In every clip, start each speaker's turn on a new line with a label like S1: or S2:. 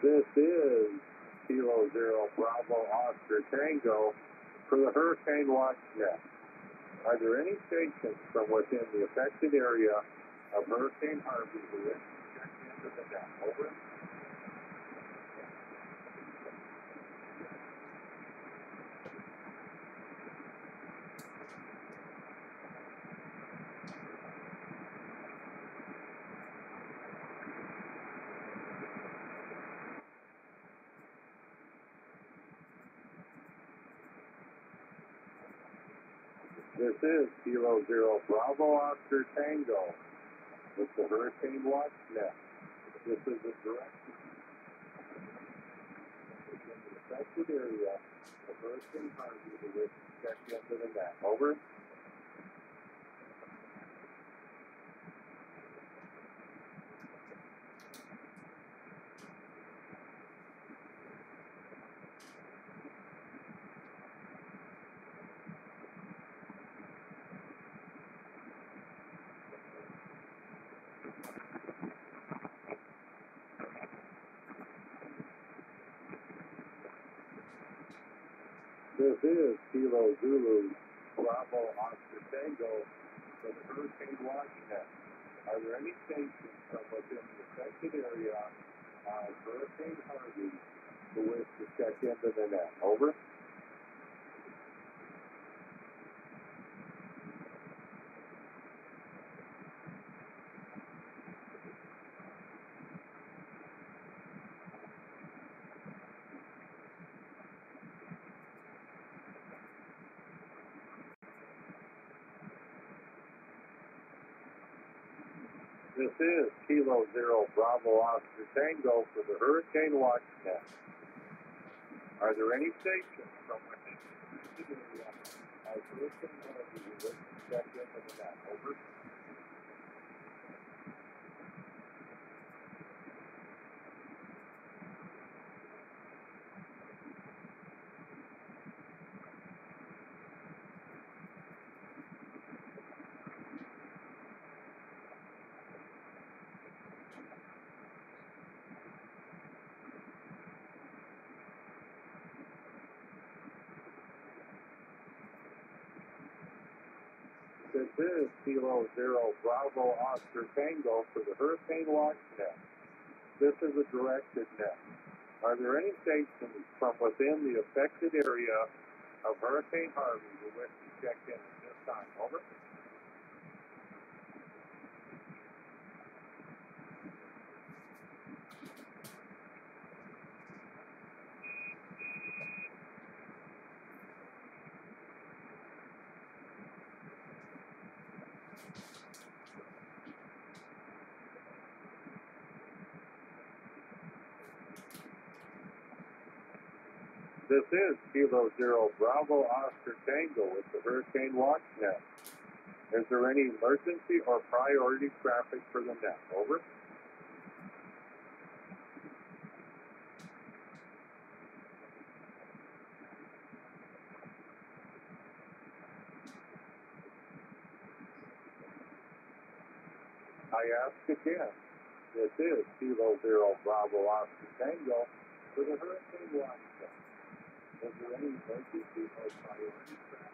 S1: This is Kilo Zero Bravo Oscar Tango for the Hurricane Watch Net. Are there any stations from within the affected area of Hurricane Harvey who wish to check into the net? Over. This is Kilo Zero Bravo Oscar Tango with the Hurricane Watch Net. This is a direction within the affected area of Hurricane Harvey who wish to check into the net. Over. This is Kilo Zulu Bravo Oscar Tango for the Hurricane Watch Net. Are there any stations from within the affected area of Hurricane Harvey who wish to check into the net? Over. This is Kilo Zero Bravo Oscar Tango for the Hurricane Watch Net. Are there any stations from within the area of Hurricane Harvey who wish to check into the net? Over. This is Kilo Zero Bravo Oscar Tango for the Hurricane Watch Net. This is a directed net. Are there any stations from within the affected area of Hurricane Harvey who wish to check in at this time? Over. This is Kilo Zero Bravo Oscar Tango with the Hurricane Watch Net. Is there any emergency or priority traffic for the net? Over. I ask again. This is Kilo Zero Bravo Oscar Tango for the Hurricane Watch Net. Is there any emergency or priority traffic?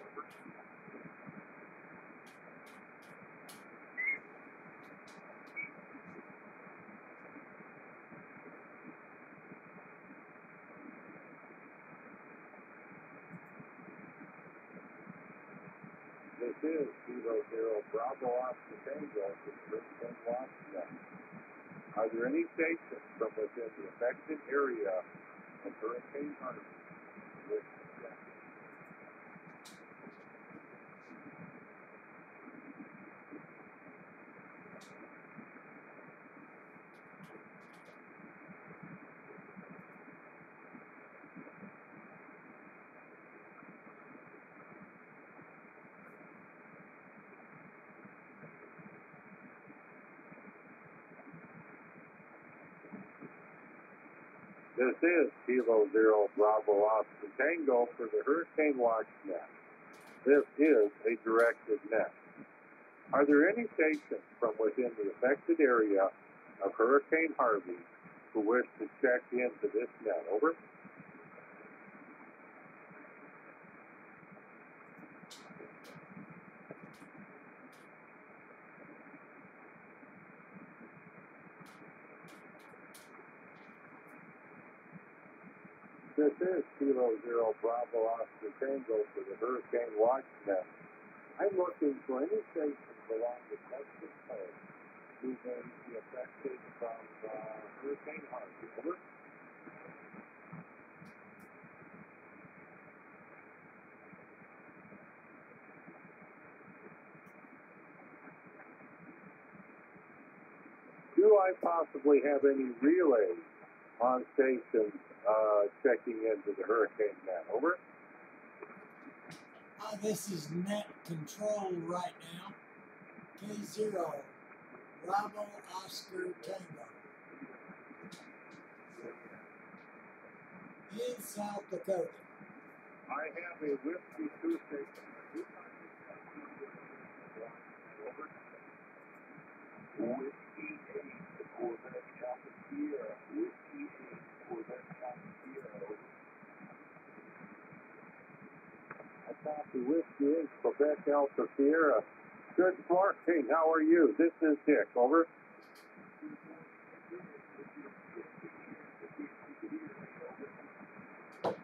S1: Over. This is Kilo Zero Bravo Oscar Tango for the Hurricane Watch Net. Are there any stations from within the affected area of Hurricane Harvey with check? This is Kilo Zero Bravo Oscar Tango for the Hurricane Watch Net. This is a directed net. Are there any stations from within the affected area of Hurricane Harvey who wish to check into this net. Over. This is Kilo Zero Bravo Oscar Tango for the Hurricane Watch Net. I'm looking for any stations along the Texas coast who may be affected from Hurricane Harvey. Over. Do I possibly have any relays on stations checking into the hurricane net? Over.
S2: This is net control right now. K0, Bravo Oscar Tango. In South Dakota.
S1: I have a Whiskey 2 station. Over. Whiskey 8 for that Alpha Sierra. Whiskey 8 for that Alpha Sierra. I copy Whiskey 8, Quebec Alpha Sierra. Good morning, how are you? This is Dick, over.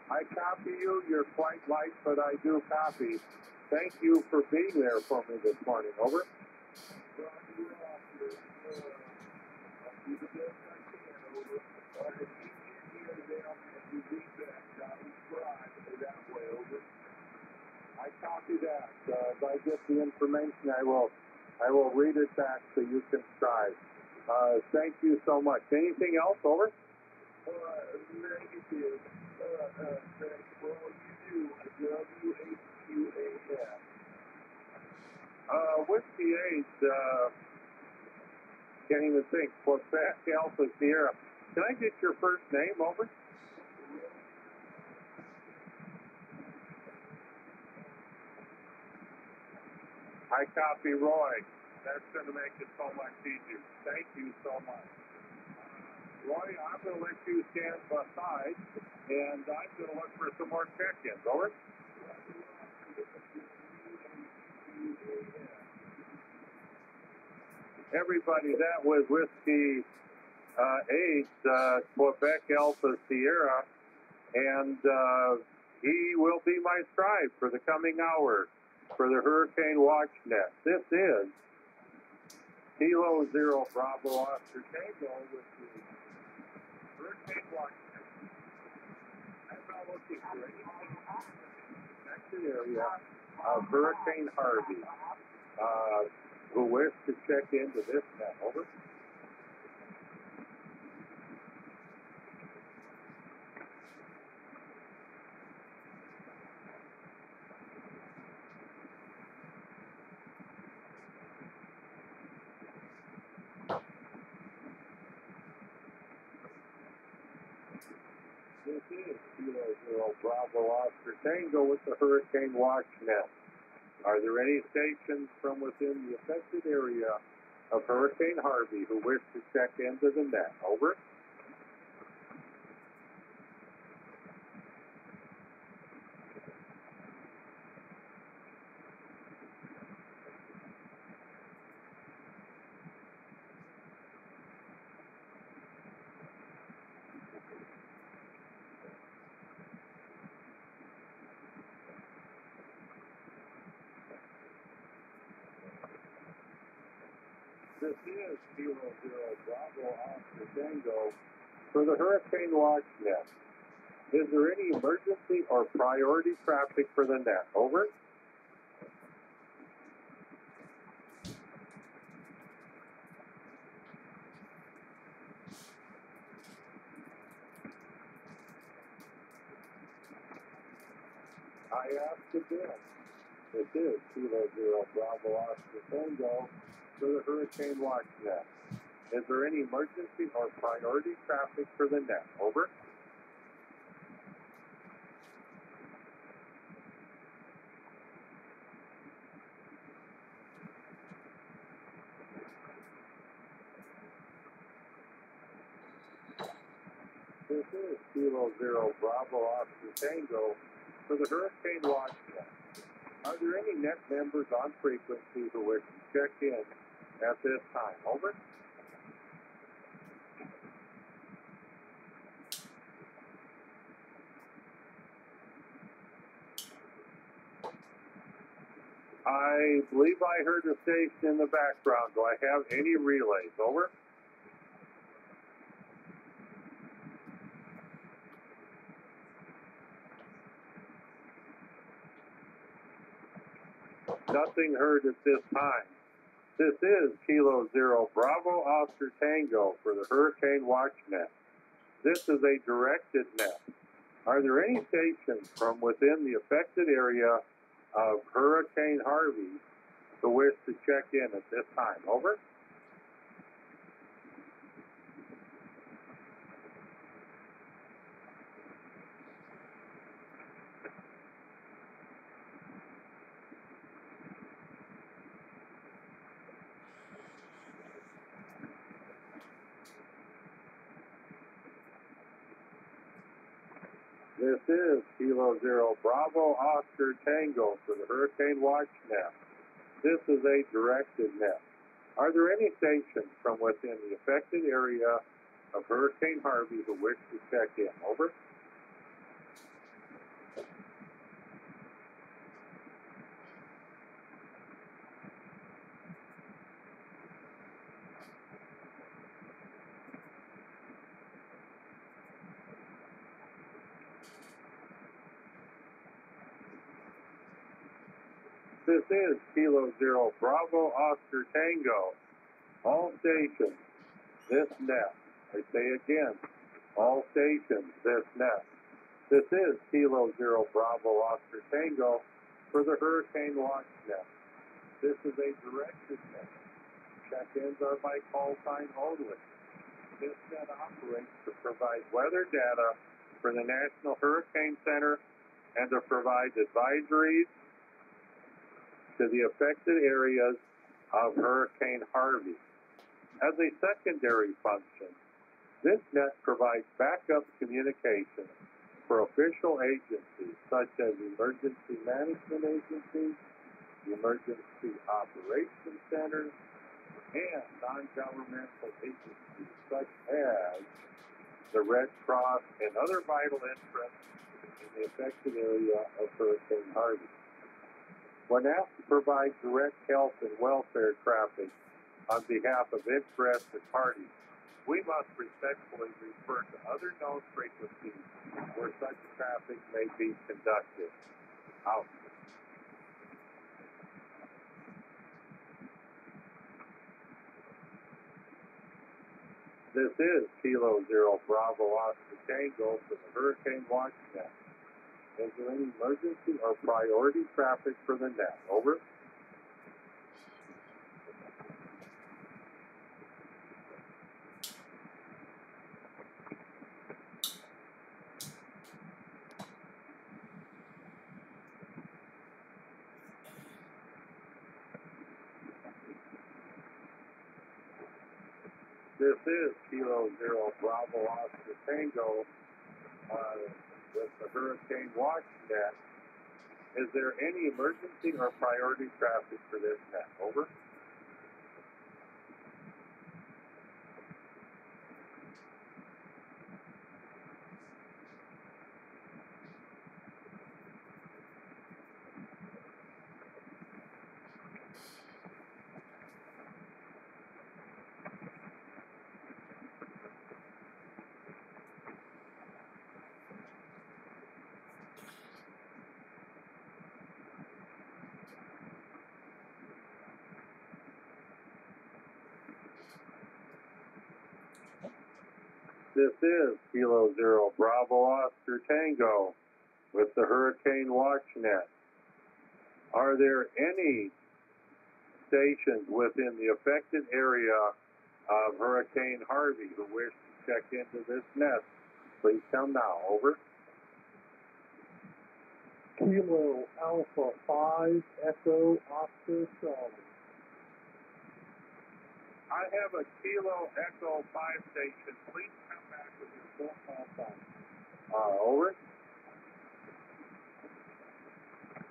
S1: I copy you, you're quite light, but I do copy. Thank you for being there for me this morning, over. I copy that. As I get the information, I will read it back so you can strive. Thank you so much. Anything else, over? Negative. Thanks for all you do. W1XWX. Whiskey 8, can't even think. Quebec Alpha Sierra. Can I get your first name, over? I copy Roy. That's going to make it so much easier. Thank you so much. Roy, I'm going to let you stand beside, and I'm going to look for some more check-ins. Over. Everybody, that was Whiskey 8, Quebec Alpha Sierra, and he will be my scribe for the coming hour for the Hurricane Watch Net. This is Kilo Zero Bravo Oscar Tango with the Hurricane Watch Net. I'm not looking for anything in the area of Hurricane Harvey who wish to check into this net. Over. This is Kilo Zero Bravo Oscar Tango with the Hurricane Watch Net. Are there any stations from within the affected area of Hurricane Harvey who wish to check into the net? Over. This is Kilo Zero Bravo Oscar Tango for the Hurricane Watch Net. Is there any emergency or priority traffic for the net? Over. I asked again. This is Kilo Zero Bravo Oscar Tango for the Hurricane Watch Net. Is there any emergency or priority traffic for the net? Over. This is Kilo Zero Bravo Oscar Tango for the Hurricane Watch Net. Are there any net members on frequency who wish to check in at this time? Over. I believe I heard a station in the background. Do I have any relays? Over. Nothing heard at this time. This is Kilo Zero Bravo Oscar Tango for the Hurricane Watch Net. This is a directed net. Are there any stations from within the affected area of Hurricane Harvey who wish to check in at this time? Over. This is Kilo Zero Bravo Oscar Tango for the Hurricane Watch Net. This is a directed net. Are there any stations from within the affected area of Hurricane Harvey who wish to check in? Over. This is Kilo Zero Bravo Oscar Tango. All stations, this net. I say again, all stations, this net. This is Kilo Zero Bravo Oscar Tango for the Hurricane Watch Net. This is a directed net. Check-ins are by call sign only. This net operates to provide weather data for the National Hurricane Center and to provide advisories to the affected areas of Hurricane Harvey. As a secondary function, this net provides backup communication for official agencies such as emergency management agencies, the Emergency Operations Center, and non-governmental agencies such as the Red Cross and other vital interests in the affected area of Hurricane Harvey. When asked to provide direct health and welfare traffic on behalf of interested parties, we must respectfully refer to other known frequencies where such traffic may be conducted. Out. This is Kilo Zero Bravo Oscar Tango for the Hurricane Watch Net. Is there any emergency or priority traffic for the net? Over. This is Kilo Zero Bravo Oscar Tango with the Hurricane Watch Net. Is there any emergency or priority traffic for this net? Over. This is Kilo Zero Bravo Oscar Tango with the Hurricane Watch Net. Are there any stations within the affected area of Hurricane Harvey who wish to check into this net? Please come now. Over.
S3: Kilo Alpha 5 Echo Oscar Charlie.
S1: I have a Kilo Echo 5 station. Please come back with your full call sign. over.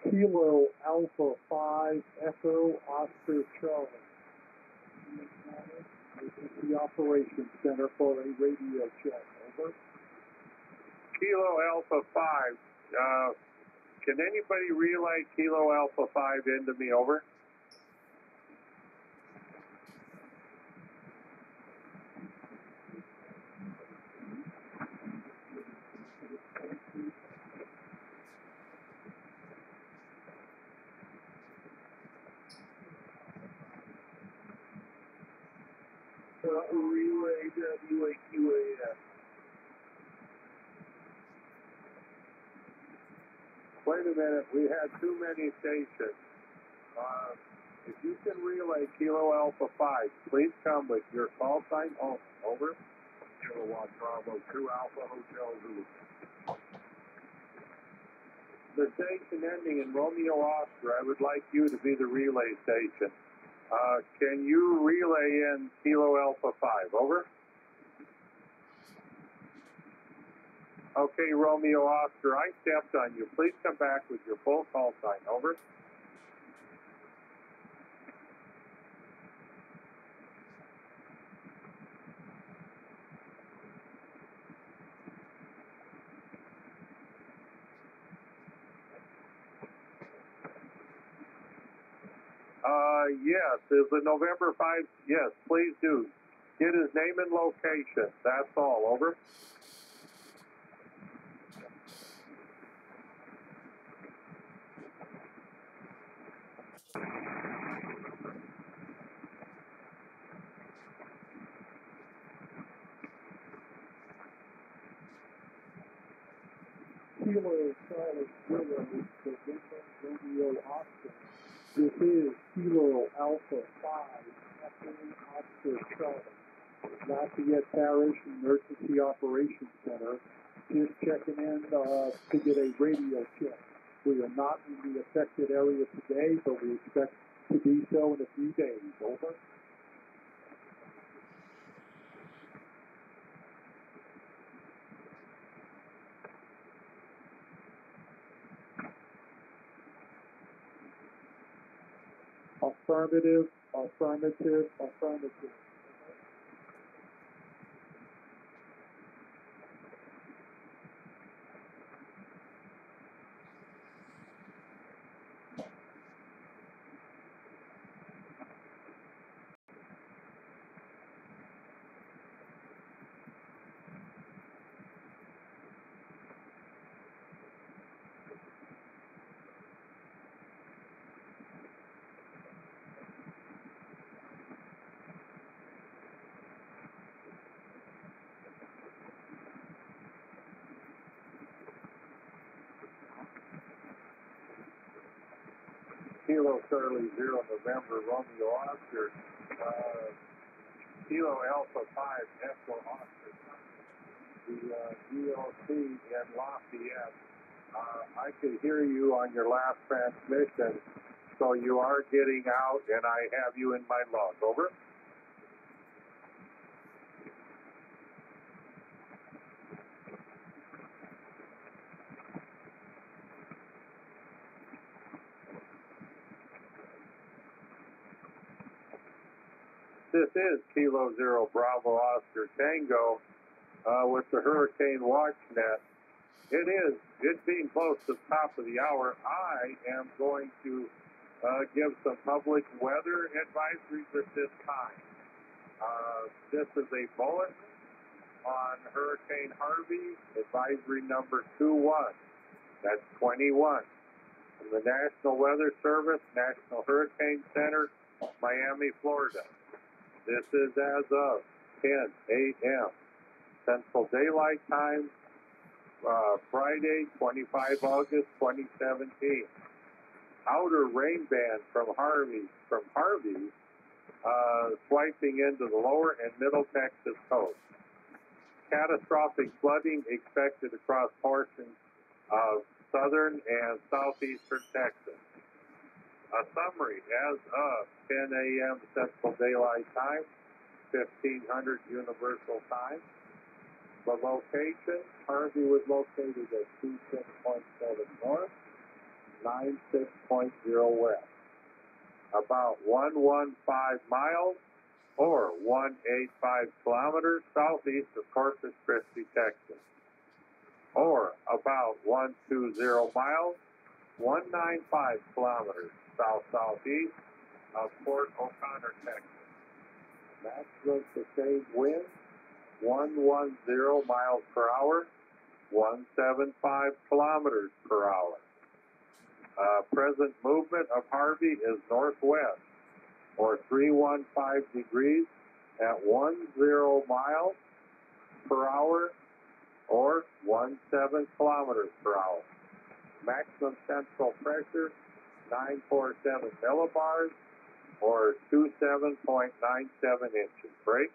S3: Kilo Alpha 5 Echo Oscar Charlie. This is the operations center for a radio check. Over.
S1: Kilo Alpha 5. Can anybody relay Kilo Alpha 5 into me? Over.
S3: Relay W1XWX.
S1: Wait a minute, we had too many stations. If you can relay Kilo Alpha 5, please come with your call sign only. Over.
S3: Kilowatt Bravo 2 Alpha Hotel Zulu.
S1: The station ending in Romeo Oscar, I would like you to be the relay station. Can you relay in Kilo Alpha 5? Over. Okay, Romeo Oscar, I stepped on you. Please come back with your full call sign. Over. Yes, is the November 5? Yes, please do. Get his name and location. That's all. Over.
S3: Kilo Charlie Zero, Romeo Oscar. This is Kilo Alpha 5 Echo Oscar Charlie. Lafayette Parish Emergency Operations Center. Just checking in to get a radio check. We are not in the affected area today, but we expect to be so in a few days. Over. Affirmative, affirmative, affirmative.
S1: Kilo Charlie 0 November Romeo Oscar. Kilo Alpha 5 Echo Oscar. The ELC in Lafayette. I could hear you on your last transmission, so you are getting out, and I have you in my log. Over. This is Kilo 0 Bravo Oscar Tango with the Hurricane Watch Net. It's being close to the top of the hour. I am going to give some public weather advisories at this time. This is a bulletin on Hurricane Harvey, advisory number 21. That's 21. From the National Weather Service, National Hurricane Center, Miami, Florida. This is as of 10 a.m. Central Daylight Time, Friday, 25 August 2017. Outer rain band from Harvey, swiping into the lower and middle Texas coast. Catastrophic flooding expected across portions of southern and southeastern Texas. A summary as of 10 a.m. Central Daylight Time, 1500 Universal Time. The location, Harvey was located at 26.7 north, 96.0 west. About 115 miles or 185 kilometers southeast of Corpus Christi, Texas. Or about 120 miles, 195 kilometers south-southeast of Fort O'Connor, Texas. Maximum sustained wind, 110 miles per hour, 175 kilometers per hour. Present movement of Harvey is northwest, or 315 degrees at 10 miles per hour, or 17 kilometers per hour. Maximum central pressure, 947 millibars, or 27.97 inches. Break.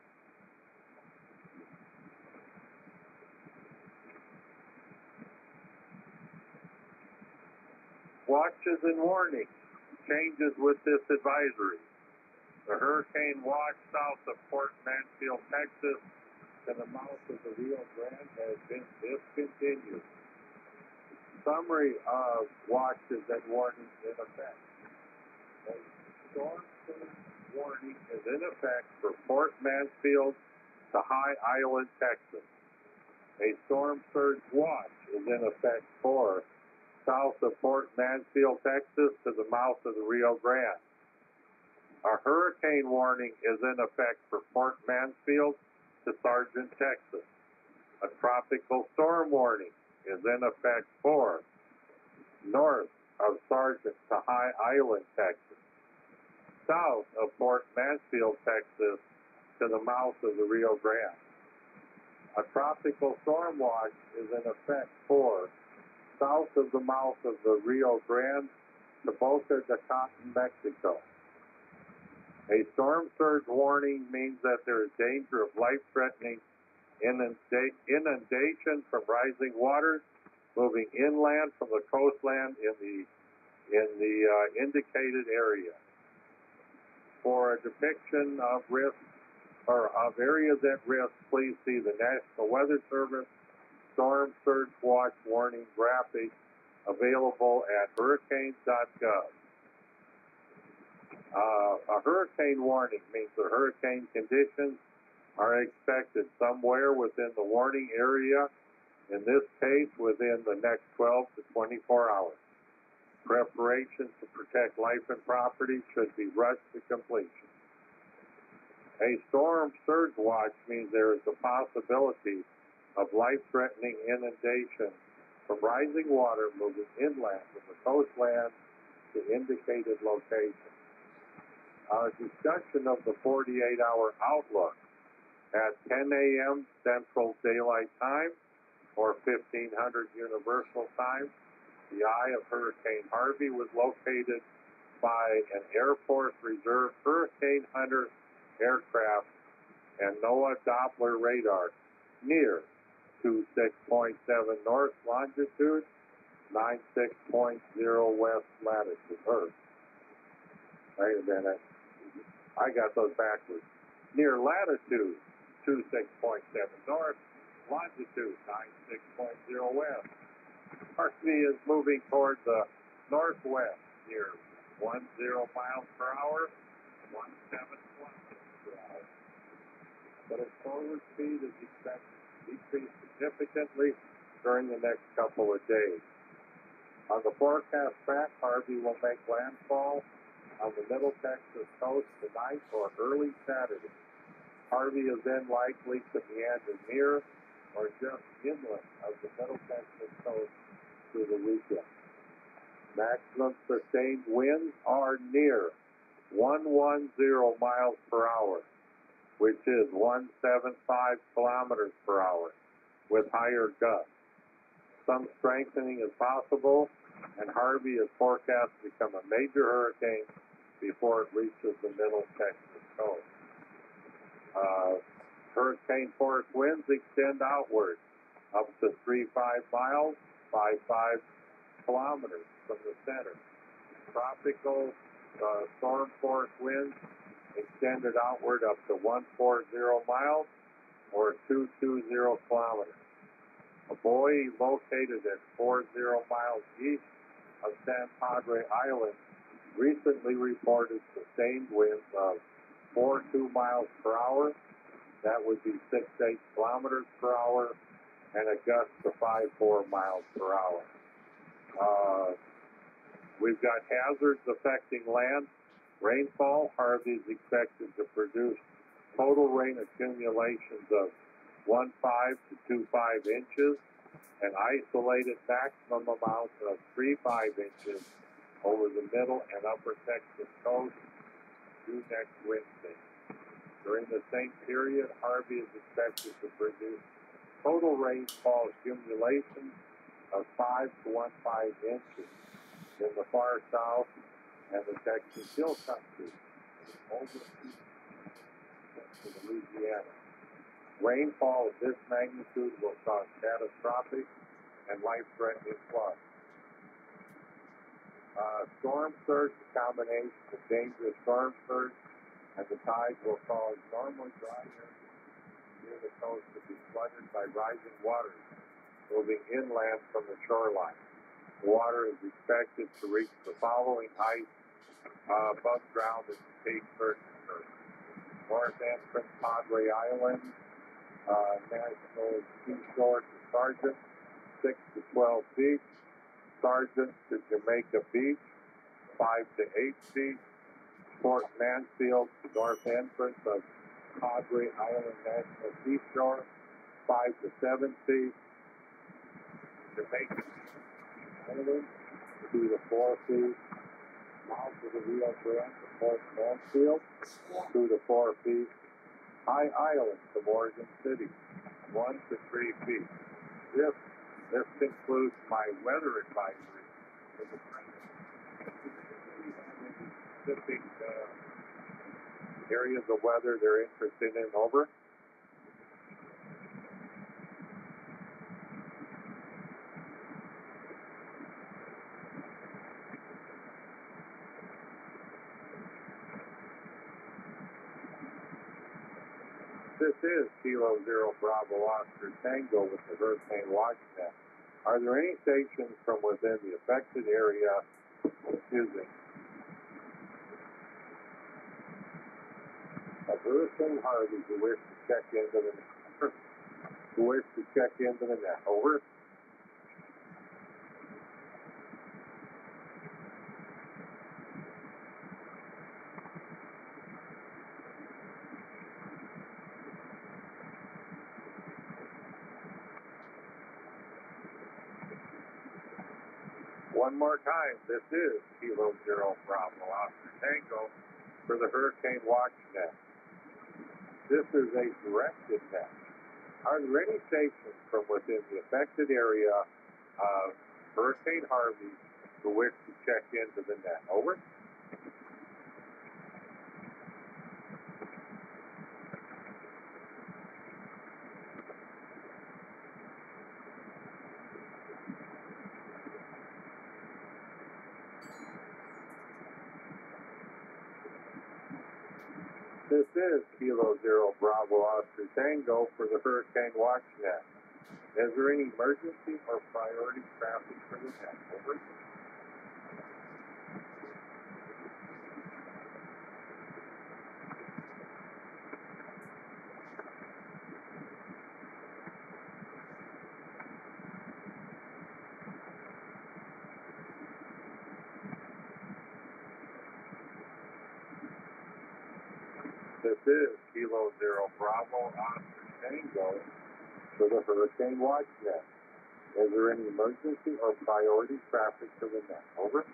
S1: Watches and warnings. Changes with this advisory. The hurricane watch south of Port Mansfield, Texas, to the mouth of the Rio Grande has been discontinued. Summary of watches and warnings in effect. A storm surge warning is in effect for Port Mansfield to High Island, Texas. A storm surge watch is in effect for south of Port Mansfield, Texas, to the mouth of the Rio Grande. A hurricane warning is in effect for Port Mansfield to Sargent, Texas. A tropical storm warning is in effect for north of Sargent to High Island, Texas. South of Port Mansfield, Texas, to the mouth of the Rio Grande. A tropical storm watch is in effect for south of the mouth of the Rio Grande to Boca de Cotton, Mexico. A storm surge warning means that there is danger of life-threatening inundation from rising waters moving inland from the coastline in the indicated area. For a depiction of risk or of areas at risk, please see the National Weather Service Storm Surge Watch Warning graphic available at hurricanes.gov. A hurricane warning means the hurricane conditions are expected somewhere within the warning area, in this case within the next 12 to 24 hours. Preparations to protect life and property should be rushed to completion. A storm surge watch means there is a possibility of life-threatening inundation from rising water moving inland from the coastland to indicated locations. A discussion of the 48-hour outlook at 10 a.m. Central Daylight Time or 1500 Universal Time. The eye of Hurricane Harvey was located by an Air Force Reserve Hurricane Hunter aircraft and NOAA Doppler radar near 26.7 north longitude, 96.0 west latitude. Wait a minute. I got those backwards. Near latitude, 26.7 north, longitude, 96.0 west. Harvey is moving toward the northwest near 10 miles per hour, 17 kilometers per hour. But its forward speed is expected to decrease significantly during the next couple of days. On the forecast track, Harvey will make landfall on the Middle Texas coast tonight or early Saturday. Harvey is then likely to meander near or just inland of the Middle Texas coast through the weekend. Maximum sustained winds are near 110 miles per hour, which is 175 kilometers per hour, with higher gusts. Some strengthening is possible, and Harvey is forecast to become a major hurricane before it reaches the Middle Texas coast. Hurricane force winds extend outward up to 35 miles, 55 kilometers from the center. Tropical storm force winds extended outward up to 140 miles, or 220 kilometers. A buoy located at 40 miles east of San Padre Island recently reported sustained winds of 42 miles per hour. That would be 68 kilometers per hour, and a gust of 54 miles per hour. We've got hazards affecting land. Rainfall. Harvey is expected to produce total rain accumulations of 1.5 to 2.5 inches, and isolated maximum amounts of 3.5 inches over the middle and upper Texas coast due next Wednesday. During the same period, Harvey is expected to produce total rainfall accumulations of 5 to 1.5 inches in the far south and the Texas Hill Country over to Louisiana. Rainfall of this magnitude will cause catastrophic and life-threatening floods. Storm surge, a combination of dangerous storm surge and the tide will cause normally dry areas near the coast to be flooded by rising waters moving inland from the shoreline. The water is expected to reach the following heights above ground at the Cape Circus. North entrance Padre Island, National Seashore to Sargent, 6 to 12 feet. Sargent to Jamaica Beach, 5 to 8 feet. Fort Mansfield to north entrance of Padre Island National Seashore, 5 to 7 feet. Jamaica Island, 2 to 4 feet. Mouth of the Rio Grande to Fort Mansfield, 2 to 4 feet. High Island to Morgan City, 1 to 3 feet. This concludes my weather advisory for the specific areas of weather they're interested in. Over. This is Kilo Zero Bravo Oscar Tango with the Hurricane Watch Net. Are there any stations from within the affected area, of Hurricane Harvey who wish to check into the net? Over. One more time, this is Kilo Zero Bravo Oscar Tango for the Hurricane Watch Net. This is a directed net. Are there any stations from within the affected area of Hurricane Harvey who wish to check into the net? Over. This is Kilo Zero Bravo Oscar Tango for the Hurricane Watch Net. Is there any emergency or priority traffic for the net? Over. This is Kilo Zero Bravo Oscar Tango for the Hurricane Watch Net. Is there any emergency or priority traffic for the net? Over.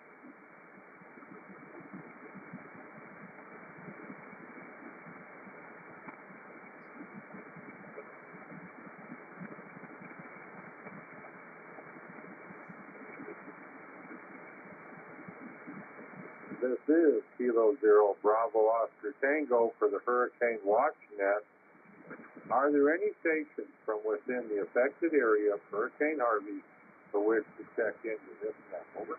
S1: This is Kilo Zero Bravo Oscar Tango for the Hurricane Watch Net. Are there any stations from within the affected area of Hurricane Harvey who wish to check into this net? Over.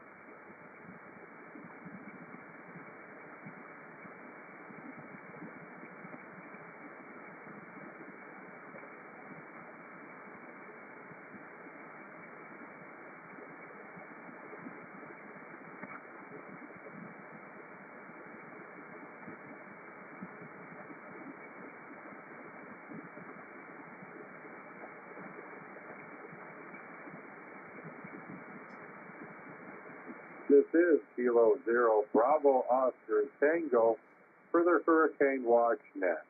S1: This is Kilo Zero Bravo Oscar Tango for the Hurricane Watch Net.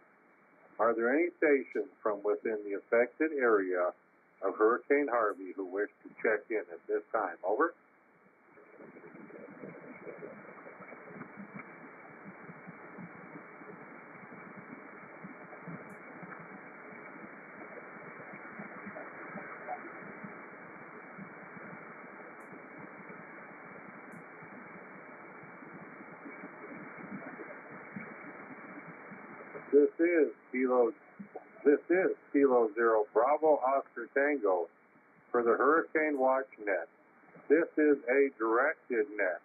S1: Are there any stations from within the affected area of Hurricane Harvey who wish to check in at this time? Over. This is Kilo Zero Bravo Oscar Tango for the Hurricane Watch Net. This is a directed net.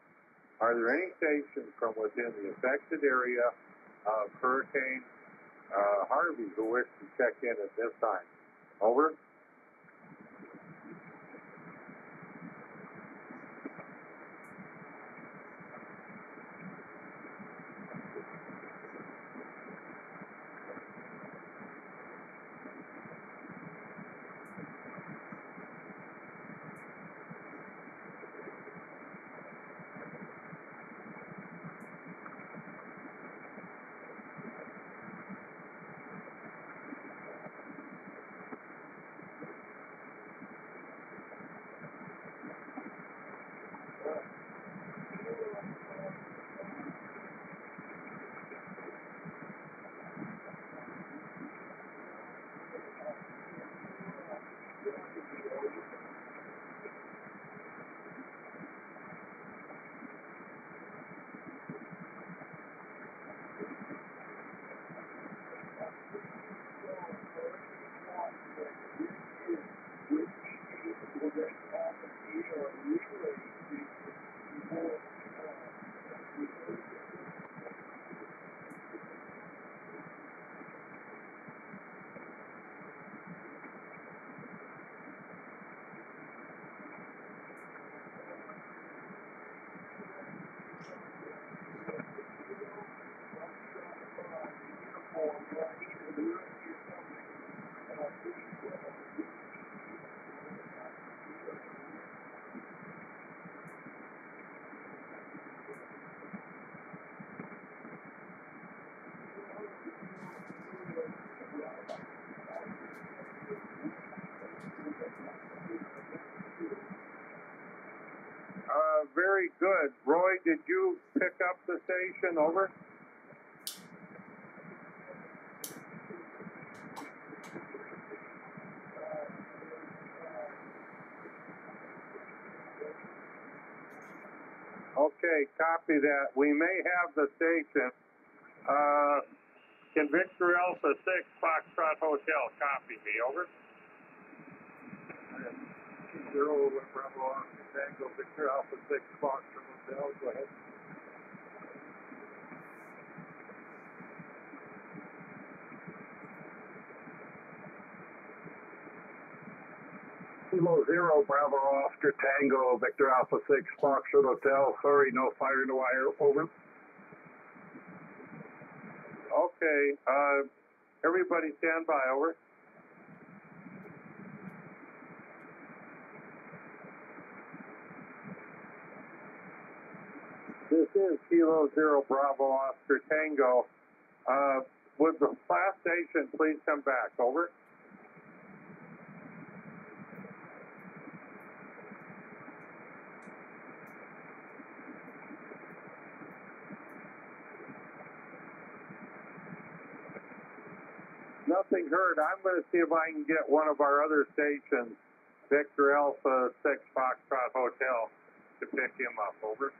S1: Are there any stations from within the affected area of Hurricane Harvey who wish to check in at this time? Over. Very good. Roy, did you pick up the station? Over. Okay, copy that. We may have the station. Can Victor Alpha 6 Foxtrot Hotel copy me? Over. 0 Bravo Oscar Tango, Victor Alpha 6 Foxtrot Hotel. Go ahead.
S4: Kilo Zero Bravo Oscar Tango, Victor Alpha 6 Foxtrot Hotel. Sorry, no fire in the wire. Over.
S1: Okay, everybody stand by. Over. This is Kilo Zero Bravo Oscar Tango. Would the class station please come back? Over. Nothing heard. I'm going to see if I can get one of our other stations, Victor Alpha 6 Foxtrot Hotel, to pick him up. Over.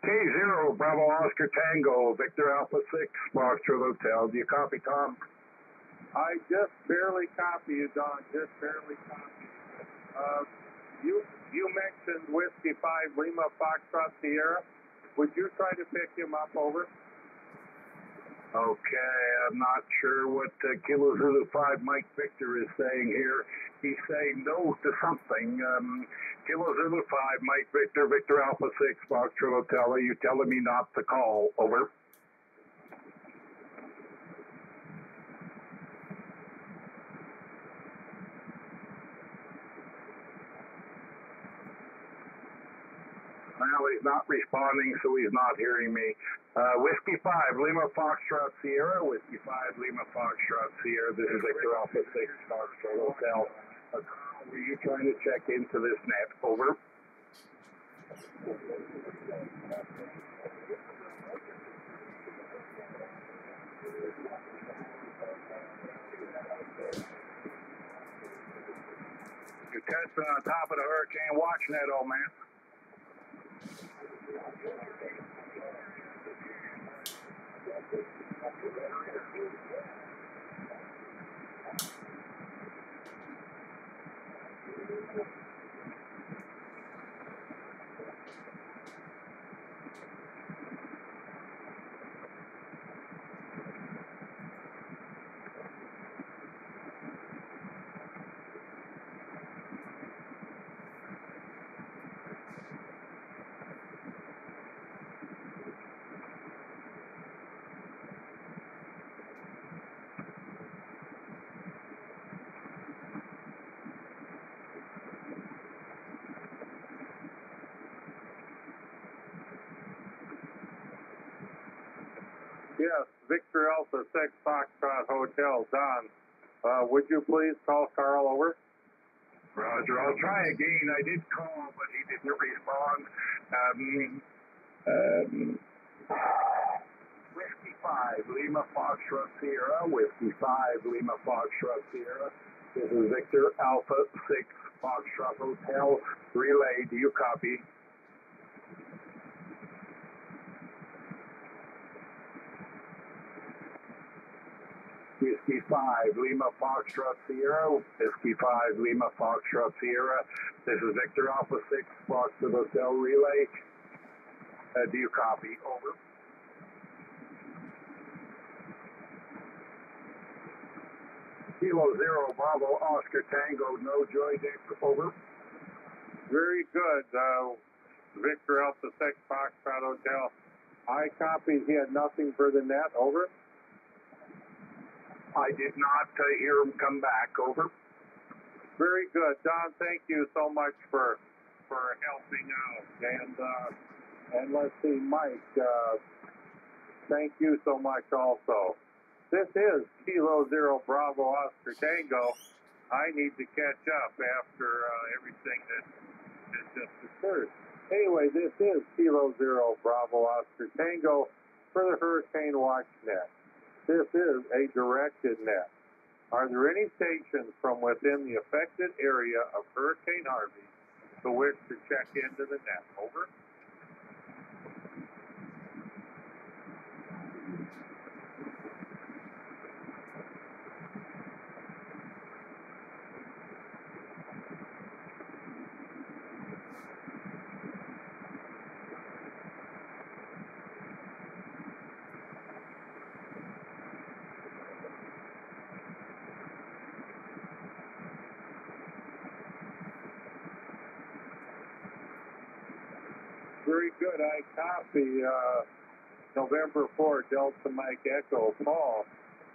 S4: K0 Bravo Oscar Tango, Victor Alpha 6 Foxtrot Hotel. Do you copy, Tom?
S1: I just barely copy you, Don. Just barely copy. You mentioned Whiskey 5 Lima Foxtrot Sierra. Would you try to pick him up? Over.
S4: Okay, I'm not sure what Kilo Zulu 5 Mike Victor is saying here. He's saying no to something. Kilo Zulu 5 Mike Victor, Victor Alpha 6 Foxtrot Hotel. Are you telling me not to call? Over. Well, he's not responding, so he's not hearing me. Whiskey 5, Lima Foxtrot Sierra. Whiskey 5, Lima Foxtrot Sierra. This is Victor Alpha 6, Foxtrot Hotel. Were you trying to check into this net? Over. You're testing on top of the hurricane watch net, old man.
S1: Yes, Victor Alpha 6 Foxtrot Hotel. Don, would you please call Carl over?
S4: Roger, I'll try again. I did call, but he didn't respond. Whiskey 5, Lima Foxtrot Sierra. Whiskey 5, Lima Foxtrot Sierra. This is Victor Alpha 6 Foxtrot Hotel. Relay, do you copy? Whiskey 5, Lima Foxtrot Sierra. Whiskey 5, Lima Foxtrot Sierra. This is Victor Alpha 6, Foxtrot Hotel Relay. Do you copy? Over. Kilo 0, Bravo, Oscar Tango, no Joy Dick. Over.
S1: Very good. Victor Alpha 6 Foxtrot Hotel. I copied. He had nothing for the net. Over.
S4: I did not hear him come back. Over.
S1: Very good, Don. Thank you so much for helping out. And let's see, Mike. Thank you so much also. This is Kilo 0 Bravo Oscar Tango. I need to catch up after everything that just occurred. Anyway, this is Kilo 0 Bravo Oscar Tango for the Hurricane Watch Net. This is a directed net. Are there any stations from within the affected area of Hurricane Harvey who wish to check into the net? Over. Very good. I copy November 4, Delta Mike Echo, Paul,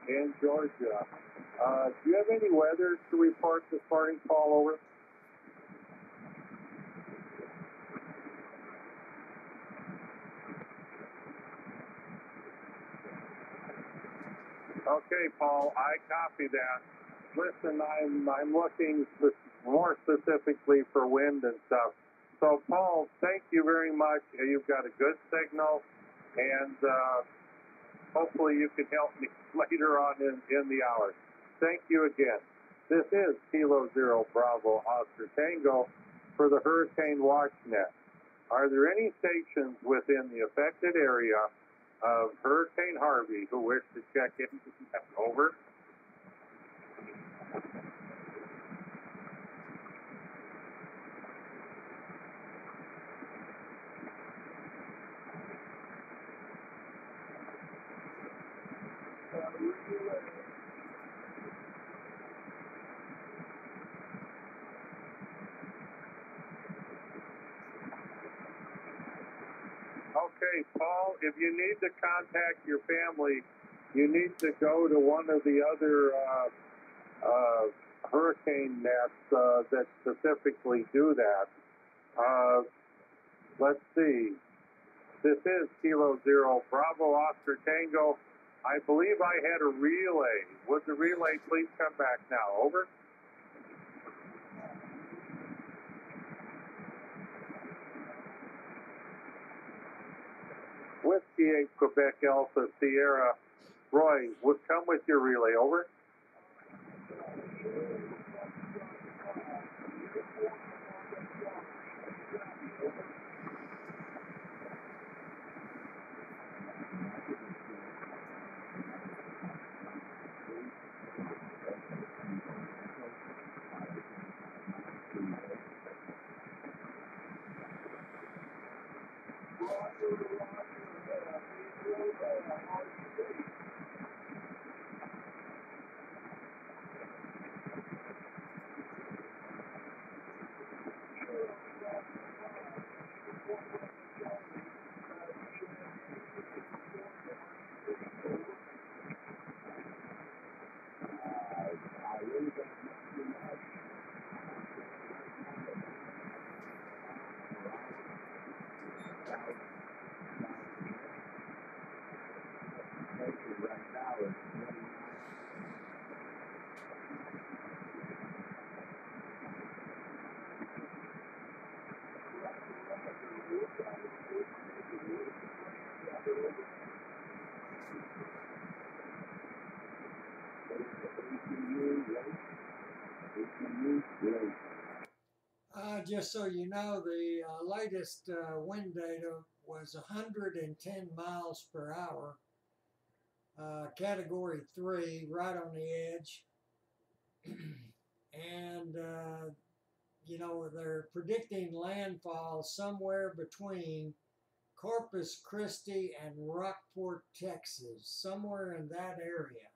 S1: in Georgia. Do you have any weather to report this morning, Paul? Over. Okay, Paul, I copy that. Listen, I'm looking more specifically for wind and stuff. So, Paul, thank you very much. You've got a good signal, and hopefully you can help me later on in the hour. Thank you again. This is Kilo 0 Bravo Oscar Tango for the Hurricane Watch Net. Are there any stations within the affected area of Hurricane Harvey who wish to check in? Over. Okay, Paul, if you need to contact your family, you need to go to one of the other hurricane nets that specifically do that. Let's see. This is Kilo Zero Bravo Oscar Tango. I believe I had a relay. Would the relay please come back now? Over. Whiskey 8 Quebec Alpha Sierra. Roy, would come with your relay. Over.
S2: Just so you know, the latest wind data was 110 miles per hour, category 3, right on the edge. And, you know, they're predicting landfall somewhere between Corpus Christi and Rockport, Texas, somewhere in that area.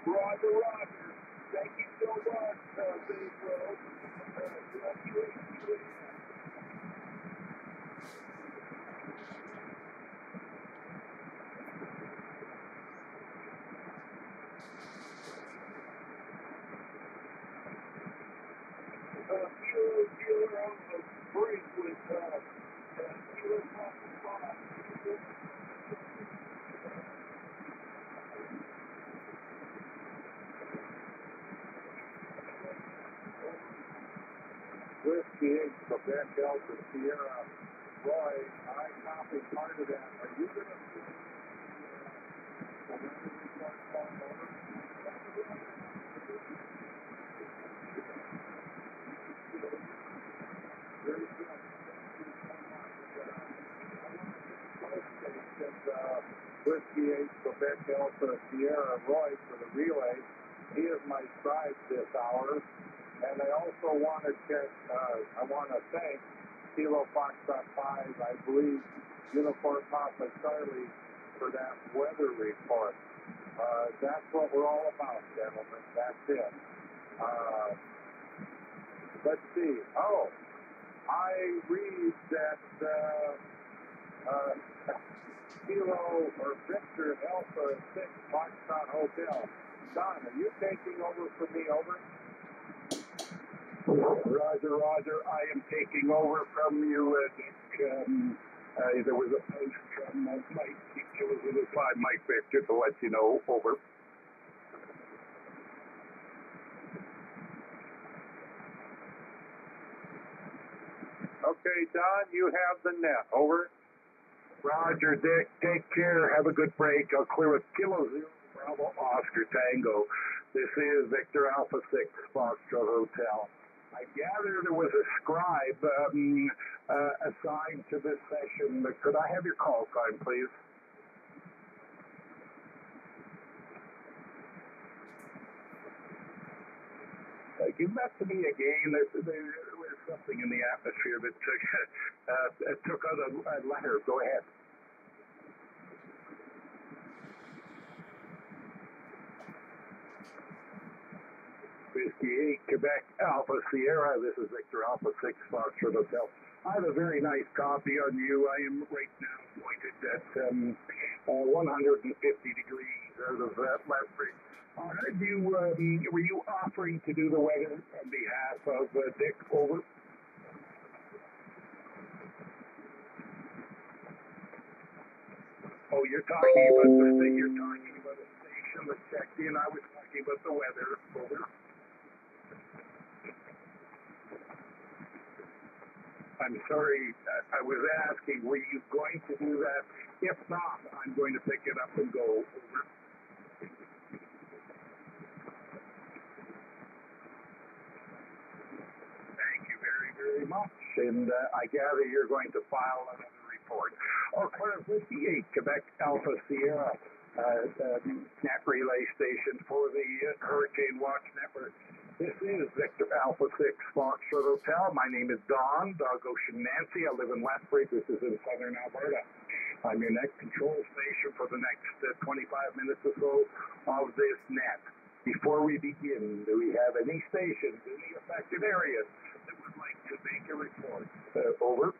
S4: Roger, Roger. Thank you so much, Big Bro. Kilo Zero on the break with Kilo Papa.
S1: Whiskey 8 Quebec Alpha Sierra. Roy, I copied part of that. Are you going to see another report call over? Very good. Whiskey 8 Quebec Alpha Sierra Roy for the relay. He is my scribe this hour. And I also want to check, I want to thank Kilo Foxtrot 5, I believe, Uniform Papa Charlie, for that weather report. That's what we're all about, gentlemen. That's it. Let's see. Oh, I read that Kilo or Victor Alpha 6 Foxtrot Hotel. Don, are you taking over for me? Over.
S4: Roger, Roger. I am taking over from you, Dick. There was a post from Mike. It was a 5 Mike Victor to let you know. Over.
S1: Okay, Don, you have the net. Over.
S4: Roger, Dick. Take care. Have a good break. I'll clear with Kilo Zero Bravo Oscar Tango. This is Victor Alpha 6 Foxtrot Hotel. I gather there was a scribe assigned to this session. Could I have your call sign, please? Give that to me again. There was something in the atmosphere that took out a letter. Go ahead. Whiskey 8, Quebec Alpha Sierra. This is Victor Alpha 6 Foxtrot Hotel. I have a very nice copy on you. I am right now pointed at 150 degrees out of that leverage. Were you offering to do the weather on behalf of Dick? Over. Oh, you're talking about the station that checked in. I was talking about the weather. Over. I'm sorry. I was asking, were you going to do that? If not, I'm going to pick it up and go. Over. Very much, and I gather you're going to file another report. Clear Whiskey 8, Quebec Alpha Sierra, net relay station for the Hurricane Watch Network. This is Victor Alpha 6 Foxtrot Hotel. My name is Don, Dog Ocean Nancy. I live in Lethbridge. This is in southern Alberta. I'm your net control station for the next 25 minutes or so of this net. Before we begin, do we have any stations in the affected areas that would like to make a report? Over.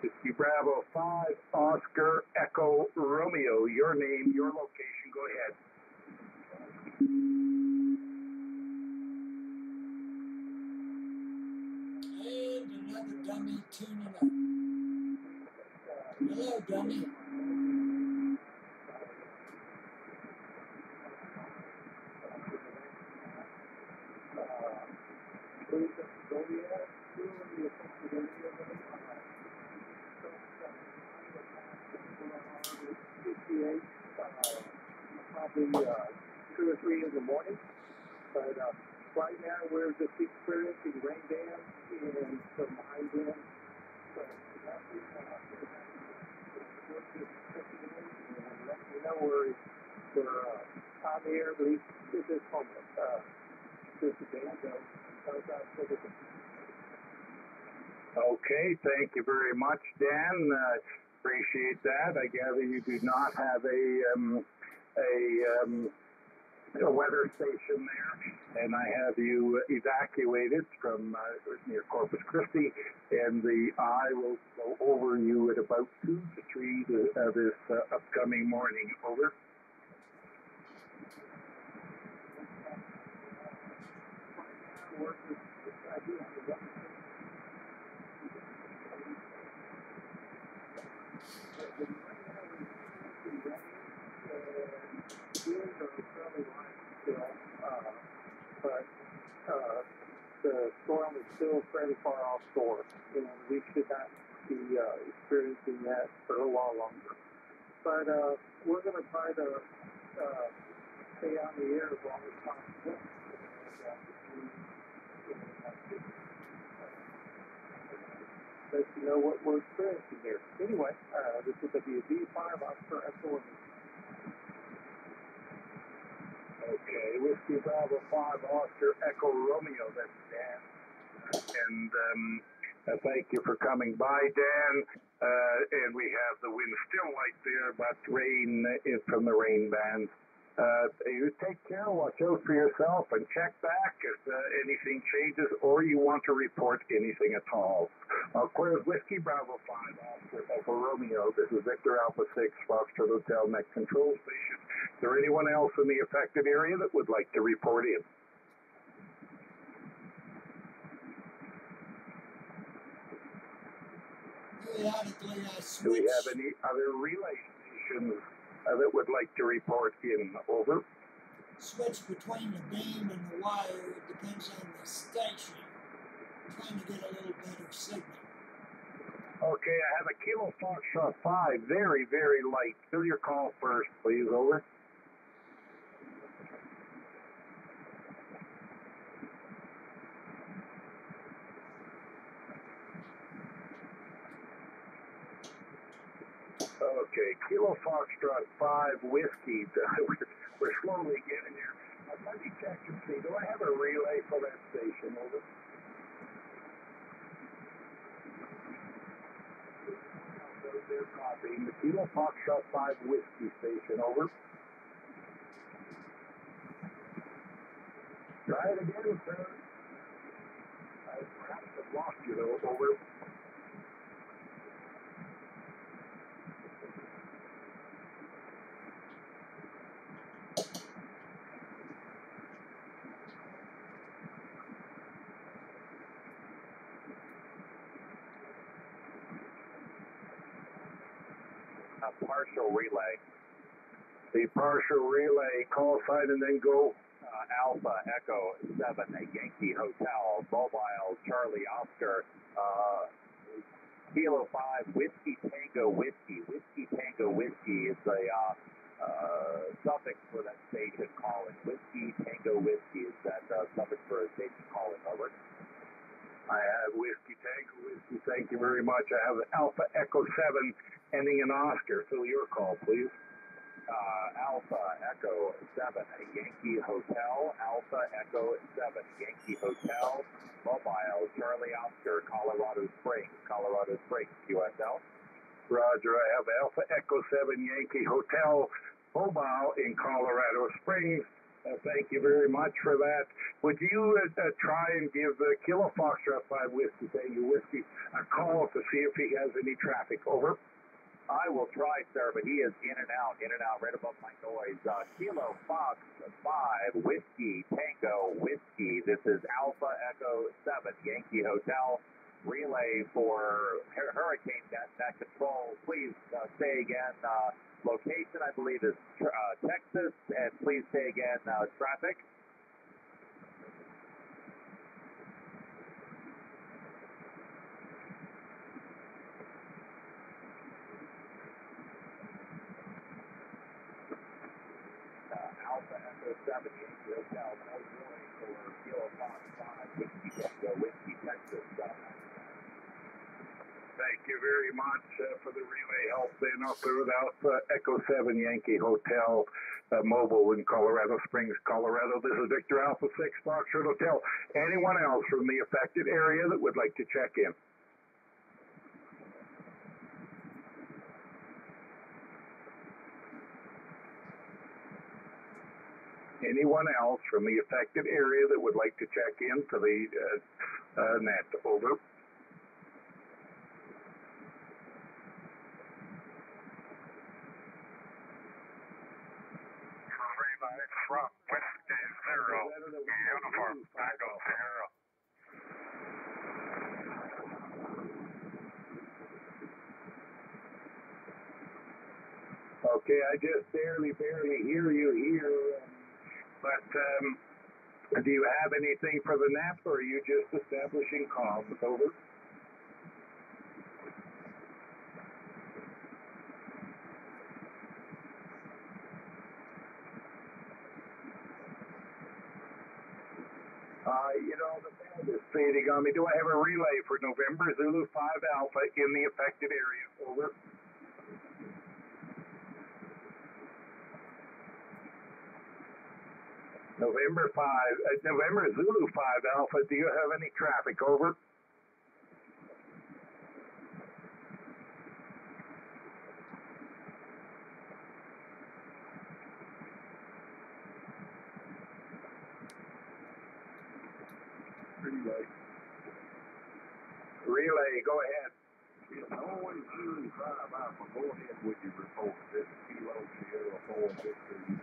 S4: Whiskey Bravo 5, Oscar Echo Romeo. Your name, your location. Go ahead.
S2: And another dummy tuning up. Hello, dummy.
S3: Probably 2 or 3 in the morning, but right now we're just experiencing rain dams and some high winds. So nothing, we're just checking in and letting you know we're on the air, at least at this moment. Just a day ago.
S4: Okay, thank you very much, Dan. Appreciate that. I gather you do not have a weather station there, and I have you evacuated from near Corpus Christi, and the eye will go over you at about 2 to 3 this upcoming morning. Over.
S3: The storm is still fairly far offshore, and we should not be experiencing that for a while longer. But we're going to try to stay on the air as long as possible. Let you know what we're experiencing here. Anyway, this is WB5 Oscar Echo.
S4: Okay, Whiskey Bravo 5 Oscar Echo Romeo. That's Dan. And thank you for coming by, Dan. And we have the wind still light there, but rain from the rain band. You take care, watch out for yourself, and check back if anything changes or you want to report anything at all. Quarters Whiskey Bravo 5, Oscar Echo Romeo. This is Victor Alpha 6, Foxtrot Hotel, Net Control Station. Is there anyone else in the affected area that would like to report in?
S2: Periodically, I
S4: Do
S2: switch.
S4: we have any other relay stations that would like to report in? Over.
S2: Switch between the beam and the wire. It depends on the station. Trying to get a little better signal.
S4: Okay, I have a Kilo Foxtrot 5, very, very light. Do your call first, please. Over. Okay, Kilo Foxtrot 5 Whiskey. We're slowly getting there. Let me check and see. Do I have a relay for that station? Over. They're copying the Kilo Foxtrot 5 Whiskey station. Over. Try it again, sir. I perhaps have lost you, though. Over. A partial relay. The partial relay call sign and then go. Alpha Echo 7 Yankee Hotel Mobile Charlie Oscar Kilo 5 Whiskey Tango Whiskey. Whiskey Tango Whiskey is the suffix for that station calling. Whiskey Tango Whiskey is that suffix for a station calling. Over. I have Whiskey Tango Whiskey. Thank you very much. I have Alpha Echo 7 ending in Oscar. So your call, please. Alpha Echo 7 Yankee Hotel. Alpha Echo 7 Yankee Hotel Mobile Charlie Oscar Colorado Springs. Colorado Springs QSL. Roger. I have Alpha Echo 7 Yankee Hotel Mobile in Colorado Springs. Thank you very much for that. Would you try and give Kilo Foxtrot 5 Whiskey Tango Whiskey a call to see if he has any traffic? Over. I will try, sir, but he is in and out, right above my noise. Kilo Fox 5 Whiskey Tango Whiskey. This is Alpha Echo 7 Yankee Hotel. Relay for Hurricane Net Control. Please say again, location, I believe, is Texas, and please say again, traffic. Alpha Echo 7 Yankee Hotel, no warning for Kilo Fox 5 Whiskey Tango Whiskey, Texas. Thank you very much for the relay help then up there with Alpha Echo 7 Yankee Hotel Mobile in Colorado Springs, Colorado. This is Victor Alpha 6 Foxtrot Hotel. Anyone else from the affected area that would like to check in? Anyone else from the affected area that would like to check in for the net? Over.
S5: Relay from Whiskey 0 Uniform Tango 0.
S4: Okay, I just barely hear you here. But do you have anything for the NAP, or are you just establishing comms? Over. The band is fading on me. Do I have a relay for November Zulu 5 Alpha in the affected area? Over. November Zulu 5 Alpha, do you have any traffic? Over. relay. Relay, go ahead. Norway Zulu 5 Alpha, go ahead with your report. This is Kilo Sierra 4 Victor.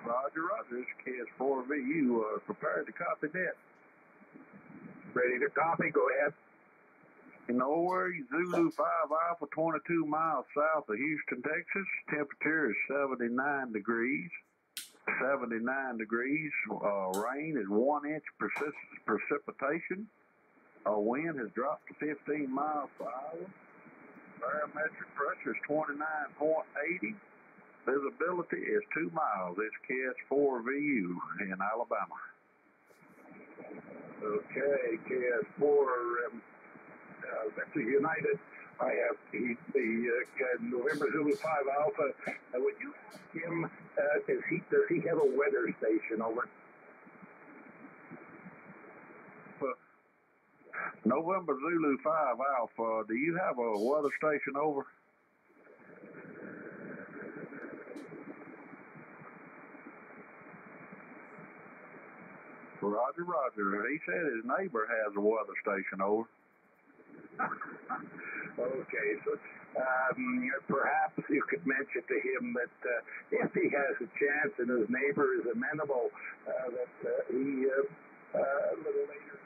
S4: Roger, Roger. This is KS4VU. Prepared to copy that. Ready to copy? Go ahead. Norway Zulu 5 Alpha, 22 miles south of Houston, Texas. Temperature is 79 degrees. 79 degrees. Rain is 1 inch precipitation. Wind has dropped to 15 miles per hour. Barometric pressure is 29.80. Visibility is 2 miles. It's KS4VU in Alabama. Okay, KS4 Victor United. I have the November Zulu 5 Alpha. Would you ask him, does he have a weather station over? November Zulu 5 Alpha, do you have a weather station over? Roger, Roger. He said his neighbor has a weather station over. Okay, so perhaps you could mention to him that if he has a chance and his neighbor is amenable, that he a little later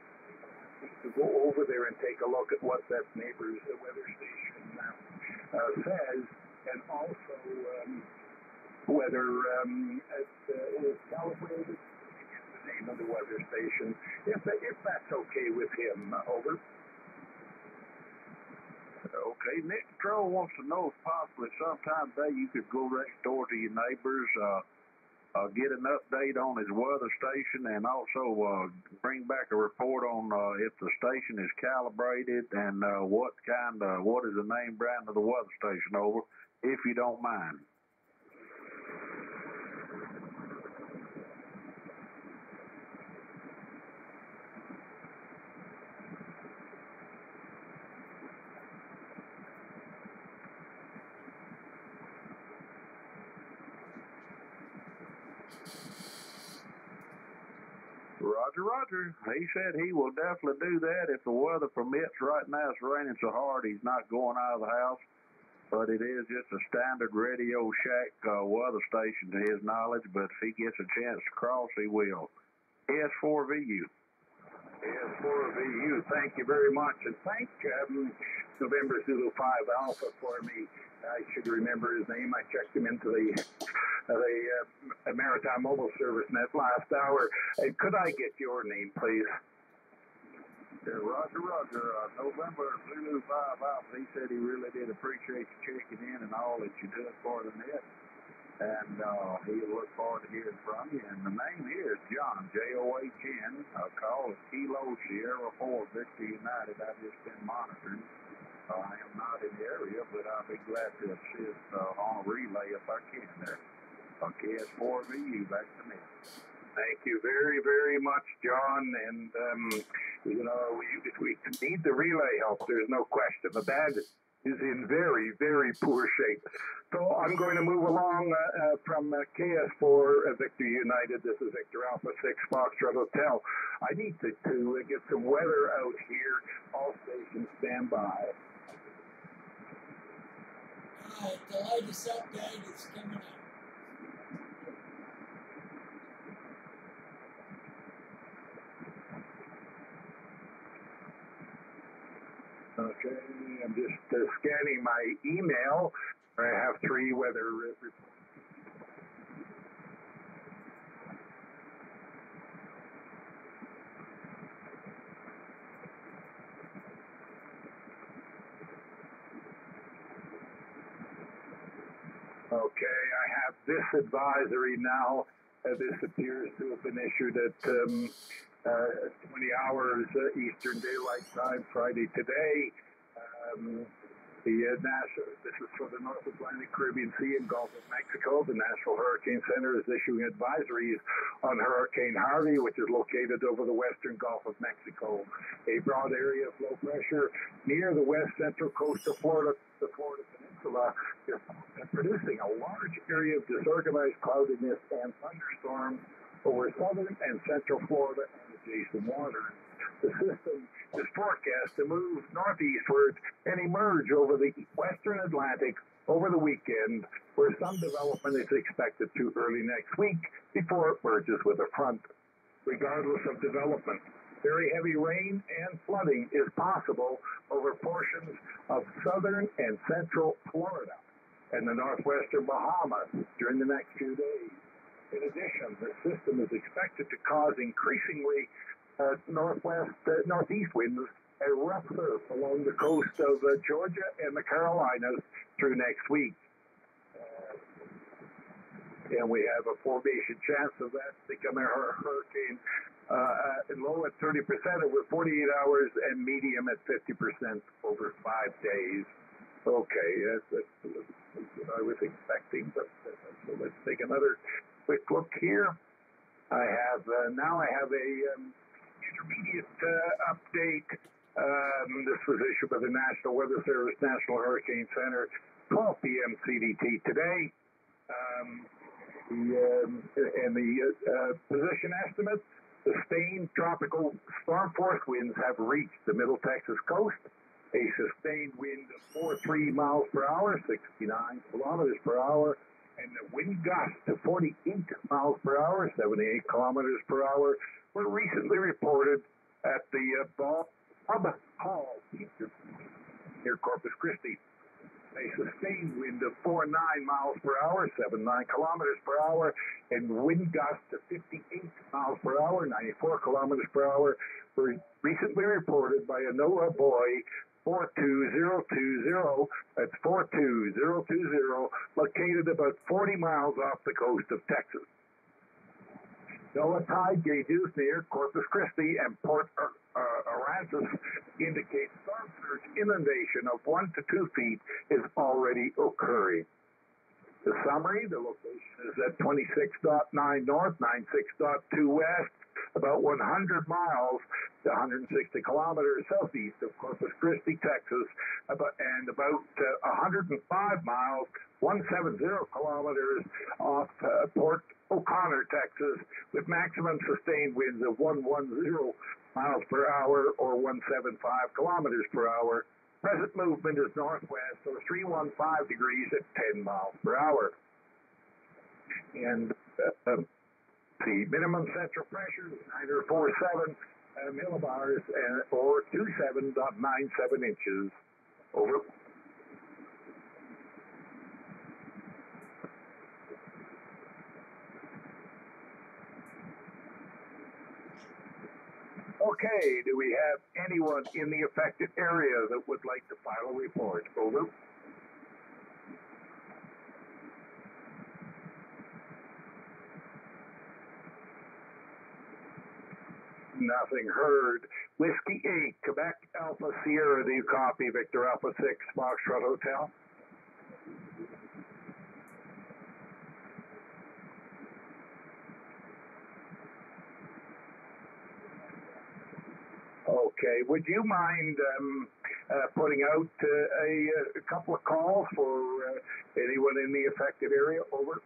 S4: to go over there and take a look at what that neighbor's weather station says, and also whether it is calibrated. Name of the weather station, if that's okay with him. Over. Okay, Nick Troll wants to know if possibly sometime today you could go next door to your neighbors, get an update on his weather station, and also bring back a report on if the station is calibrated and what is the name brand of the weather station. Over, if you don't mind. Roger, Roger. He said he will definitely do that if the weather permits. Right now it's raining so hard he's not going out of the house, but it is just a standard Radio Shack weather station to his knowledge, but if he gets a chance to cross, he will. S4VU. S4VU, thank you very much, and thank November Zulu 5 Alpha for me. I should remember his name. I checked him into the Maritime Mobile Service Net last hour. Could I get your name, please? Roger, Roger. November Zulu 5 Alpha. He said he really did appreciate you checking in and all that you did for the net. And he'll look forward to hearing from you. And the name here is John, J-O-H-N. Call is Kilo Sierra 4 Victor United. I've just been monitoring. I am not in the area, but I'll be glad to assist on a relay if I can there. KS4VU, back to me. Thank you very, very much, John. And, if we need the relay help, there's no question. The band is in very, very poor shape. So I'm going to move along from KS4 Victor United. This is Victor Alpha 6 Foxtrot Hotel. I need to get some weather out here. All stations stand by.
S2: Alright, the latest update is coming up.
S4: Okay, I'm just scanning my email. I have 3 weather reports. Okay, I have this advisory now. This appears to have been issued at 20 hours Eastern Daylight Time, Friday today. This is for the North Atlantic, Caribbean Sea, and Gulf of Mexico. The National Hurricane Center is issuing advisories on Hurricane Harvey, which is located over the western Gulf of Mexico. A broad area of low pressure near the west central coast of Florida, the Florida Peninsula, is producing a large area of disorganized cloudiness and thunderstorms over southern and central Florida and adjacent waters. The system is forecast to move northeastward and emerge over the western Atlantic over the weekend, where some development is expected to early next week before it merges with a front. Regardless of development, very heavy rain and flooding is possible over portions of southern and central Florida and the northwestern Bahamas during the next few days. In addition, the system is expected to cause increasingly northeast winds and rough surf along the coast of Georgia and the Carolinas through next week. And we have a formation chance of that becoming a hurricane low at 30% over 48 hours and medium at 50% over 5 days. Okay, that's what I was expecting, but so let's take another quick look here. I have now I have a intermediate update. This was issued by the National Weather Service, National Hurricane Center, 12 p.m. CDT today. The position estimate, sustained tropical storm force winds have reached the Middle Texas coast. A sustained wind of 43 miles per hour, 69 kilometers per hour, and the wind gusts to 48 miles per hour, 78 kilometers per hour, were recently reported at the Bob Hall near Corpus Christi. A sustained wind of 49 miles per hour, 79 kilometers per hour, and wind gusts to 58 miles per hour, 94 kilometers per hour, were recently reported by a NOAA buoy 42020, that's 42020, located about 40 miles off the coast of Texas. NOAA tide gauges near Corpus Christi and Port Aransas indicate storm surge inundation of 1 to 2 feet is already occurring. The summary, the location is at 26.9 north, 96.2 west, about 100 miles to 160 kilometers southeast of Corpus Christi, Texas, and about 105 miles, 170 kilometers off Port O'Connor, Texas, with maximum sustained winds of 110 miles per hour or 175 kilometers per hour. Present movement is northwest or 315 degrees at 10 miles per hour. And the minimum central pressure is 947 millibars or 27.97 inches. Over. Okay, do we have anyone in the affected area that would like to file a report? Over. Nothing heard. Whiskey 8, Quebec Alpha Sierra, do you copy? Victor Alpha 6, Foxtrot Hotel. Okay, would you mind putting out a couple of calls for anyone in the affected area? Over.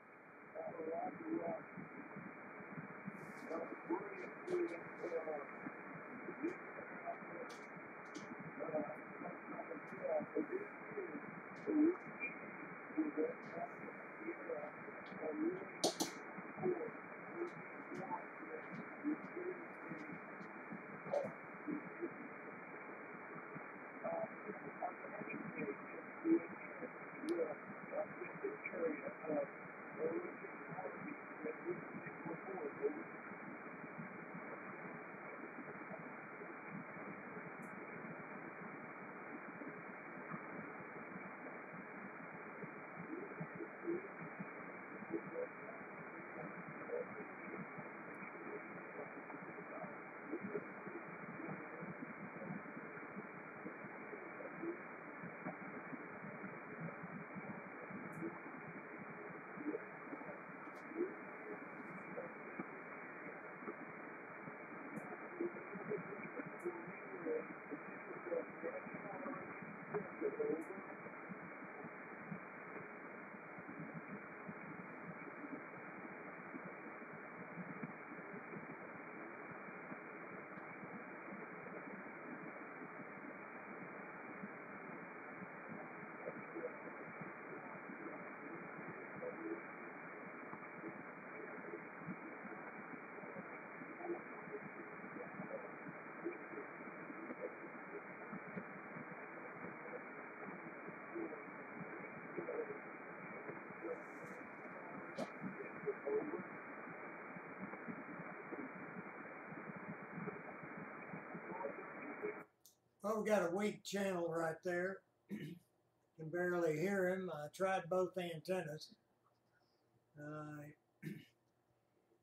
S2: Well, we got a weak channel right there. Can barely hear him. I tried both antennas.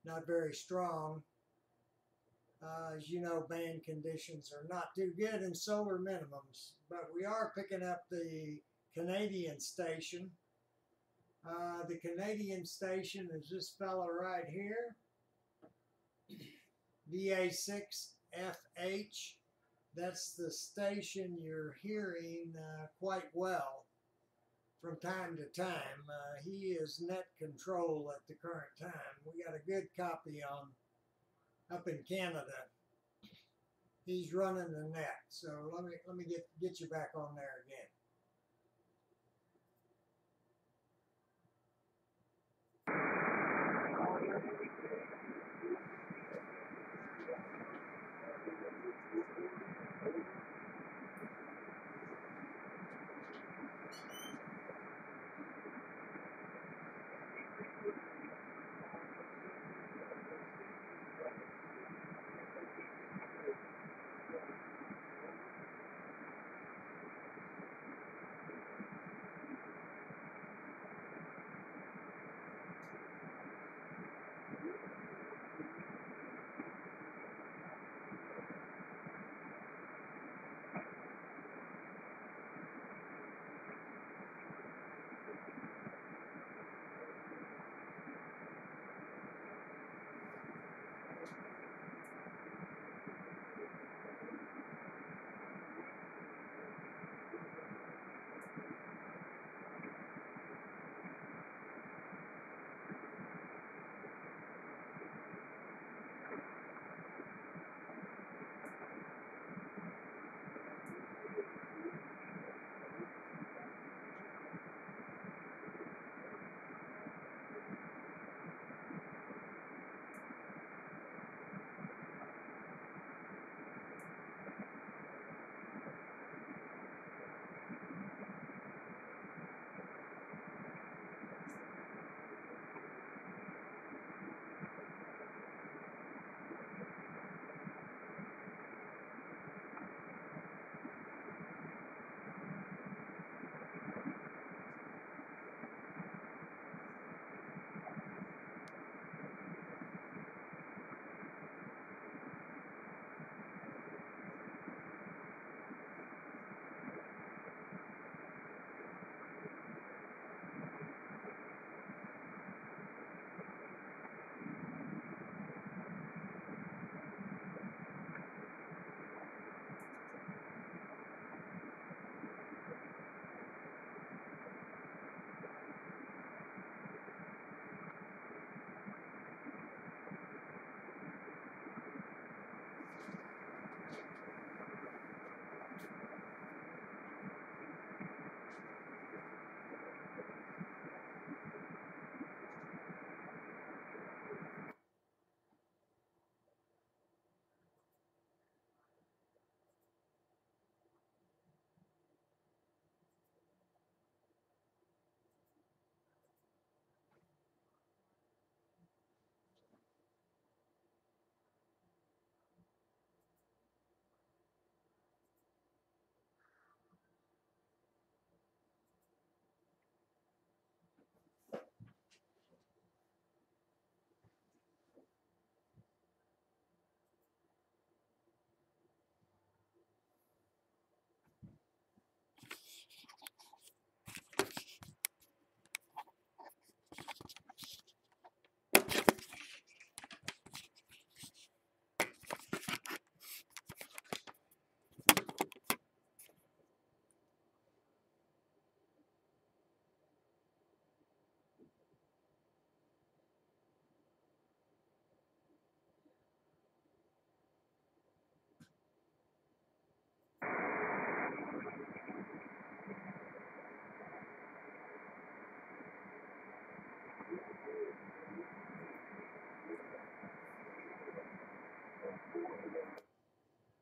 S2: Not very strong. As you know, band conditions are not too good in solar minimums, but we are picking up the Canadian station. The Canadian station is this fella right here, VA6FH. That's the station you're hearing quite well from time to time. He is net control at the current time. We got a good copy on up in Canada. He's running the net, so let me get you back on there again.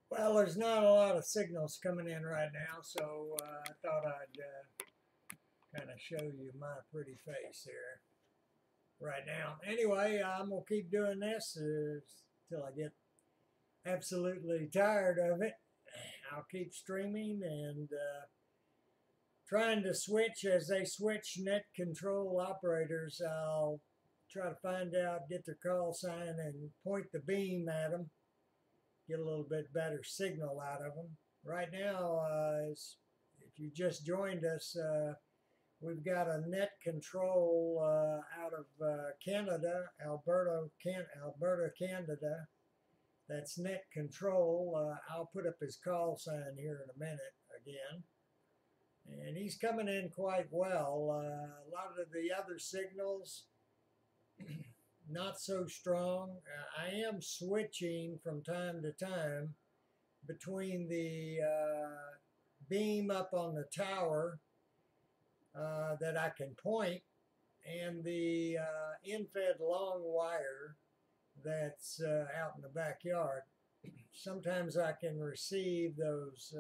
S2: Well, there's not a lot of signals coming in right now, so I thought I'd kind of show you my pretty face here right now. Anyway, I'm going to keep doing this until I get absolutely tired of it. I'll keep streaming and trying to switch. As they switch net control operators, I'll try to find out, get their call sign, and point the beam at them, get a little bit better signal out of them. Right now, if you just joined us, we've got a net control out of Canada, Alberta, Canada. That's net control. I'll put up his call sign here in a minute again. And he's coming in quite well. A lot of the other signals, not so strong. I am switching from time to time between the beam up on the tower that I can point and the in-fed long wire that's out in the backyard. Sometimes I can receive those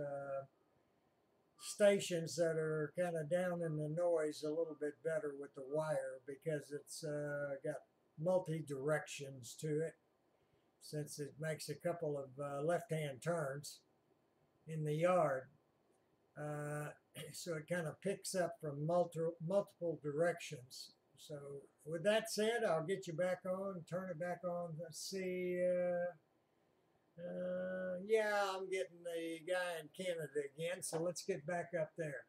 S2: stations that are kind of down in the noise a little bit better with the wire, because it's got multi-directions to it, since it makes a couple of left-hand turns in the yard. So it kind of picks up from multiple directions. So with that said, I'll get you back on, turn it back on. Let's see. Yeah, I'm getting the guy in Canada again, so let's get back up there.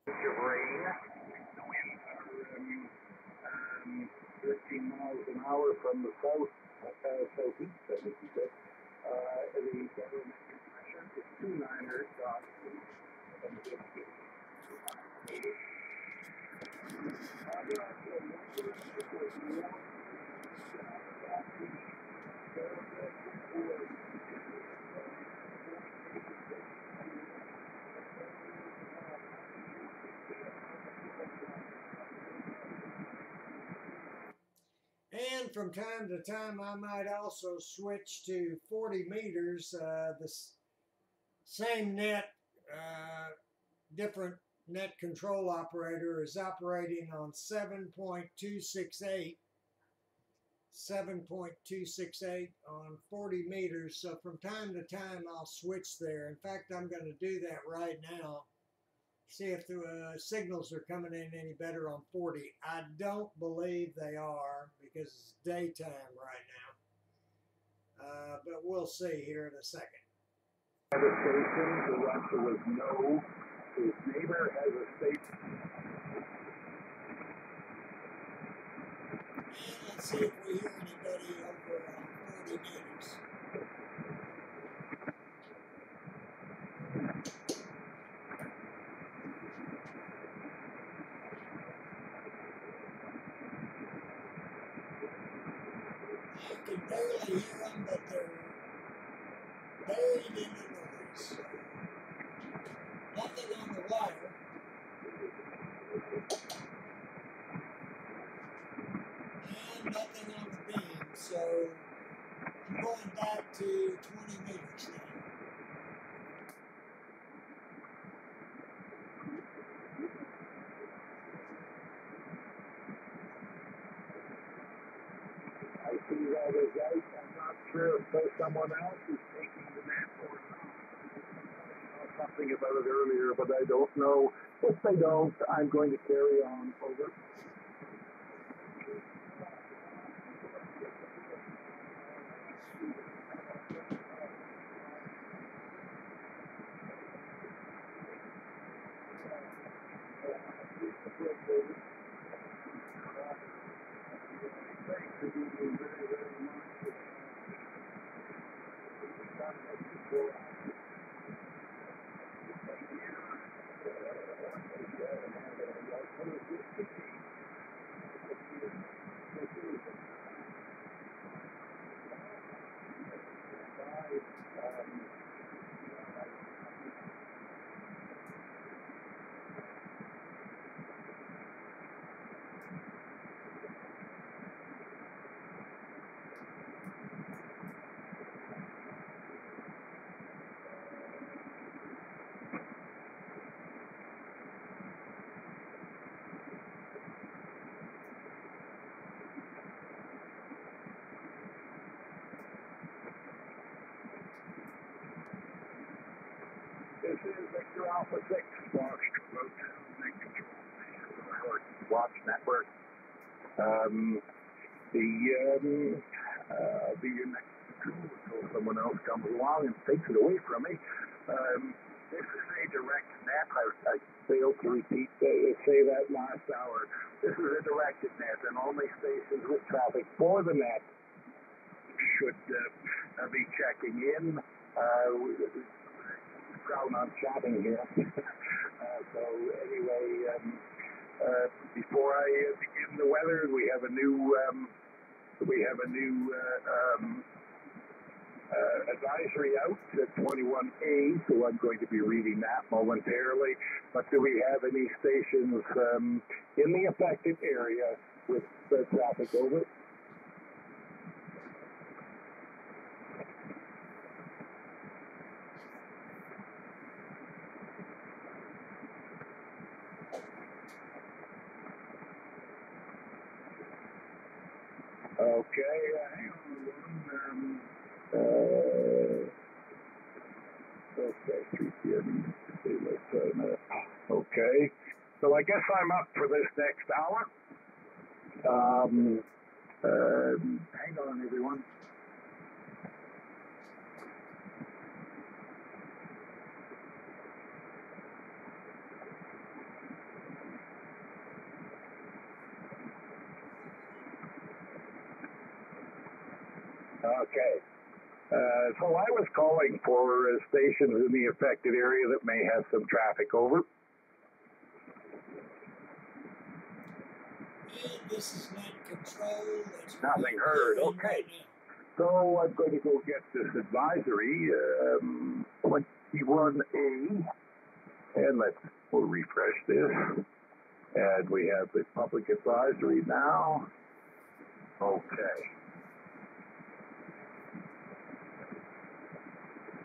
S4: Rain. The winds are 13 miles an hour from the southeast, I think you said. The barometric pressure is 29 dots.
S2: And from time to time, I might also switch to 40 meters. The same net, different net control operator is operating on 7.268 on 40 meters. So from time to time, I'll switch there. In fact, I'm going to do that right now. See if the signals are coming in any better on 40. I don't believe they are, because it's daytime right now. But we'll see here in a second.
S4: Station, the answer was no. His neighbor has a station.
S2: And let's see if we hear anybody over on 40 meters. I can barely hear them, but they're buried in the noise. Nothing on the wire. And nothing on the beam. So I'm going back to 20 meters now.
S4: I see that as right. I'm not sure if someone else is taking the net or not. I saw something about it earlier, but I don't know. If they don't, I'm going to carry on. Over. Alpha 6, Foxtrot Hotel, Nick Control, Watch Network. I'll be in next control until someone else comes along and takes it away from me. This is a direct net. I failed to repeat say that last hour. This is a directed net, and only stations with traffic for the net should be checking in. Proud on chatting here. So anyway, before I begin the weather, we have a new advisory out at 21A, so I'm going to be reading that momentarily. But do we have any stations in the affected area with traffic over? Okay, hang on. Okay, 3 p.m. Okay, so I guess I'm up for this next hour. Hang on, everyone. Okay. So I was calling for stations in the affected area that may have some traffic over.
S2: This is net control.
S4: Nothing heard. Okay. So I'm going to go get this advisory, 21A, and we'll refresh this. And we have the public advisory now. Okay.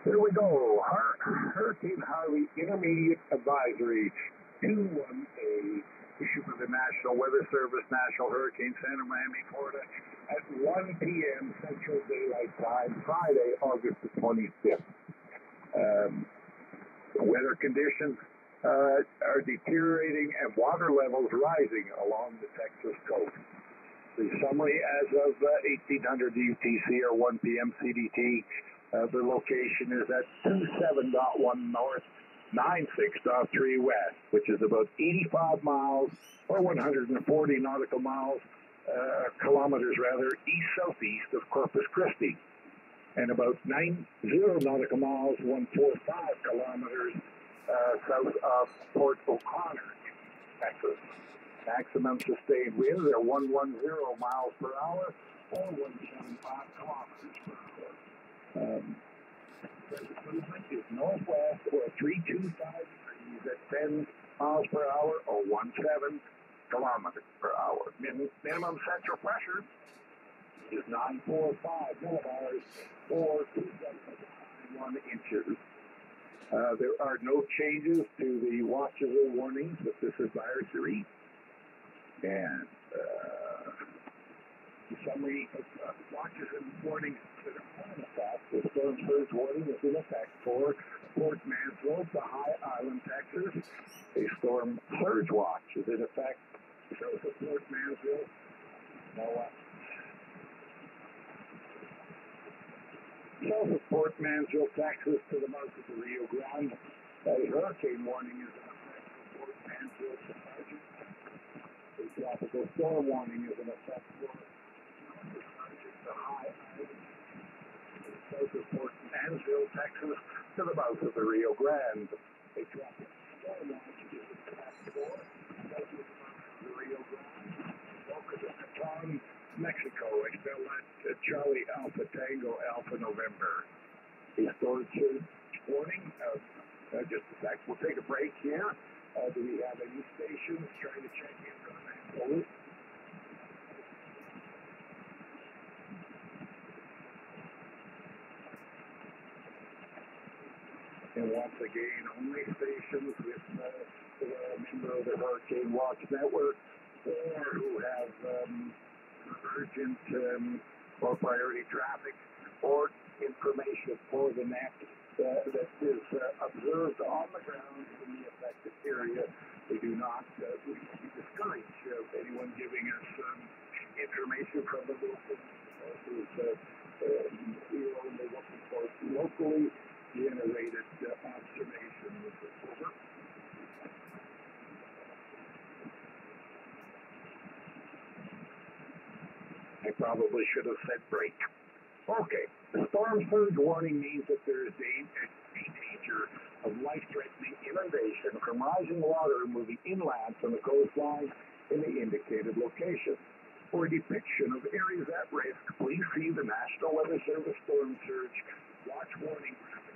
S4: Here we go. Hurricane Harvey Intermediate Advisory 21A, issued by the National Weather Service, National Hurricane Center, Miami, Florida, at 1 p.m. Central Daylight Time, Friday, August the 25th. The weather conditions are deteriorating and water levels rising along the Texas coast. The summary as of 1800 UTC or 1 p.m. CDT. The location is at 27.1 north, 96.3 west, which is about 85 miles or 140 nautical miles, kilometers rather, east-southeast of Corpus Christi, and about 90 nautical miles, 145 kilometers south of Port O'Connor, Texas. Maximum sustained winds are 110 miles per hour or 175 kilometers per hour. Present movement is northwest or 325 degrees at 10 miles per hour or 17 kilometers per hour. Minimum central pressure is 945 millibars or 271 inches. There are no changes to the watches or warnings with this advisory. And the summary of watches and warnings that are in effect. The storm surge warning is in effect for Port Mansfield to High Island, Texas. A storm surge watch is in effect south of Port Mansfield. South of Port Mansfield, Texas, to the mouth of the Rio Grande. A hurricane warning is in effect for Port Mansfield to Sargent. A tropical storm warning is in effect for the High Island, south of Port Mansfield, Texas, to the mouth of the Rio Grande. A tropical storm watch is in effect for south of the mouth of the Rio Grande. Boca de Raton, Mexico. I spell that Charlie Alpha Tango Alpha November. A storm surge warning. Just a sec. We'll take a break here. Do we have any stations trying to check in on that code? And once again, only stations with a member of the Hurricane Watch Network or who have urgent or priority traffic or information for the net that is observed on the ground in the affected area. We do not we discourage anyone giving us information from the local we're only looking for locally generated observations. Over. I probably should have said break. Okay, the storm surge warning means that there is a danger of life-threatening inundation from rising water moving inland from the coastline in the indicated location. For a depiction of areas at risk, please see the National Weather Service Storm Surge Watch Warning graphic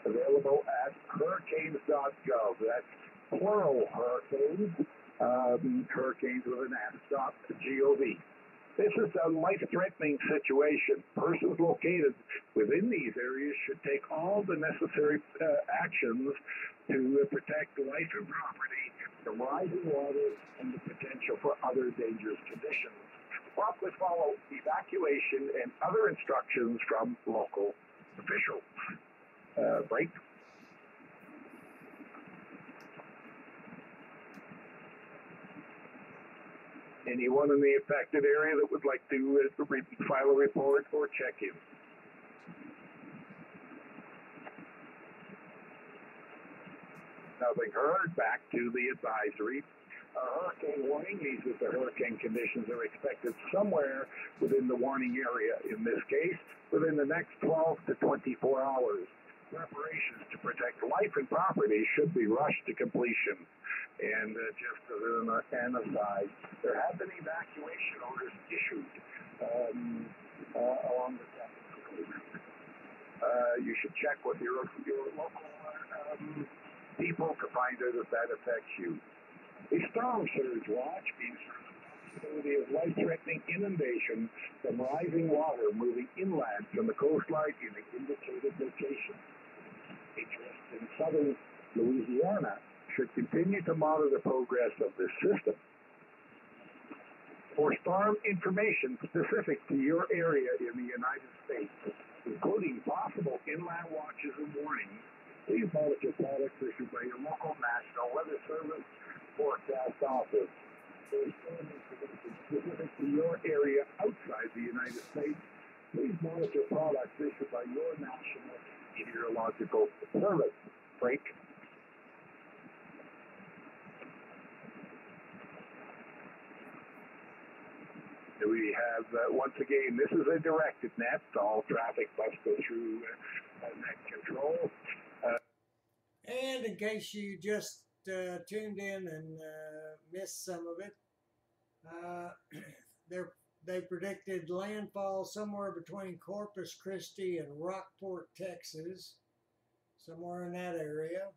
S4: available at hurricanes.gov. That's plural hurricanes, hurricanes with an S.gov. This is a life-threatening situation. Persons located within these areas should take all the necessary actions to protect life and property from rising water and the potential for other dangerous conditions. Promptly follow evacuation and other instructions from local officials. Break. Anyone in the affected area that would like to file a report or check in? Nothing heard. Back to the advisory. Hurricane warning means that the hurricane conditions are expected somewhere within the warning area. In this case, within the next 12 to 24 hours. Preparations to protect life and property should be rushed to completion. And just as an aside, there have been evacuation orders issued along the technical route. You should check with your local people to find out if that affects you. A storm surge watch means the possibility of life-threatening inundation from rising water moving inland from the coastline in the indicated location. Interests in southern Louisiana should continue to monitor the progress of this system. For storm information specific to your area in the United States, including possible inland watches and warnings, please monitor products issued by your local National Weather Service forecast office. For storm information specific to your area outside the United States, please monitor products issued by your National Meteorological Service. Break. We have, once again, this is a directed net. All traffic must go through net control.
S2: And in case you just tuned in and missed some of it, they predicted landfall somewhere between Corpus Christi and Rockport, Texas, somewhere in that area,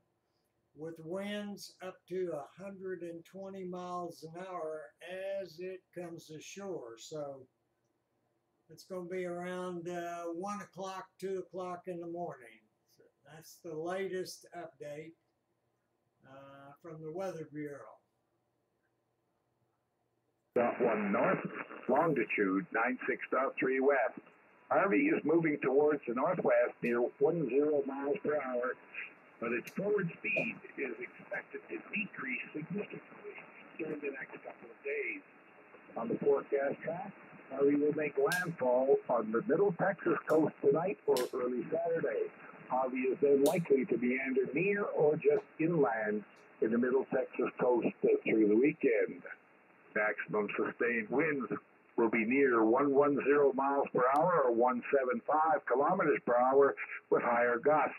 S2: with winds up to 120 miles an hour as it comes ashore. So it's going to be around 1 o'clock, 2 o'clock in the morning. So that's the latest update from the Weather Bureau.
S4: 1 north, longitude 96.3 west. Harvey is moving towards the northwest near 10 miles per hour, but its forward speed is expected to decrease significantly during the next couple of days. On the forecast track, Harvey will make landfall on the middle Texas coast tonight or early Saturday. Harvey is then likely to meander near or just inland in the middle Texas coast through the weekend. Maximum sustained winds will be near 110 miles per hour or 175 kilometers per hour with higher gusts.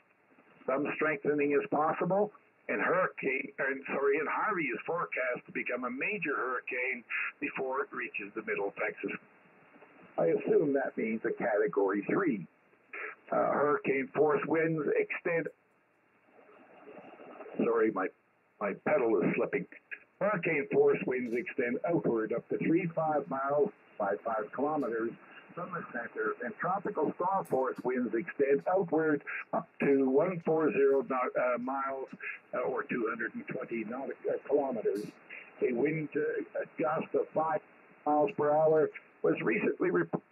S4: Some strengthening is possible, and Harvey is forecast to become a major hurricane before it reaches the middle Texas. I assume that means a Category 3. Hurricane force winds extend. Sorry, my pedal is slipping. Hurricane force winds extend outward up to 35 miles, 55 kilometers from the center, and tropical storm force winds extend outward up to 140 miles or 220 kilometers. A wind gust of 5 miles per hour was recently reported.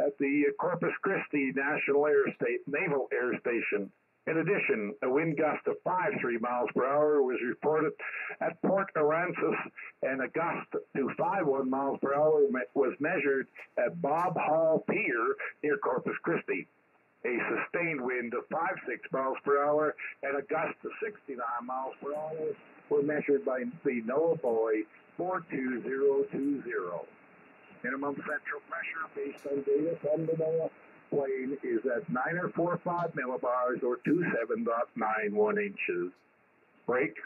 S4: at the Corpus Christi Naval Air Station. In addition, a wind gust of 53 miles per hour was reported at Port Aransas, and a gust to 51 miles per hour was measured at Bob Hall Pier near Corpus Christi. A sustained wind of 56 miles per hour and a gust of 69 miles per hour were measured by the NOAA buoy 42020. Minimum central pressure based on data from the NOAA plane is at 9.45 millibars or 27.91 inches. Break.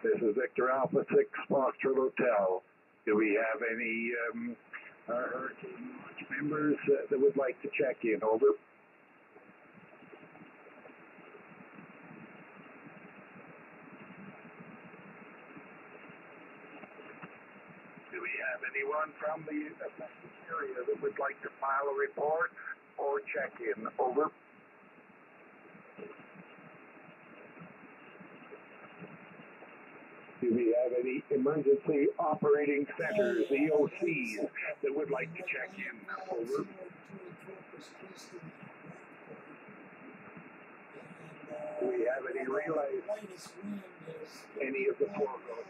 S4: This is Victor Alpha 6 Foxtrot Hotel. Do we have any Hurricane Launch members that would like to check in? Over. Do we have anyone from the affected area that would like to file a report or check in? Over. Do we have any emergency operating centers, EOCs, that would like to check in? Over. Do we have any relays? Any of the foregoing?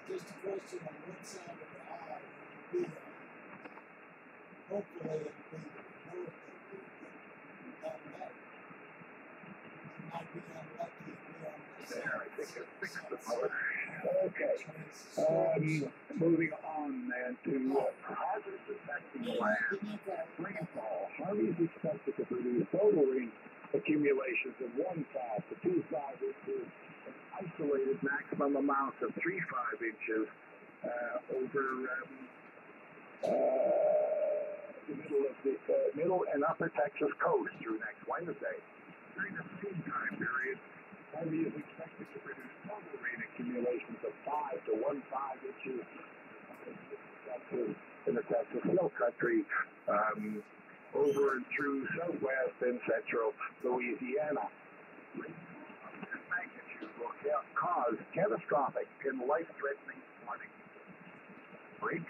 S2: Just a question on what side of the aisle will be on. Hopefully it'll be the north of the that might be unlucky to be on this side.
S4: There, I think it fixed the motor. Okay. Moving on then to Harvey's affecting land rainfall. Harvey is expected to produce total rain accumulations of 1.5 to 2.5 inches and isolated maximum amounts of 3.5 inches over the middle and upper Texas coast through next Wednesday. During the same time period, Harvey is expected to produce total rain accumulations of 5 to 1.5 inches in the Texas Hill Country, over and through southwest and central Louisiana. Rainfall of this magnitude will cause catastrophic and life-threatening flooding. Break.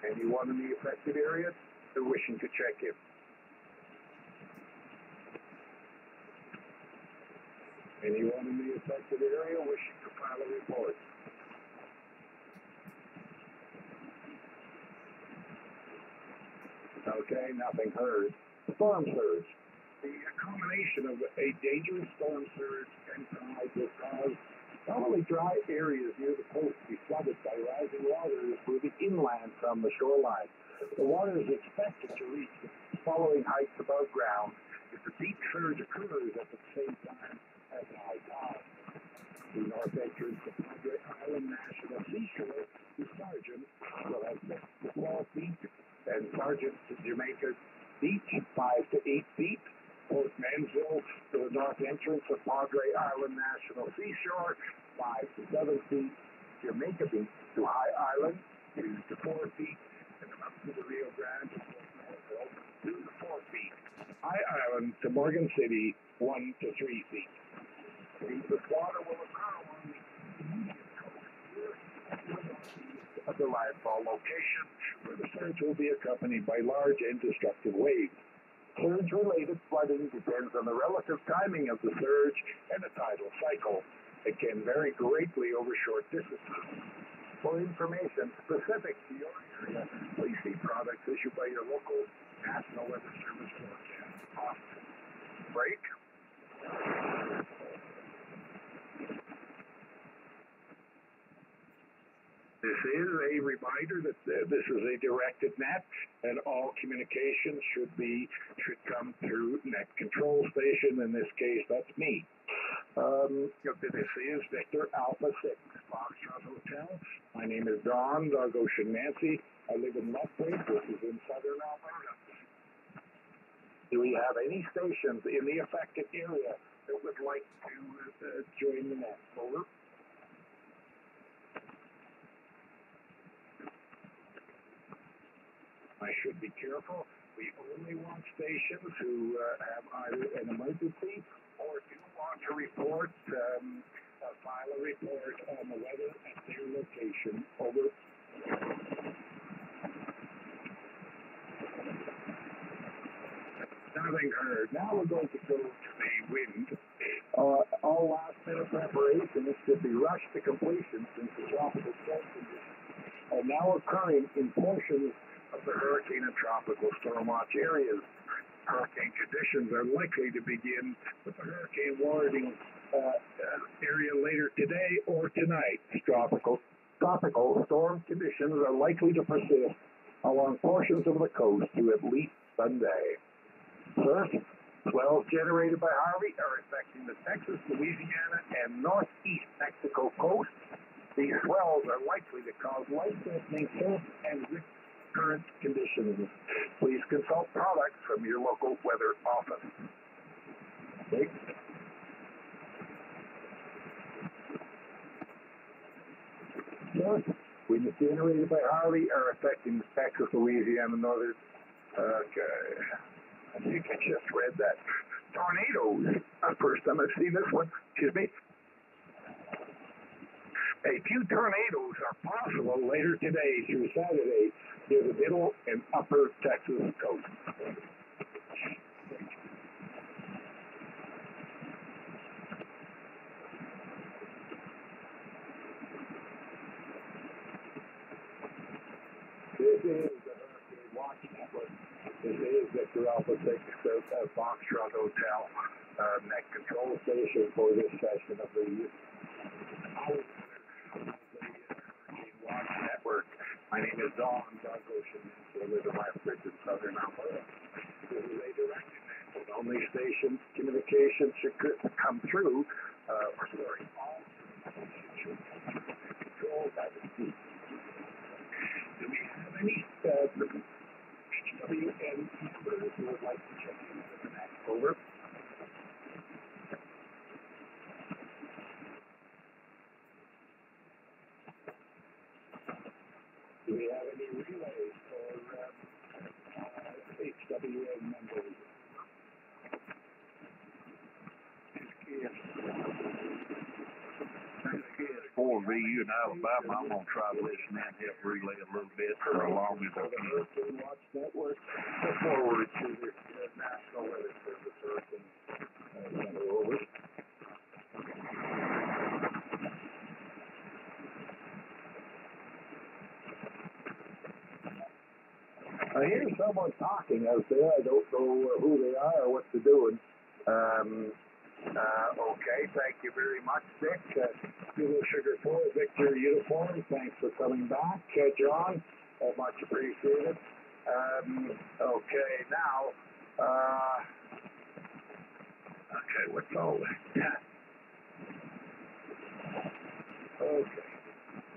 S4: Anyone in the affected area they're wishing to check in? Anyone in the affected area wishing to file a report? Okay, nothing heard. Storm surge. The combination of a dangerous storm surge and tide will cause not only dry areas near the coast to be flooded by rising waters moving inland from the shoreline. The water is expected to reach the following heights above ground if the deep surge occurs at the same time as the high tide. The north entrance of Padre Island National Seashore to Sargent will have 6 to 12 feet, and Sargent to Jamaica Beach 5 to 8 feet. Port Mansville to the north entrance of Padre Island National Seashore, 5 to 7 feet. Jamaica Beach to High Island, 2 to 4 feet. And up to the Rio Grande to Port Mansville, 2 to 4 feet. High Island to Morgan City, 1 to 3 feet. The water will occur along the immediate coast of the landfall location, where the surge will be accompanied by large and destructive waves. Surge-related flooding depends on the relative timing of the surge and the tidal cycle. It can vary greatly over short distances. For information specific to your area, please see products issued by your local National Weather Service forecast office. Break. This is a reminder that this is a directed net, and all communications should come through net control station. In this case, that's me. This is Victor Alpha 6 Foxtrot Hotel. My name is Don Dog Ocean Nancy. I live in Lethbridge, which is in southern Alberta. Do we have any stations in the affected area that would like to join the net? Over. should be careful. We only want stations who have either an emergency or do want to report, file a report on the weather at their location. Over. Nothing heard. Now we're going to go to the wind. All last-minute preparations should be rushed to completion since the tropical storm conditions are now occurring in portions of the hurricane and tropical storm watch areas. Hurricane conditions are likely to begin with the hurricane warning area later today or tonight. Tropical storm conditions are likely to persist along portions of the coast to at least Sunday. First, swells generated by Harvey are affecting the Texas, Louisiana, and northeast Mexico coast. These swells are likely to cause life-threatening surf and rip current conditions. Please consult products from your local weather office. Okay. First, winds generated by Harvey are affecting Texas, Louisiana, northern. Okay. I think I just read that. Tornadoes. First time I've seen this one. Excuse me. A few tornadoes are possible later today through Saturday near the middle and upper Texas coast. This is the Hurricane Watch Network. This is Victor Alpha 6 Foxtrot Hotel, net control station for this session of the Hurricane Watch Network. My name is Don Ocean, I live in Lethbridge in southern Alberta. This is a directed net. Only station communication should come through, all should come controlled by the speed. Do we have any WN members who would like to check in with the net? Over. Do we have any relays for HWN members?
S5: For VU in Alabama, I'm going to try to listen and help relay a little bit for as long as I
S4: The
S5: can.
S4: Hurricane Watch Network, forward to the National Weather Service Hurricane Center. Over. I hear someone talking out there. I don't know who they are or what they're doing. Okay, thank you very much, Dick. Kilo Sugar 4, Victor Uniform, thanks for coming back. John, much appreciated. Okay, now, okay, what's all that? Okay.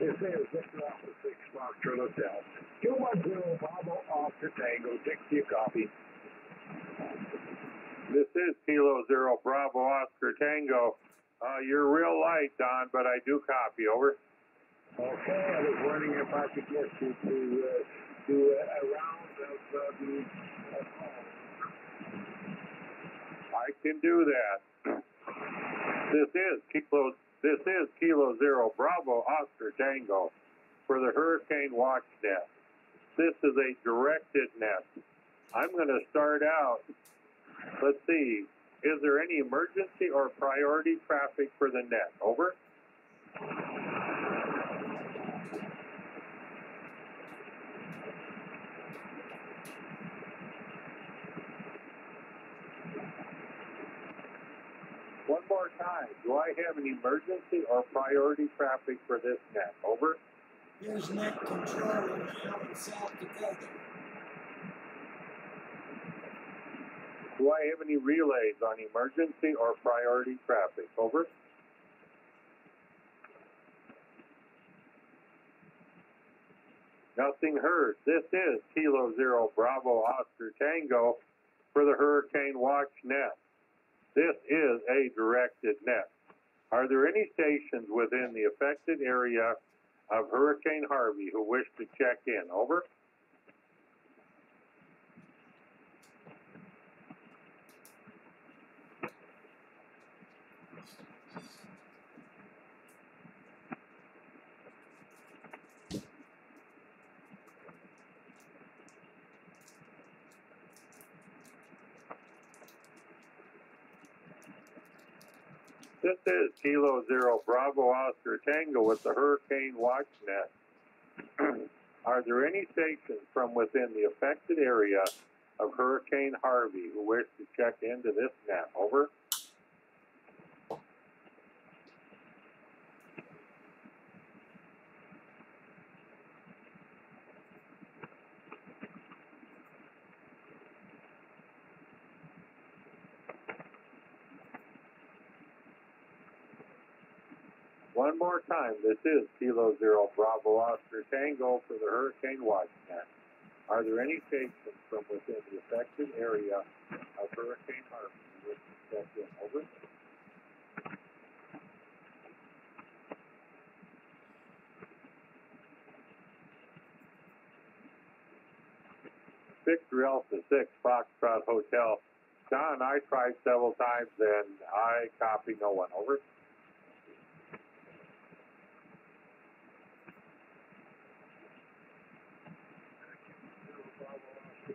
S4: This is Victor Alpha 6 Foxtrot Hotel. 210 Bravo Oscar Tango, Dixie copy.
S1: This is Kilo Zero Bravo Oscar Tango. You're real light, Don, but I do copy. Over.
S4: Okay, I was wondering if I could get you to do a round of the
S1: I can do that. This is Kilo Zero Bravo Oscar Tango for the Hurricane Watch Net. This is a directed net. I'm going to start out. Let's see. Is there any emergency or priority traffic for the net? Over. One more time. Do I have an emergency or priority traffic for this net? Over.
S2: Here's net control now in South Dakota.
S1: Do I have any relays on emergency or priority traffic? Over. Nothing heard. This is Kilo Zero Bravo Oscar Tango for the Hurricane Watch Net. This is a directed net. Are there any stations within the affected area of Hurricane Harvey who wish to check in? Over. This is Kilo Zero Bravo Oscar Tango with the Hurricane Watch Net. Are there any stations from within the affected area of Hurricane Harvey who wish to check into this net? Over. One more time, this is Kilo Zero Bravo Oscar Tango for the Hurricane Watch Net. Are there any stations from within the affected area of Hurricane Harvey who wish to check in? Over. Victor Alpha 6 Foxtrot Hotel. John, I tried several times and I copy no one. Over.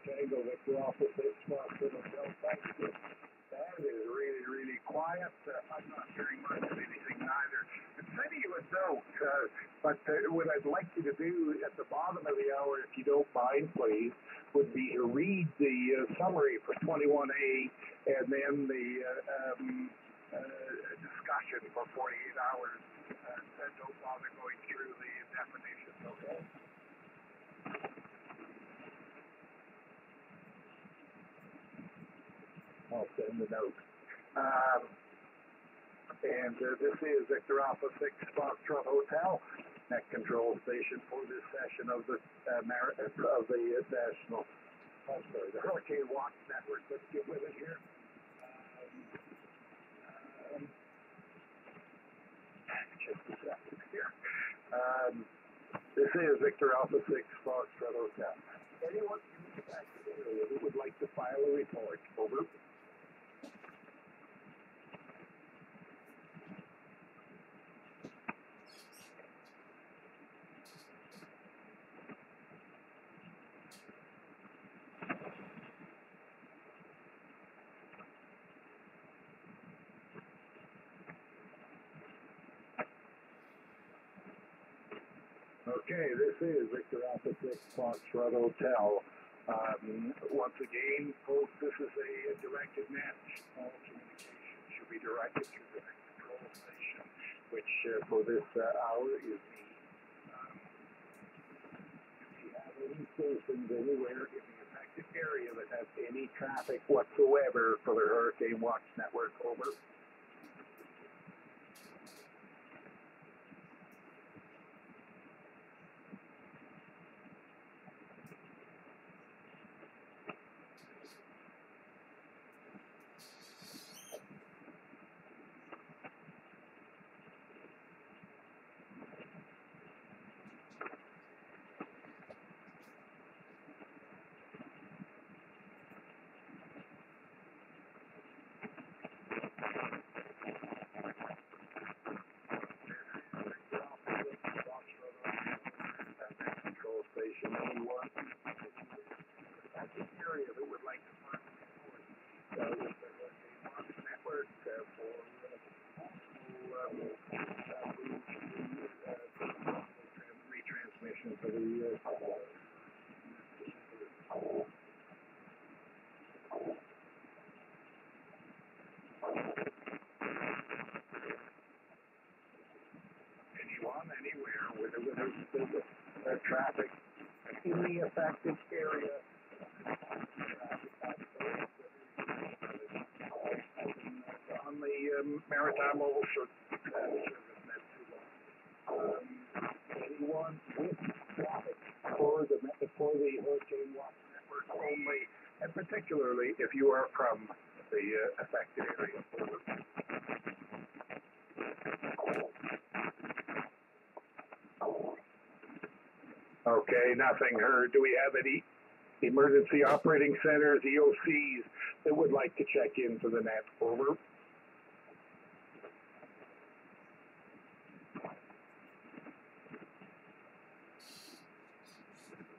S4: Tango, Victor Alpha 6 Foxtrot Hotel. Thank you. That is really, really quiet. I'm not hearing much of anything either. Send you a note, but what I'd like you to do at the bottom of the hour, if you don't mind, please, would be to read the summary for 21A and then the discussion for 48 hours. Don't bother going through the definitions, okay? I'll send the note. And this is Victor Alpha 6 Foxtrot Hotel, net control station for this session of the National, the Hurricane Watch Network. Let's get with it here. Just a second here. This is Victor Alpha 6 Foxtrot Hotel. Anyone in the area who would like to file a report? Over. Okay, this is Victor Alpha 6 Foxtrot Hotel. Once again, folks, this is a directed net. All communication should be directed to the net control station, which for this hour is me. If you have any stations anywhere in the affected area that has any traffic whatsoever for the Hurricane Watch Network, over. Station, anyone that's an area that would like to find a report with the Hurricane Watch Network for retransmission for the anyone, anywhere with traffic in the affected area. On the Maritime Mobile Service Net 2. Anyone with traffic for the Hurricane Watch Network only, and particularly if you are from the affected area. Okay, nothing heard. Do we have any emergency operating centers, EOCs, that would like to check into the net? Over.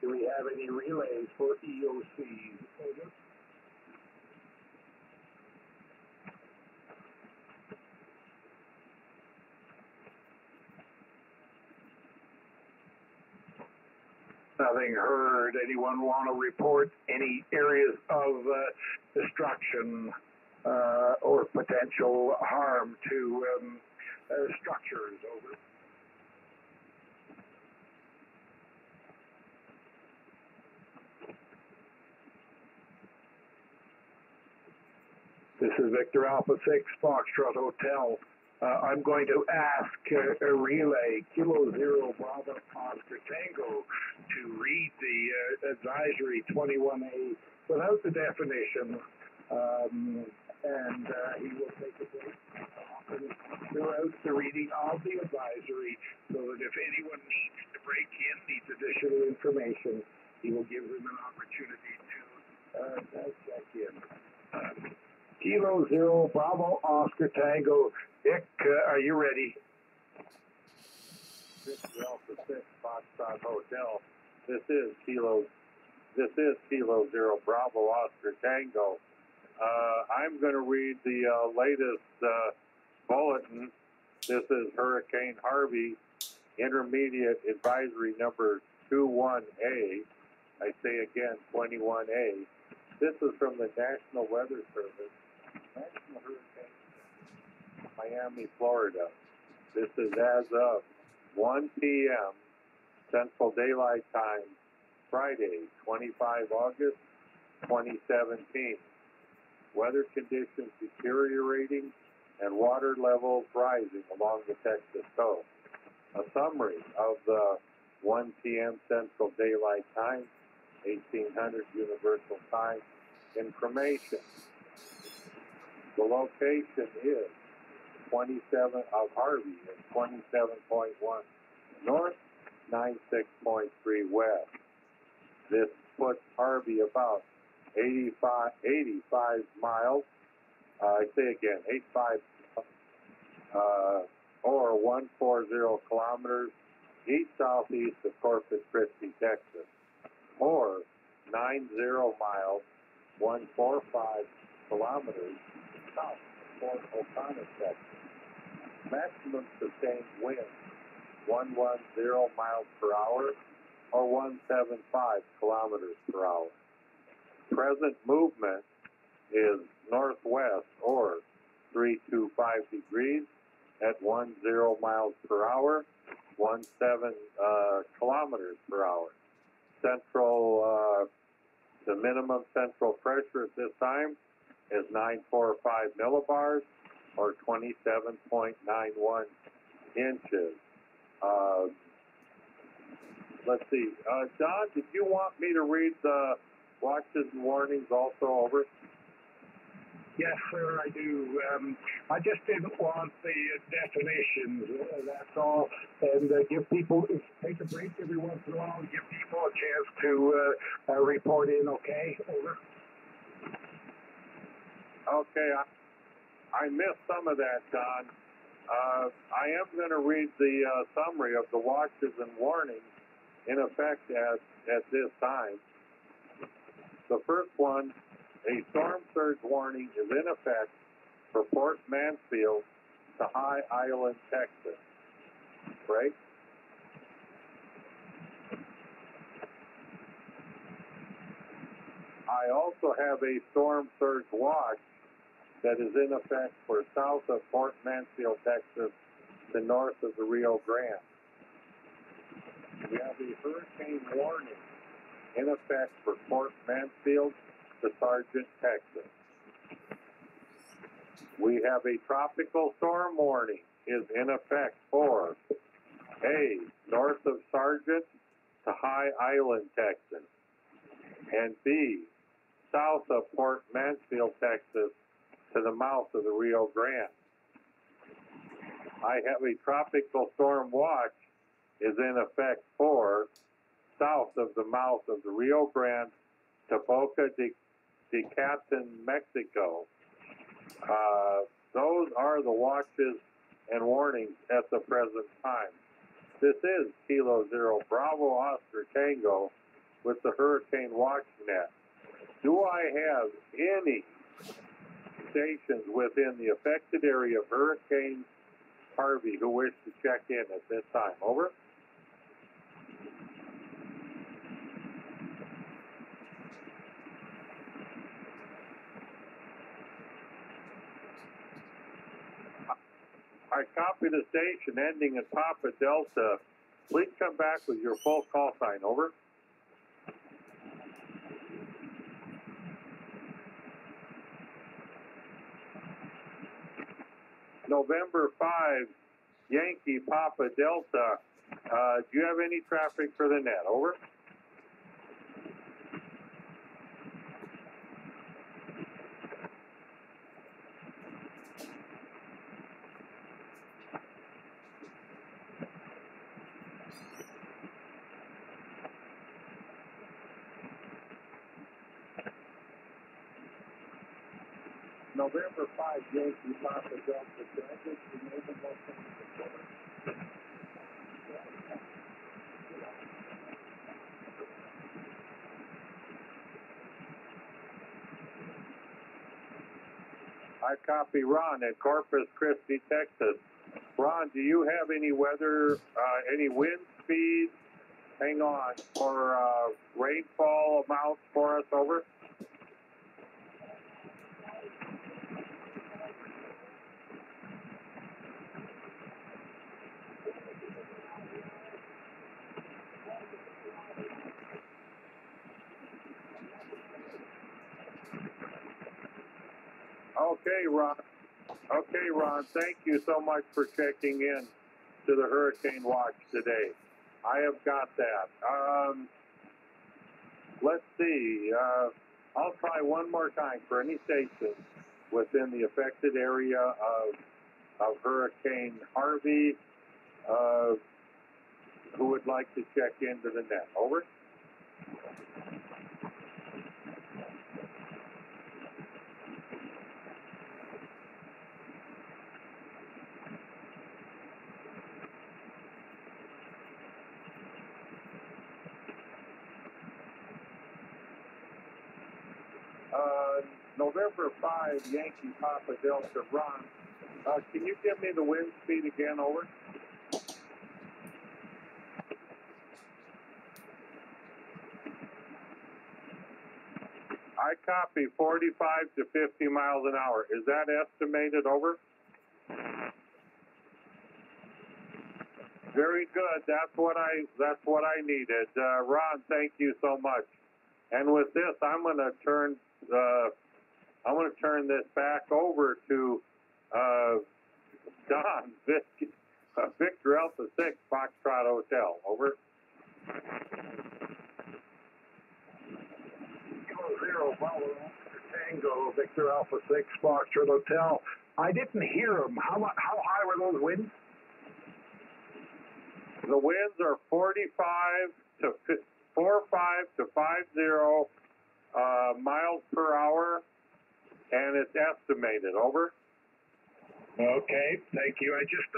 S4: Do we have any relays for EOCs? Over. nothing heard. Anyone want to report any areas of destruction or potential harm to structures? Over. This is Victor Alpha 6, Foxtrot Hotel. I'm going to ask a relay, Kilo Zero Bravo Oscar Tango, to read the advisory 21A without the definition, and he will take a break throughout the reading of the advisory, so that if anyone needs to break in, needs additional information, he will give them an opportunity to check in. Kilo Zero Bravo Oscar Tango. Dick, are you ready?
S1: This is Alpha 6 Foxtrot Hotel. This is Kilo Zero Bravo Oscar Tango. I'm going to read the latest bulletin. This is Hurricane Harvey, Intermediate Advisory Number 21A. I say again, 21A. This is from the National Weather Service, National Hurricane Miami, Florida. This is as of 1 p.m. Central Daylight Time, Friday, 25 August 2017. Weather conditions deteriorating and water levels rising along the Texas coast. A summary of the 1 p.m. Central Daylight Time, 1800 Universal Time information. The location is 27 of Harvey is 27.1 north, 96.3 west. This puts Harvey about 85 miles. I say again, 85 or 140 kilometers east southeast of Corpus Christi, Texas, or 90 miles, 145 kilometers south of Fort O'Connor, Texas. Maximum sustained wind 110 miles per hour or 175 kilometers per hour. Present movement is northwest or 325 degrees at 10 miles per hour, 17 kilometers per hour. The minimum central pressure at this time is 945 millibars or 27.91 inches. Let's see. John, did you want me to read the watches and warnings also? Over.
S4: Yes, sir, I do. I just didn't want the definitions, that's all. And give people, take a break every once in a while and give people a chance to report in, okay? Over.
S1: Okay, I missed some of that, Don. I am going to read the summary of the watches and warnings in effect at this time. The first one, a storm surge warning is in effect for Port Mansfield to High Island, Texas. Right? I also have a storm surge watch that is in effect for south of Port Mansfield, Texas, to north of the Rio Grande. We have a hurricane warning in effect for Port Mansfield to Sargent, Texas. We have a tropical storm warning is in effect for A, north of Sargent to High Island, Texas, and B, south of Port Mansfield, Texas, to the mouth of the Rio Grande. I have a tropical storm watch is in effect for south of the mouth of the Rio Grande to Boca de Catán, Mexico. Those are the watches and warnings at the present time. This is Kilo Zero Bravo Oscar Tango with the Hurricane Watch Net. Do I have any stations within the affected area of Hurricane Harvey who wish to check in at this time? Over. I copy the station ending in Papa Delta. Please come back with your full call sign. Over. November 5, Yankee Papa Delta. Do you have any traffic for the net? Over. November 5, Yankee Papa Delta. Can I get your name and location? I copy Ron at Corpus Christi, Texas. Ron, do you have any weather, any wind speeds? Hang on, for rainfall amounts for us, over? Okay, Ron. Okay, Ron, thank you so much for checking in to the Hurricane Watch today. I have got that. Let's see. I'll try one more time for any station within the affected area of Hurricane Harvey who would like to check into the net. Over. November 5, Yankee Papa Delta, Ron. Can you give me the wind speed again, over? I copy 45 to 50 miles an hour. Is that estimated, over? Very good. That's what I needed. Ron, thank you so much. And with this, I'm going to turn this back over to Don, Victor Alpha 6, Foxtrot Hotel. Over.
S4: Kilo 0, Bravo Tango, Victor Alpha 6, Foxtrot Hotel. I didn't hear them. How high were those winds?
S1: The winds are 45 to 50 miles per hour, and it's estimated. Over.
S4: Okay, thank you. I just,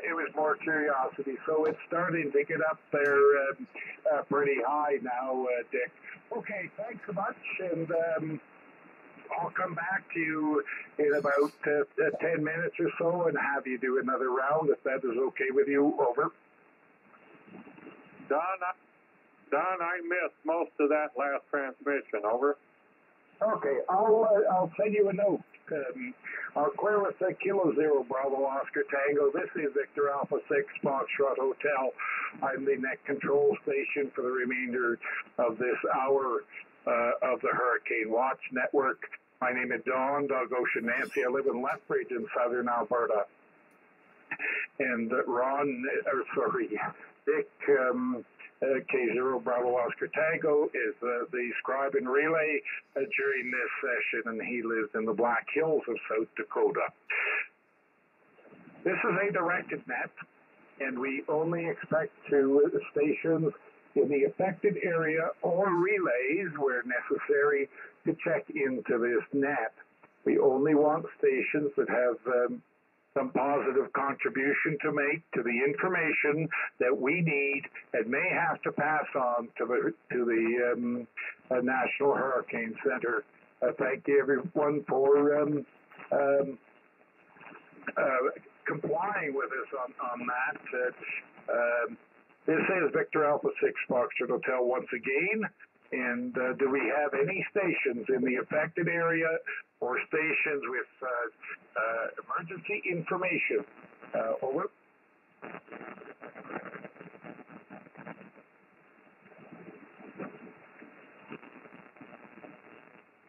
S4: it was more curiosity. So it's starting to get up there pretty high now, Dick. Okay, thanks so much, and I'll come back to you in about 10 minutes or so and have you do another round, if that is okay with you. Over.
S1: Don, I missed most of that last transmission. Over.
S4: Okay, I'll send you a note. I'll clear with Kilo 0, Bravo Oscar Tango. This is Victor Alpha 6, Foxtrot Hotel. I'm the net control station for the remainder of this hour of the Hurricane Watch Network. My name is Don, Dog Ocean Nancy. I live in Lethbridge in southern Alberta. And Dick K0 Bravo Oscar Tango is the scribe and relay during this session, and he lives in the Black Hills of South Dakota. This is a directed net, and we only expect stations in the affected area or relays where necessary to check into this net. We only want stations that have some positive contribution to make to the information that we need and may have to pass on to the National Hurricane Center. Thank you, everyone, for complying with us on that. This is Victor Alpha 6 Foxtrot Hotel once again. And do we have any stations in the affected area or stations with emergency information. Over.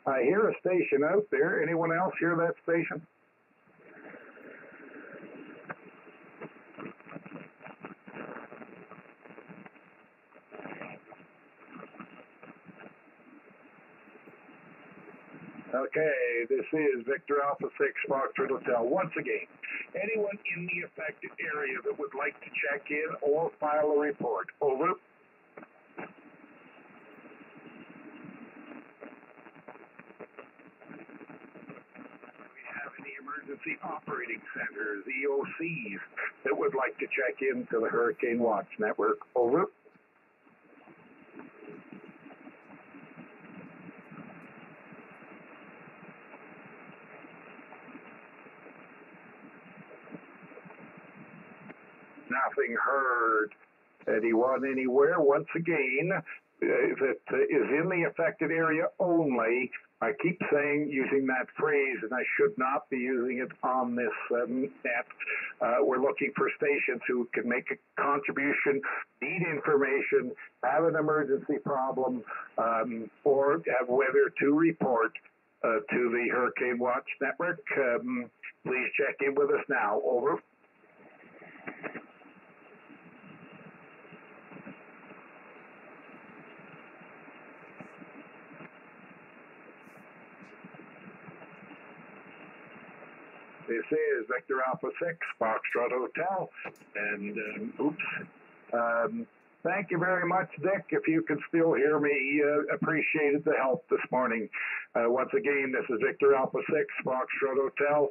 S4: I hear a station out there. Anyone else hear that station? Okay, this is Victor Alpha 6 Foxtrot Hotel. Once again, anyone in the affected area that would like to check in or file a report, over. Emergency operating centers, EOCs, that would like to check into the Hurricane Watch Network, over. Nothing heard. Anyone, anywhere, once again, that is in the affected area only. I keep saying, using that phrase, and I should not be using it on this net. We're looking for stations who can make a contribution, need information, have an emergency problem, or have weather to report to the Hurricane Watch Network. Please check in with us now. Over. This is Victor Alpha 6, Foxtrot Hotel, and thank you very much, Dick. If you can still hear me, appreciated the help this morning. Once again, this is Victor Alpha 6, Foxtrot Hotel,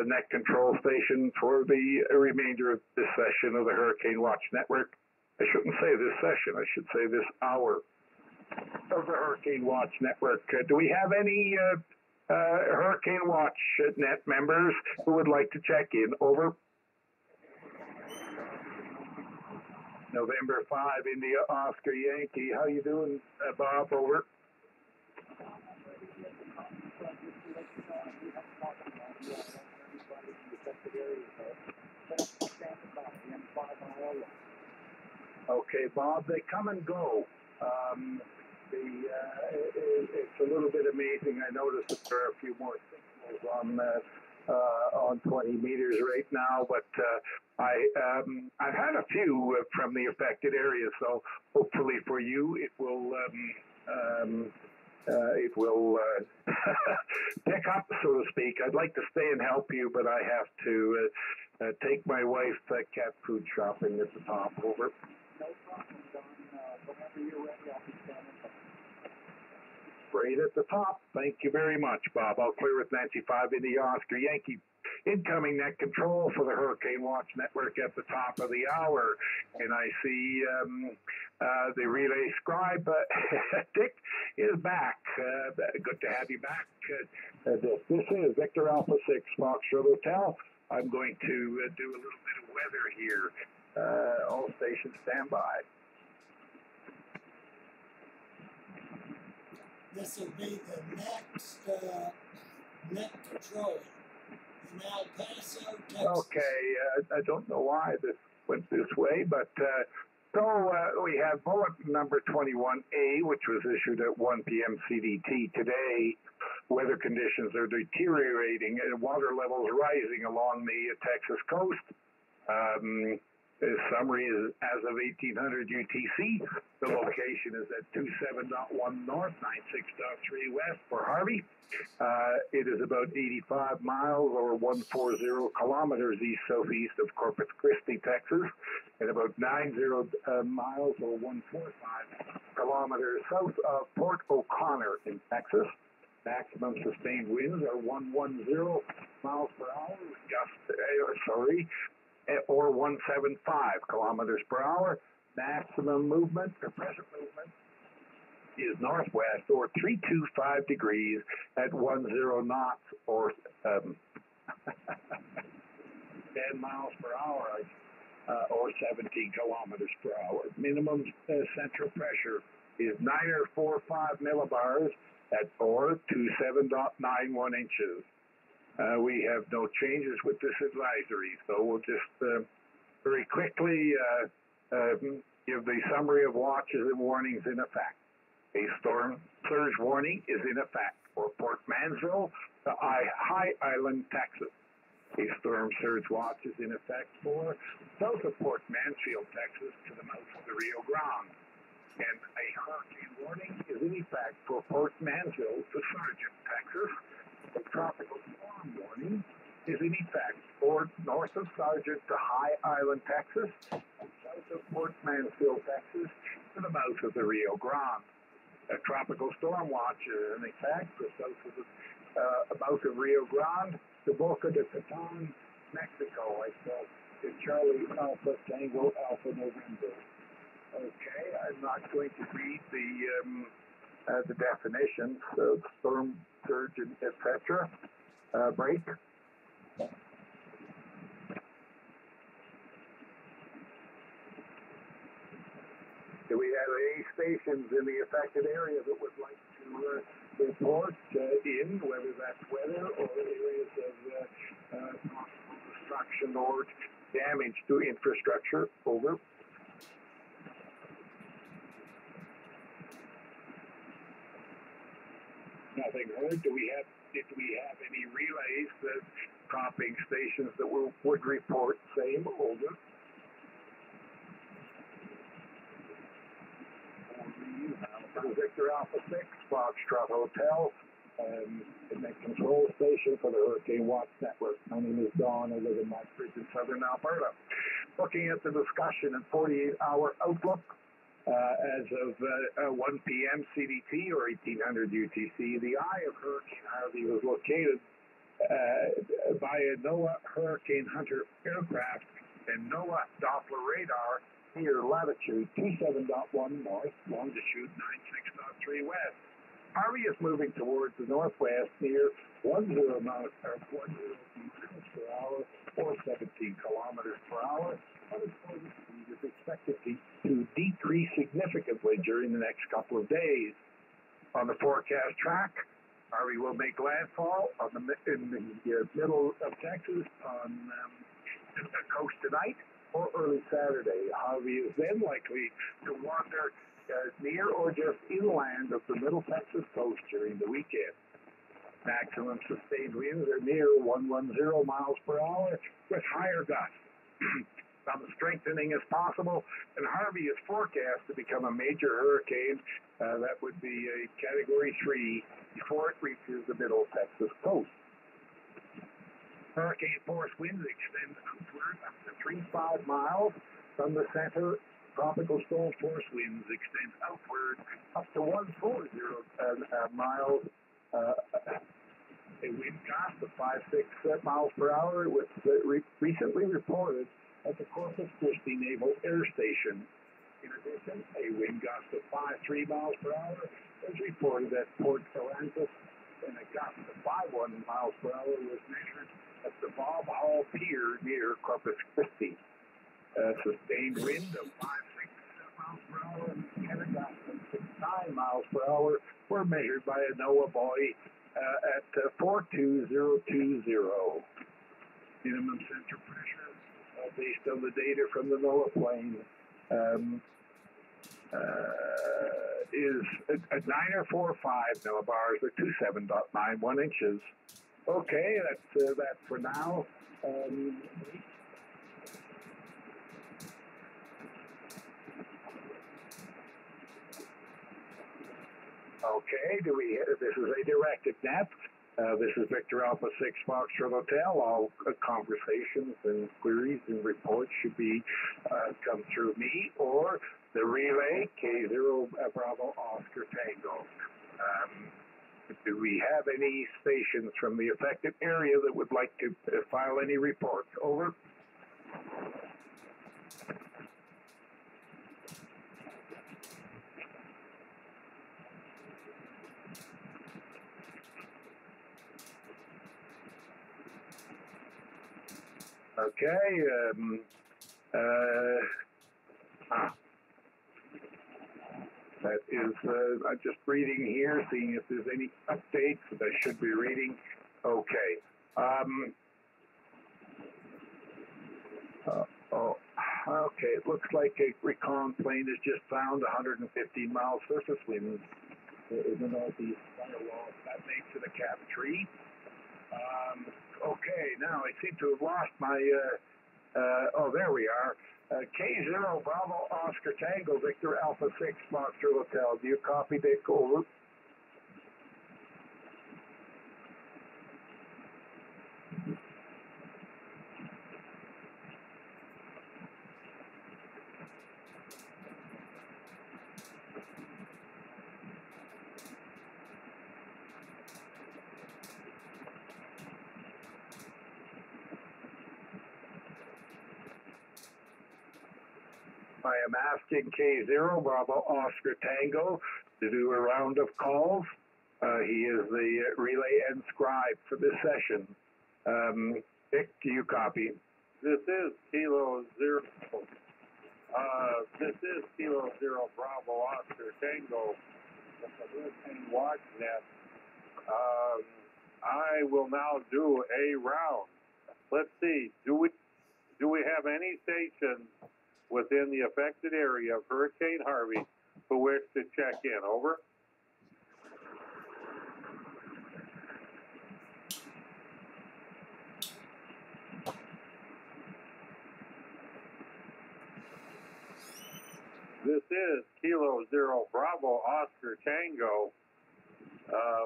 S4: net control station for the remainder of this session of the Hurricane Watch Network. I shouldn't say this session, I should say this hour of the Hurricane Watch Network. Do we have any Hurricane Watch Net members who would like to check in? Over. November 5, India, Oscar Yankee. How you doing, Bob? Over. Okay, Bob, they come and go. It's a little bit amazing. I noticed that there are a few more signals on 20 meters right now, but I've had a few from the affected area, so hopefully for you it will pick up, so to speak. I'd like to stay and help you, but I have to take my wife cat food shopping at the top. Over.
S3: No problem, Don. Whenever you're ready, I'll be standing by.
S4: Right at the top. Thank you very much, Bob. I'll clear with Nancy 5 in the Oscar Yankee. Incoming net control for the Hurricane Watch Network at the top of the hour. And I see the relay scribe, Dick, is back. Good to have you back. This is Victor Alpha 6 Foxtrot Hotel. I'm going to do a little bit of weather here. All stations stand by.
S2: This will be the next net control in El Paso, Texas.
S4: Okay, I don't know why this went this way, but so we have bulletin number 21A, which was issued at 1 p.m. CDT today. Weather conditions are deteriorating and water levels rising along the Texas coast. The summary is as of 1800 UTC. The location is at 27.1 north, 96.3 west for Harvey. It is about 85 miles or 140 kilometers east-southeast of Corpus Christi, Texas, and about 90 miles or 145 kilometers south of Port O'Connor in Texas. Maximum sustained winds are 110 miles per hour, or 175 kilometers per hour. Maximum movement, or present movement, is northwest or 325 degrees at 10 knots or 10 miles per hour or 17 kilometers per hour. Minimum central pressure is 9.45 millibars. at or 27.91 inches. We have no changes with this advisory, so we'll just very quickly give the summary of watches and warnings in effect. A storm surge warning is in effect for Port Mansville to High Island, Texas. A storm surge watch is in effect for south of Port Mansfield, Texas, to the mouth of the Rio Grande. And a hurricane warning is in effect for Port Mansville to Sargent, Texas. A tropical storm warning is in effect for north of Sargent to High Island, Texas, and south of Port Mansfield, Texas, to the mouth of the Rio Grande. A tropical storm watch is in effect for south of the mouth of Rio Grande to Boca de Raton, Mexico. I saw in Charlie Alpha Tango Alpha November. Okay, I'm not going to read the definitions of storm surge and etc. Break. Do we have any stations in the affected area that would like to report in, whether that's weather or areas of possible destruction or damage to infrastructure? Over. Nothing heard. Did we have any relays that prompting stations that would report same? Over. Victor Alpha 6, Foxtrot Hotel, in the control station for the Hurricane Watch Network. My name is Don. I live in Montbridge in southern Alberta. Looking at the discussion and 48-hour outlook as of 1 p.m. CDT or 1800 UTC, the eye of Hurricane Harvey was located by a NOAA Hurricane Hunter aircraft and NOAA Doppler radar near latitude 27.1 north, longitude 96.3 west. Harvey is moving towards the northwest near 10 miles per hour or 17 kilometers per hour. Unexploded speed is expected to decrease significantly during the next couple of days. On the forecast track, Harvey will make landfall in the middle of Texas on the coast tonight or early Saturday. Harvey is then likely to wander near or just inland of the middle Texas coast during the weekend. Maximum sustained winds are near 110 miles per hour with higher gusts. Some strengthening is possible, and Harvey is forecast to become a major hurricane that would be a Category 3 before it reaches the middle Texas coast. Hurricane force winds extend outward up to 35 miles from the center. Tropical storm force winds extend outward up to 140 miles. A wind gust of 5-6 miles per hour was recently reported at the Corpus Christi Naval Air Station. In addition, a wind gust of 5-3 miles per hour was reported at Port Aransas, and a gust of 5-1 miles per hour was measured at the Bob Hall Pier near Corpus Christi. Sustained wind of 5-6 miles per hour and a gust of 6-9 miles per hour were measured by a NOAA buoy at 42020. Minimum center pressure, based on the data from the NOAA plane, is at 9.45 millibars or 27.91 inches. Okay, that's that for now. Okay, this is a directed net. This is Victor Alpha 6 Foxtrot Hotel. All conversations and queries and reports should be come through me or the relay K0 Bravo Oscar Tango. Do we have any stations from the affected area that would like to file any reports? Over. Okay. That is, I'm just reading here, seeing if there's any updates that I should be reading. Okay. Okay, it looks like a recon plane is just found 115 miles surface wind in the northeast firewall. That makes it a Cap 3. Okay, now I seem to have lost my, oh, there we are. K0 Bravo Oscar Tango Victor Alpha 6 Monster Hotel. Do you copy, Dick? Over. I am asking K0 Bravo Oscar Tango to do a round of calls. He is the relay and scribe for this session. Dick, do you copy?
S1: This is Kilo Zero. This is Kilo Zero Bravo Oscar Tango with the Hurricane Watch Net. I will now do a round. Let's see. Do we have any stations within the affected area of Hurricane Harvey who wish to check in? Over. This is Kilo Zero Bravo Oscar Tango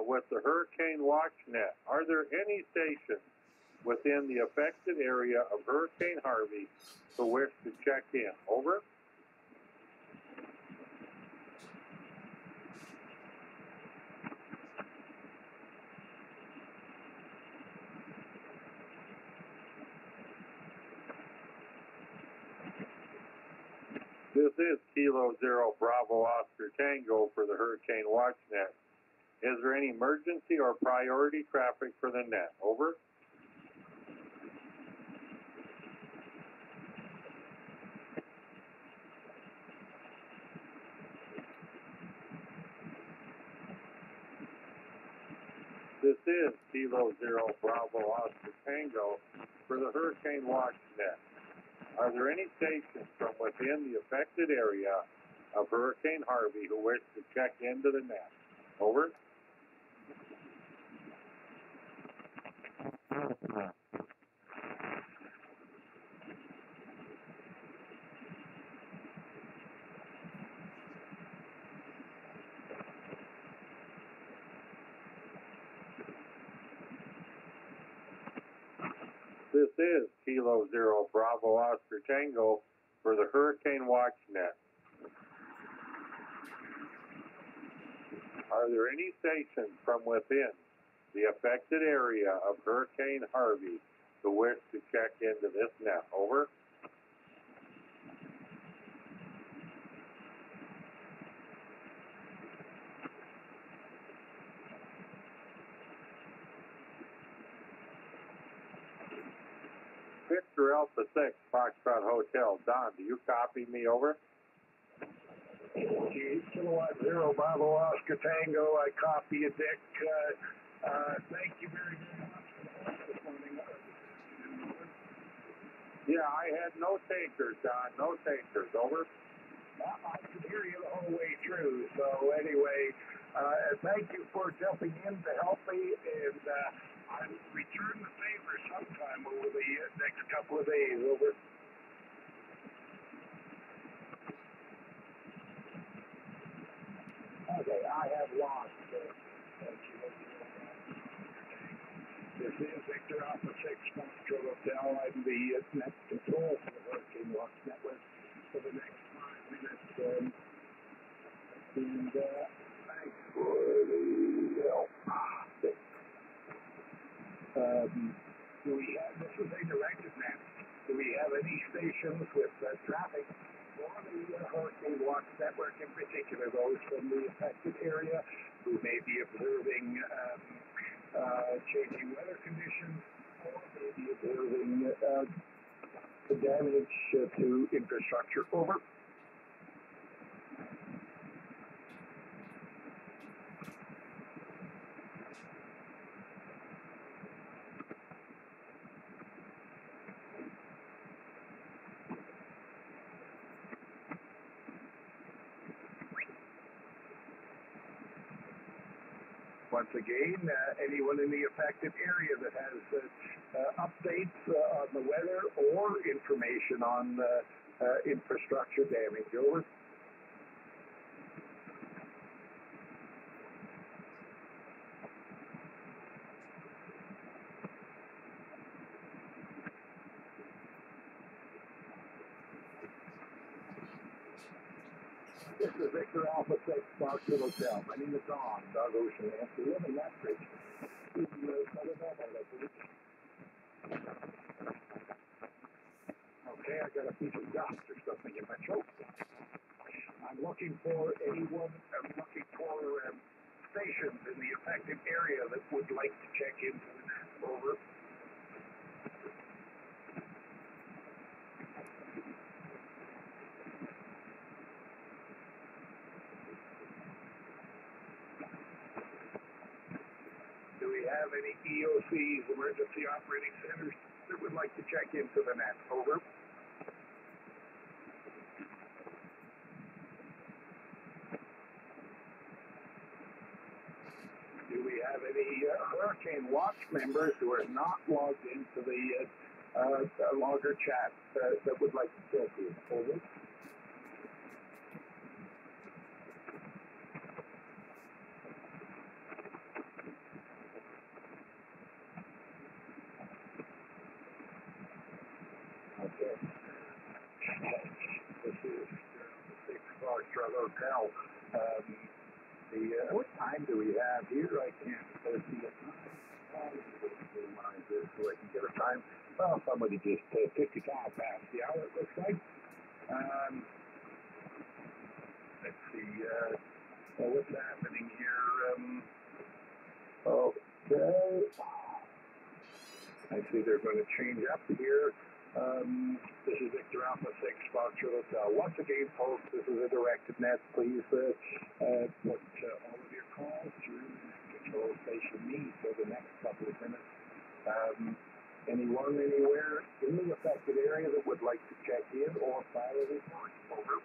S1: with the Hurricane Watch Net. Are there any stations within the affected area of Hurricane Harvey who wish to check in? Over. This is Kilo Zero Bravo Oscar Tango for the Hurricane Watch Net. Is there any emergency or priority traffic for the net? Over. This is Kilo Zero Bravo Oscar Tango for the Hurricane Watch Net. Are there any stations from within the affected area of Hurricane Harvey who wish to check into the net? Over. This is Kilo Zero Bravo Oscar Tango for the Hurricane Watch Net. Are there any stations from within the affected area of Hurricane Harvey who wish to check into this net? Over. Victor Alpha 6 Foxtrot Hotel. Don, do you copy me? Over.
S4: Kilowatt Zero Bravo Oscar Tango. I copy you, Dick. Thank you very, very much for the help this morning.
S1: Yeah, I had no takers, Don. No takers. Over.
S4: I could hear you the whole way through. So anyway, thank you for jumping in to help me, and I'll return the favor sometime over the next couple of days. Over. Okay, I have lost. This is Victor Alpha 6 Foxtrot Hotel. I'm the net control for the Hurricane Watch Network for the next 5 minutes. And thanks for the help. This is a directed net. Do we have any stations with traffic for the Hurricane Watch Network, in particular those from the affected area who may be observing changing weather conditions or maybe observing the damage to infrastructure? Over. Once again, anyone in the affected area that has updates on the weather or information on infrastructure damage, over. This is Victor Alpha 6, Foxtrot Hotel. My name is Don, Dog Ocean Answer. Live in that bridge. Okay, I got a piece of dust or something in my throat. I'm looking for anyone, I'm looking for stations in the affected area that would like to check into the net. Over. Do we have any EOCs, emergency operating centers, that would like to check into the net? Over. Do we have any Hurricane Watch members who are not logged into the logger chat that would like to check in? Over. Okay. This is the 6 Foxtrot Hotel. What time do we have here? I can't see a time. Minimize this so I can get a time. Well, somebody just 55 past the hour, it looks like. Let's see. What's happening here? Okay. I see they're going to change up here. This is Victor Alpha 6, Foxtrot Hotel. Once again, folks, this is a directed net. Please put all of your calls through control station me for the next couple of minutes. Anyone, anywhere in the affected area that would like to check in or file a report? Over.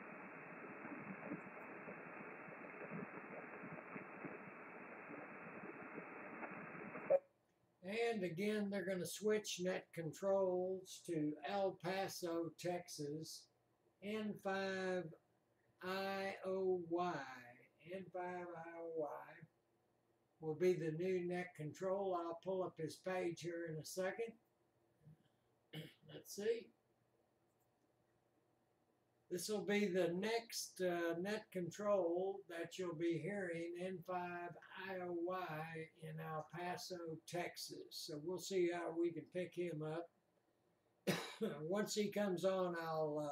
S2: And again, they're going to switch net controls to El Paso, Texas, N5IOY. N5IOY will be the new net control. I'll pull up his page here in a second. Let's see. This will be the next net control that you'll be hearing, N5IOY in El Paso, Texas. So we'll see how we can pick him up. Once he comes on, I'll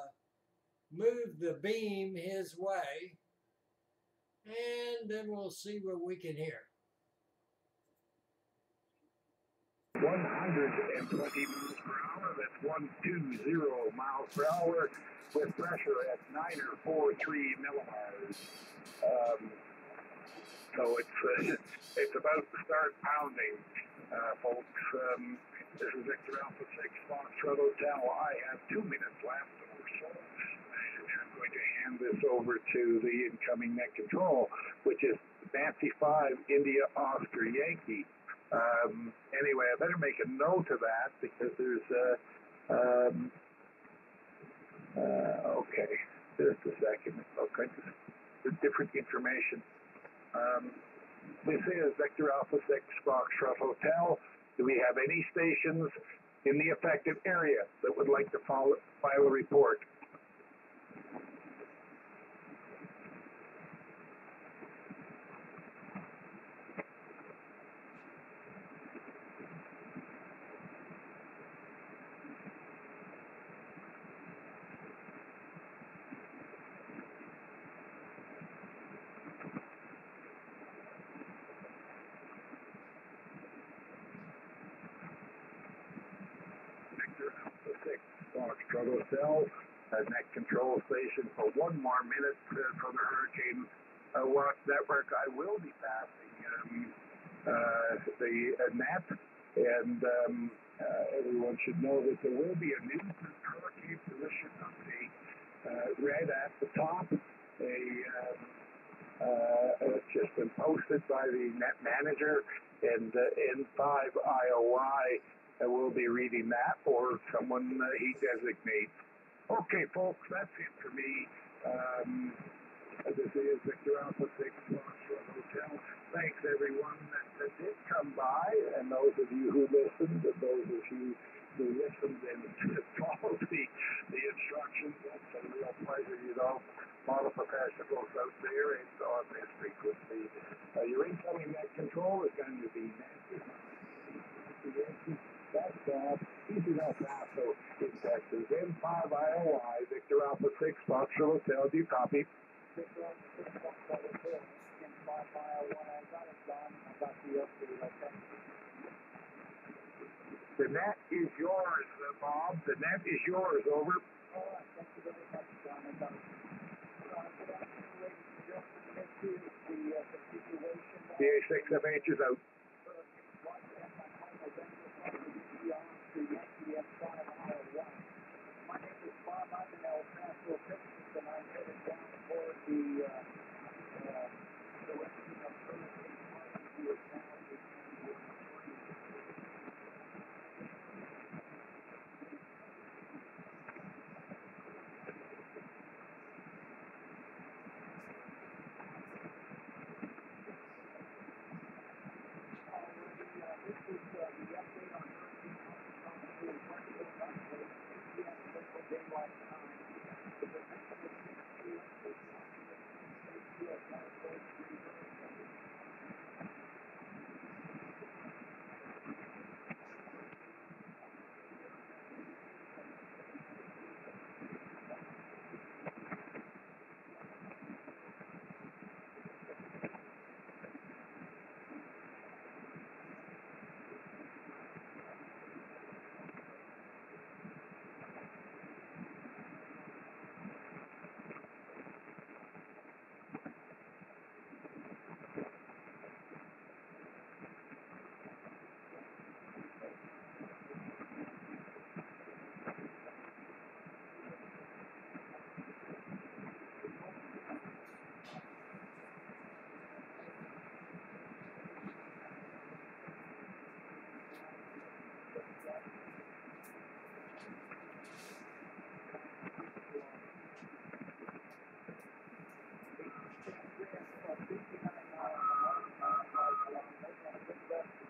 S2: move the beam his way, and then we'll see what we can hear.
S4: 120 miles per hour, that's 120 miles per hour, with pressure at 943 millibars. So it's about to start pounding, folks. This is Victor Alpha 6, Foxtrot Hotel. I have 2 minutes left or so. I'm going to hand this over to the incoming net control, which is Nancy 5, India, Oscar, Yankee. Anyway, I better make a note of that because there's okay, just a second. Okay, there's different information. This is Victor Alpha 6, Foxtrot Hotel. Do we have any stations in the affected area that would like to file a report? Foxtrot Hotel, net control station for 1 more minute for the Hurricane Watch Network. I will be passing the net, and everyone should know that there will be a new hurricane position update right at the top. It's just been posted by the net manager, and N5 IOI will be reading that, or someone he designates. Okay, folks, that's it for me. This is Victor Alpha 6 Foxtrot Hotel. Thanks, everyone that did come by, and those of you who listened, and those of you who listened and followed the instructions. That's a real pleasure, you know. A lot of professionals out there and on this frequency. Your incoming net control is going to be that's easy enough now. In Texas, N5 IOI, Victor Alpha 6 Foxtrot Hotel. Do you copy?
S3: Victor Alpha 6 Foxtrot Hotel, N5 IOI. I got it, John. I got the update. Okay.
S4: The net is yours, Bob. The net is yours. Over.
S3: All right. Thank you very much, John. I got it. Good afternoon, ladies and gentlemen. This is the configuration.
S4: The A6FH is out.
S3: The Yagi M5 IOI. My name is Bob. I'm in El Paso, Texas, and I'm headed down for the direction of Hurricane Harvey, who is now in this is the update on Hurricane Harvey. Central Daylight Time. The position is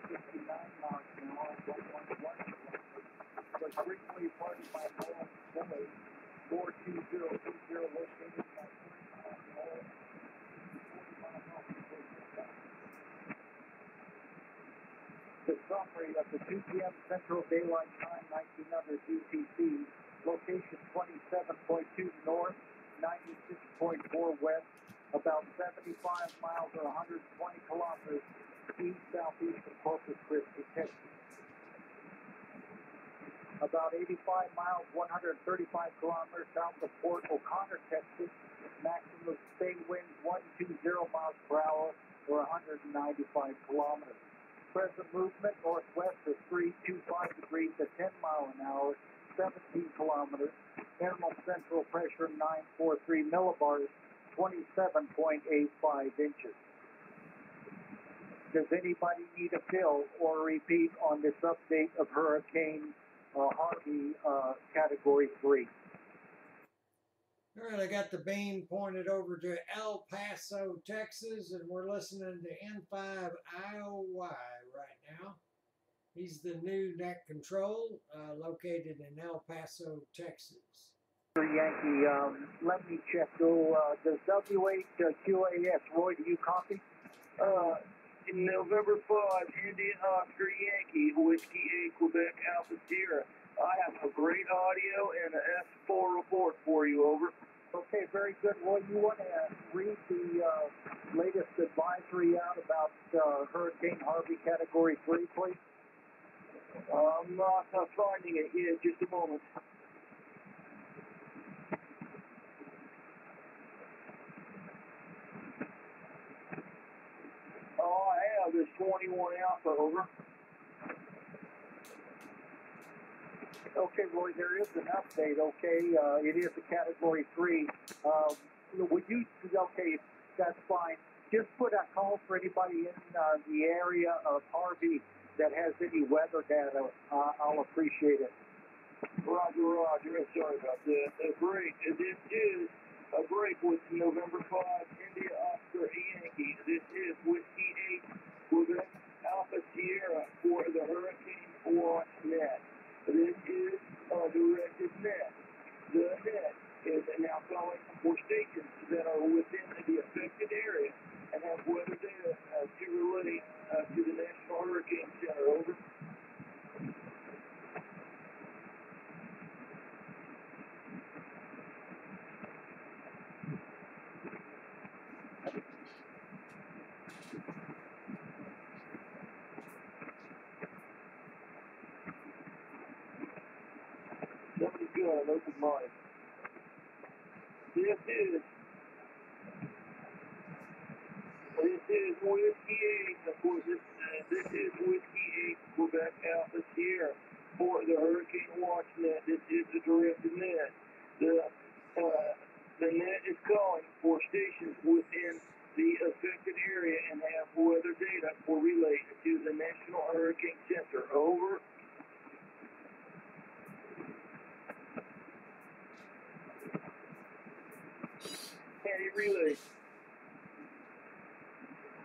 S3: 6 p.m. Briefly party by Mosley, 42020 located by 40 The summary of the 2 p.m. Central Daylight Time 1900 UTC, location 27.2 north, 96.4 west, about 75 miles or 120 kilometers east-southeast of Corpus Christi, Texas. About 85 miles, 135 kilometers south of Port O'Connor, Texas. Maximum sustained winds 120 miles per hour or 195 kilometers. Present movement northwest of 325 degrees at 10 miles an hour, 17 kilometers. Minimum central pressure 943 millibars, 27.85 inches. Does anybody need a fill or a repeat on this update of Hurricane Harvey Category 3?
S2: All right, I got the beam pointed over to El Paso, Texas, and we're listening to N5 IOI right now. He's the new net control located in El Paso, Texas.
S3: Yankee, let me check. Does W1XWX, Roy, do you copy?
S6: In November 5, Indian Oscar Yankee, Whiskey 8, Quebec Alpha Sierra. I have a great audio and an S4 report for you, over.
S3: Okay, very good. Roy, you want to read the latest advisory out about Hurricane Harvey Category 3, please?
S6: I'm not finding it yet. Just a moment. Oh, I have this 21 Alpha, over.
S3: Okay, Roy, there is an update, okay? It is a Category 3. Would you, okay,
S7: that's fine. Just put a call for anybody in the area of Harvey that has any weather data. I'll appreciate it.
S6: Roger, Roger. Sorry about that. Break. This is a break with November 5, India Oscar Yankee. This is Whiskey 8 Quebec Alpha Sierra for the Hurricane Watch net. This is a directed net. The net is now calling for stations that are within the affected area and have weather data to relay to the National Hurricane Center. Over. Somebody's got an open mic. This is Whiskey 8. Of course, this is Whiskey 8 Quebec Alpha Sierra for the Hurricane Watch net. This is the directed net. The net is calling for stations within the affected area and have weather data for relay to the National Hurricane Center. Over. Any relay.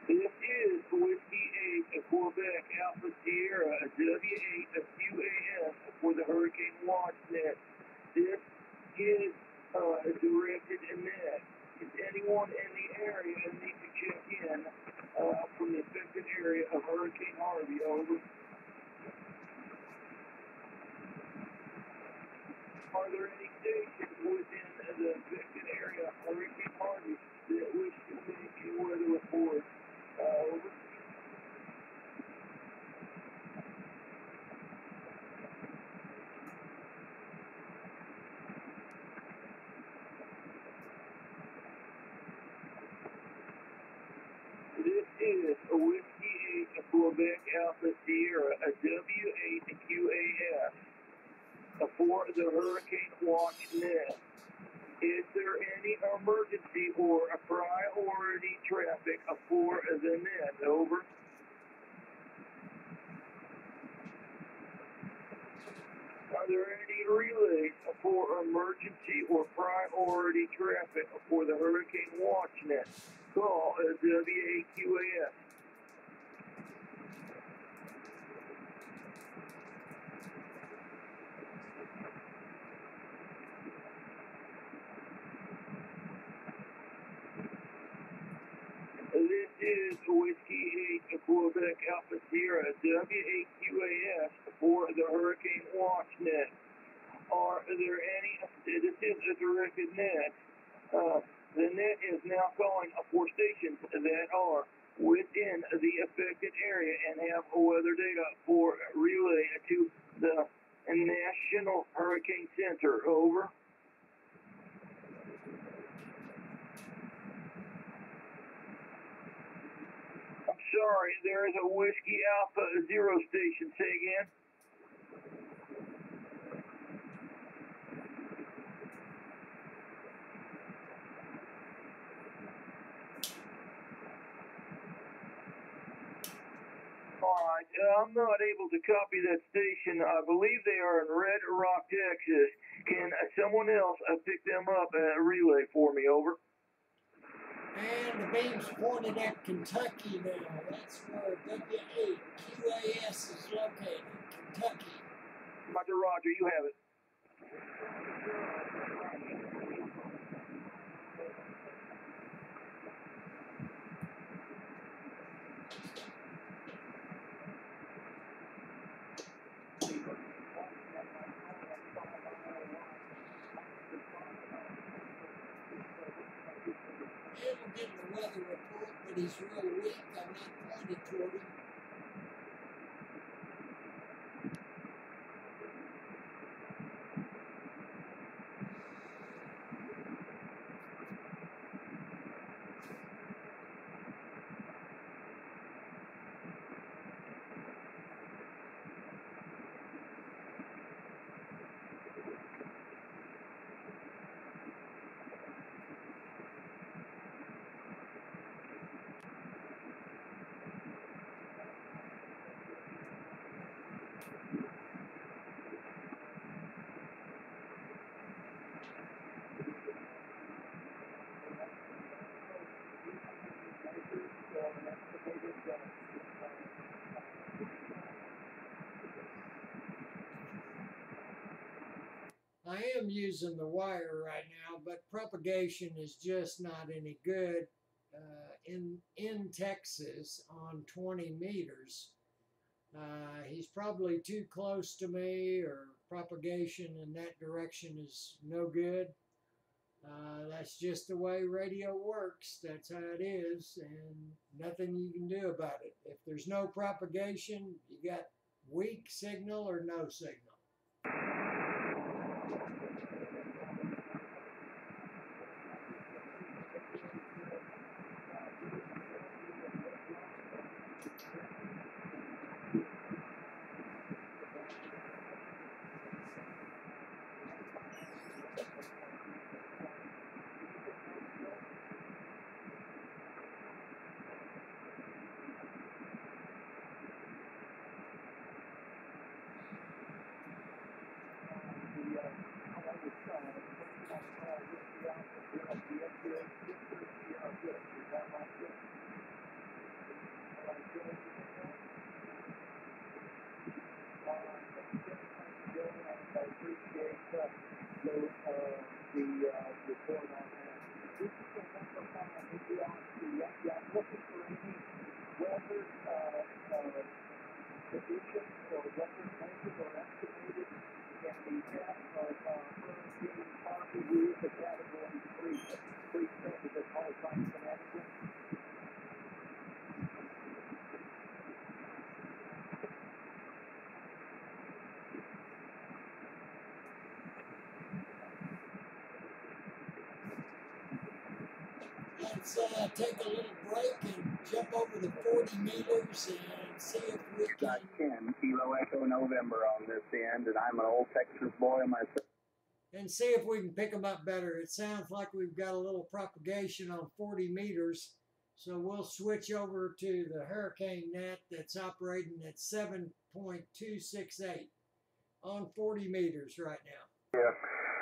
S6: This is Whiskey 8 Quebec Alpha Sierra W1XWX for the Hurricane Watch net. This is a directed net. If anyone in the area needs to check in from the affected area of Hurricane Harvey. Over. Are there any stations within the affected area of Hurricane Harvey that wish to make a weather report? Over. This is a Whiskey 8 Quebec Alpha Sierra, a W8QAS for the Hurricane Watch net. Is there any emergency or a priority traffic for the net? Over. Are there any relays for emergency or priority traffic for the Hurricane Watch net? Call W8QAS. This is Whiskey 8 Quebec Alpha Sierra W8QAS for the Hurricane Watch net. Are there any? This is a directed net. The net is now calling for stations that are within the affected area and have weather data for relay to the National Hurricane Center. Over. Sorry, there is a Whiskey Alpha 0 station. Say again. Alright, I'm not able to copy that station. I believe they are in Red Rock, Texas. Can someone else pick them up and relay for me? Over.
S2: And the beam's pointed at Kentucky now. That's where W8QAS is located, Kentucky.
S6: Roger, Roger, you have it.
S2: We'll get the weather report, but he's real weak. I'm not pointed toward him. I am using the wire right now, but propagation is just not any good in Texas on 20 meters. He's probably too close to me, or propagation in that direction is no good. That's just the way radio works. That's how it is, and nothing you can do about it. If there's no propagation, you got weak signal or no signal. Let's take a little break and jump over to 40 meters and see if we can...
S8: Got 10 Kilo Echo November on this end, and I'm an old Texas boy myself.
S2: And see if we can pick them up better. It sounds like we've got a little propagation on 40 meters, so we'll switch over to the Hurricane net that's operating at 7.268 on 40 meters right now.
S4: Yeah.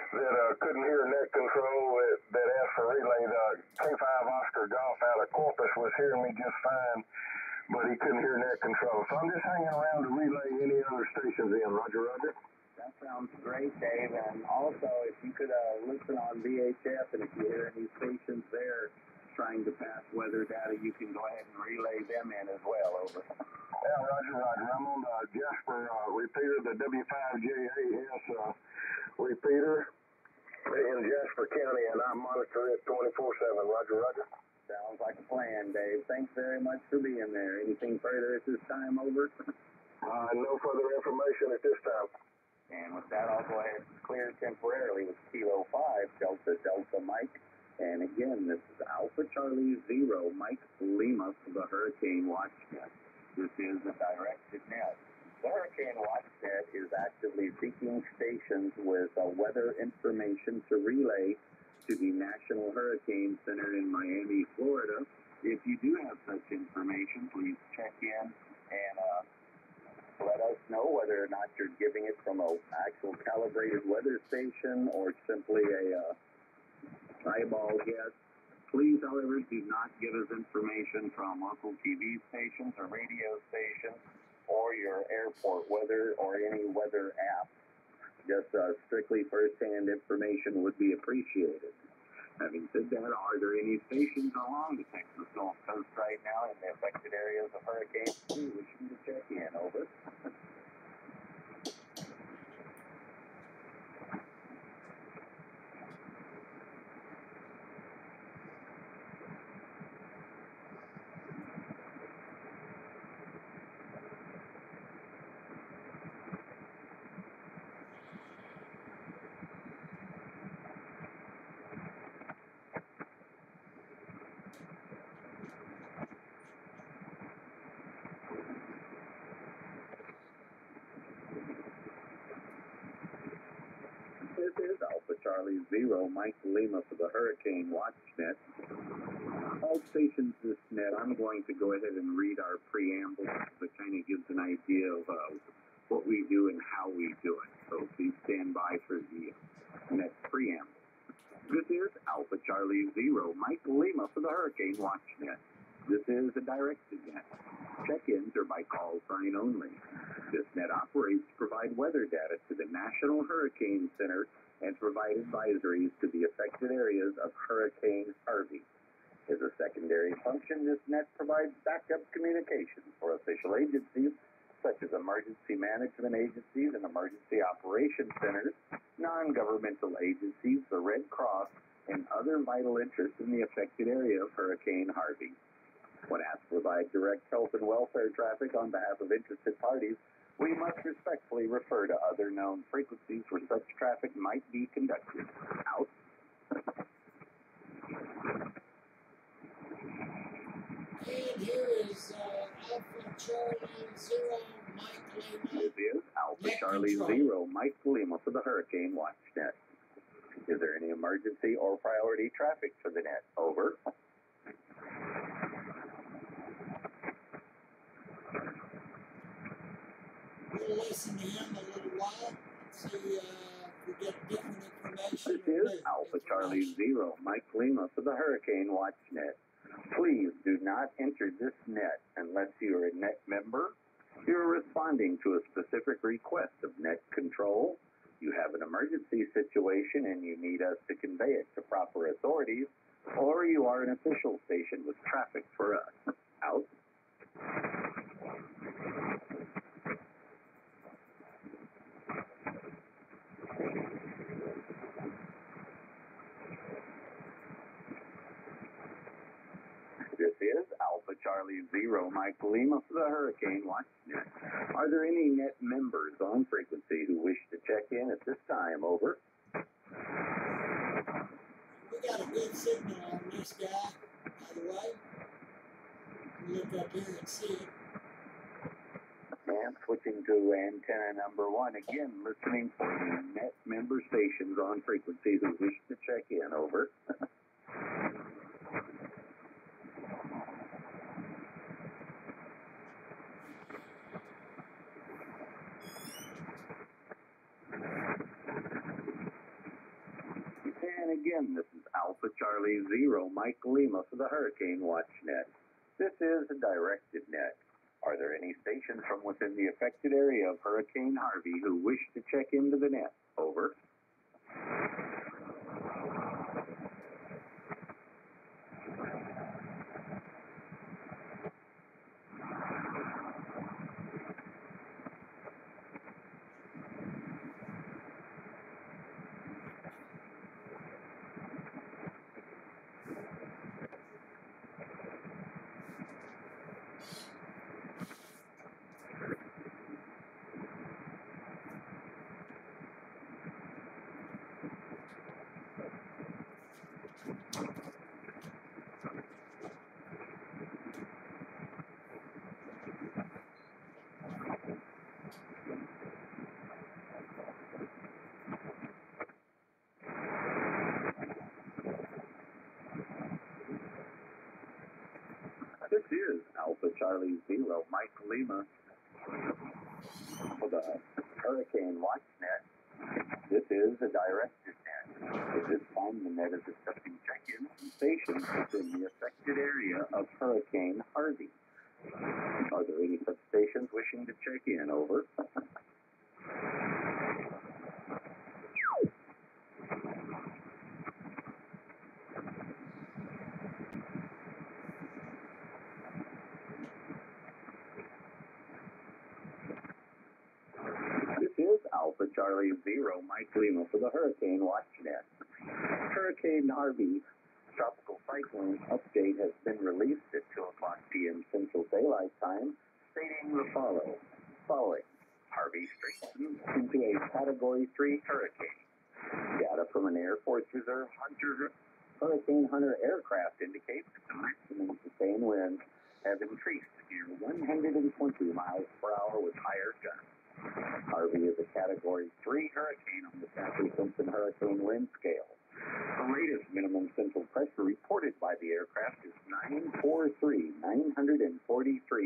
S4: That couldn't hear net control that asked for relay. The K5 Oscar Golf out of Corpus was hearing me just fine, but he couldn't hear net control. So I'm just hanging around to relay any other stations in. Roger, roger.
S8: That sounds great, Dave. And also, if you could listen on VHF, and if you hear any stations there trying to pass weather data, you can go ahead and relay them in as well. Over.
S4: Yeah, roger, roger. I'm on the Jasper repeater, the W5JAS repeater in Jasper County, and I monitor it 24/7. Roger, roger.
S8: Sounds like a plan, Dave. Thanks very much for being there. Anything further at this time, over?
S4: No further information at this time.
S8: And with that, I'll go ahead and clear temporarily with Kilo 5, Delta Delta Mike. And again, this is Alpha Charlie 0, Mike Lima for the Hurricane Watch Net. This is a directed net. The Hurricane Watch Net is actively seeking stations with weather information to relay to the National Hurricane Center in Miami, Florida. If you do have such information, please check in and let us know whether or not you're giving it from an actual calibrated weather station or simply a eyeball guess. Please, however, do not give us information from local TV stations or radio stations or your airport weather or any weather app. Just strictly first-hand information would be appreciated. Having said that, are there any stations along the Texas Gulf Coast right now in the affected areas of Hurricane 2 wishing to check in? Over. This is Alpha Charlie 0, Mike Lima for the Hurricane Watch Net. All stations this net, I'm going to go ahead and read our preamble that kind of gives an idea of what we do and how we do it. So please stand by for the next preamble. This is Alpha Charlie Zero, Mike Lima for the Hurricane Watch Net. This is a directed net. Check-ins are by call sign only. This net operates to provide weather data to the National Hurricane Center and to provide advisories to the affected areas of Hurricane Harvey. As a secondary function, this net provides backup communications for official agencies such as emergency management agencies and emergency operations centers, non-governmental agencies, the Red Cross, and other vital interests in the affected area of Hurricane Harvey. When asked to provide direct health and welfare traffic on behalf of interested parties, we must respectfully refer to other known frequencies where such traffic might be conducted. Out.
S2: And here is Alpha Charlie Zero, Mike Lima.
S8: This is Alpha
S2: Net
S8: Charlie
S2: control.
S8: Zero, Mike Lima for the Hurricane Watch Net. Is there any emergency or priority traffic for the net? Over.
S2: We'll listen to him a little while, see if we get different information.
S8: This is Alpha Charlie Zero, Mike Lima for the Hurricane Watch Net. Please do not enter this net unless you are a net member, you are responding to a specific request of net control, you have an emergency situation and you need us to convey it to proper authorities, or you are an official station with traffic for us. Out. This is Alpha Charlie Zero, Mike Lima for the Hurricane Watch Net. Are there any net members on frequency who wish to check in at this time? Over.
S2: We got a good signal on this guy, by the way. Look up here and see it.
S8: And switching to antenna number 1, again, listening for the net member stations on frequency who wish to check in. Over. And again, this is Alpha Charlie Zero, Mike Lima for the Hurricane Watch Net. This is a directed net. Are there any stations from within the affected area of Hurricane Harvey who wish to check into the net? Over. This is Alpha Charlie Zero, Mike Lima for the Hurricane Watch Net. This is a directed net. At this time, the net is accepting check-ins from stations within the affected area of Hurricane Harvey. Are there any such stations wishing to check in? Over. This is Alpha Charlie Zero, Mike Lima for the Hurricane Watch Net. Hurricane Harvey tropical cyclone update has been released at 2 o'clock p.m. Central Daylight Time, stating the following. Harvey strengthens into a Category 3 hurricane. Data from an Air Force Reserve Hurricane Hunter aircraft indicates that the maximum sustained winds have increased to near 120 miles per hour with higher gusts. Harvey is a Category 3 hurricane on the Saffir-Simpson Hurricane Wind Scale. The latest minimum central pressure reported by the aircraft is 943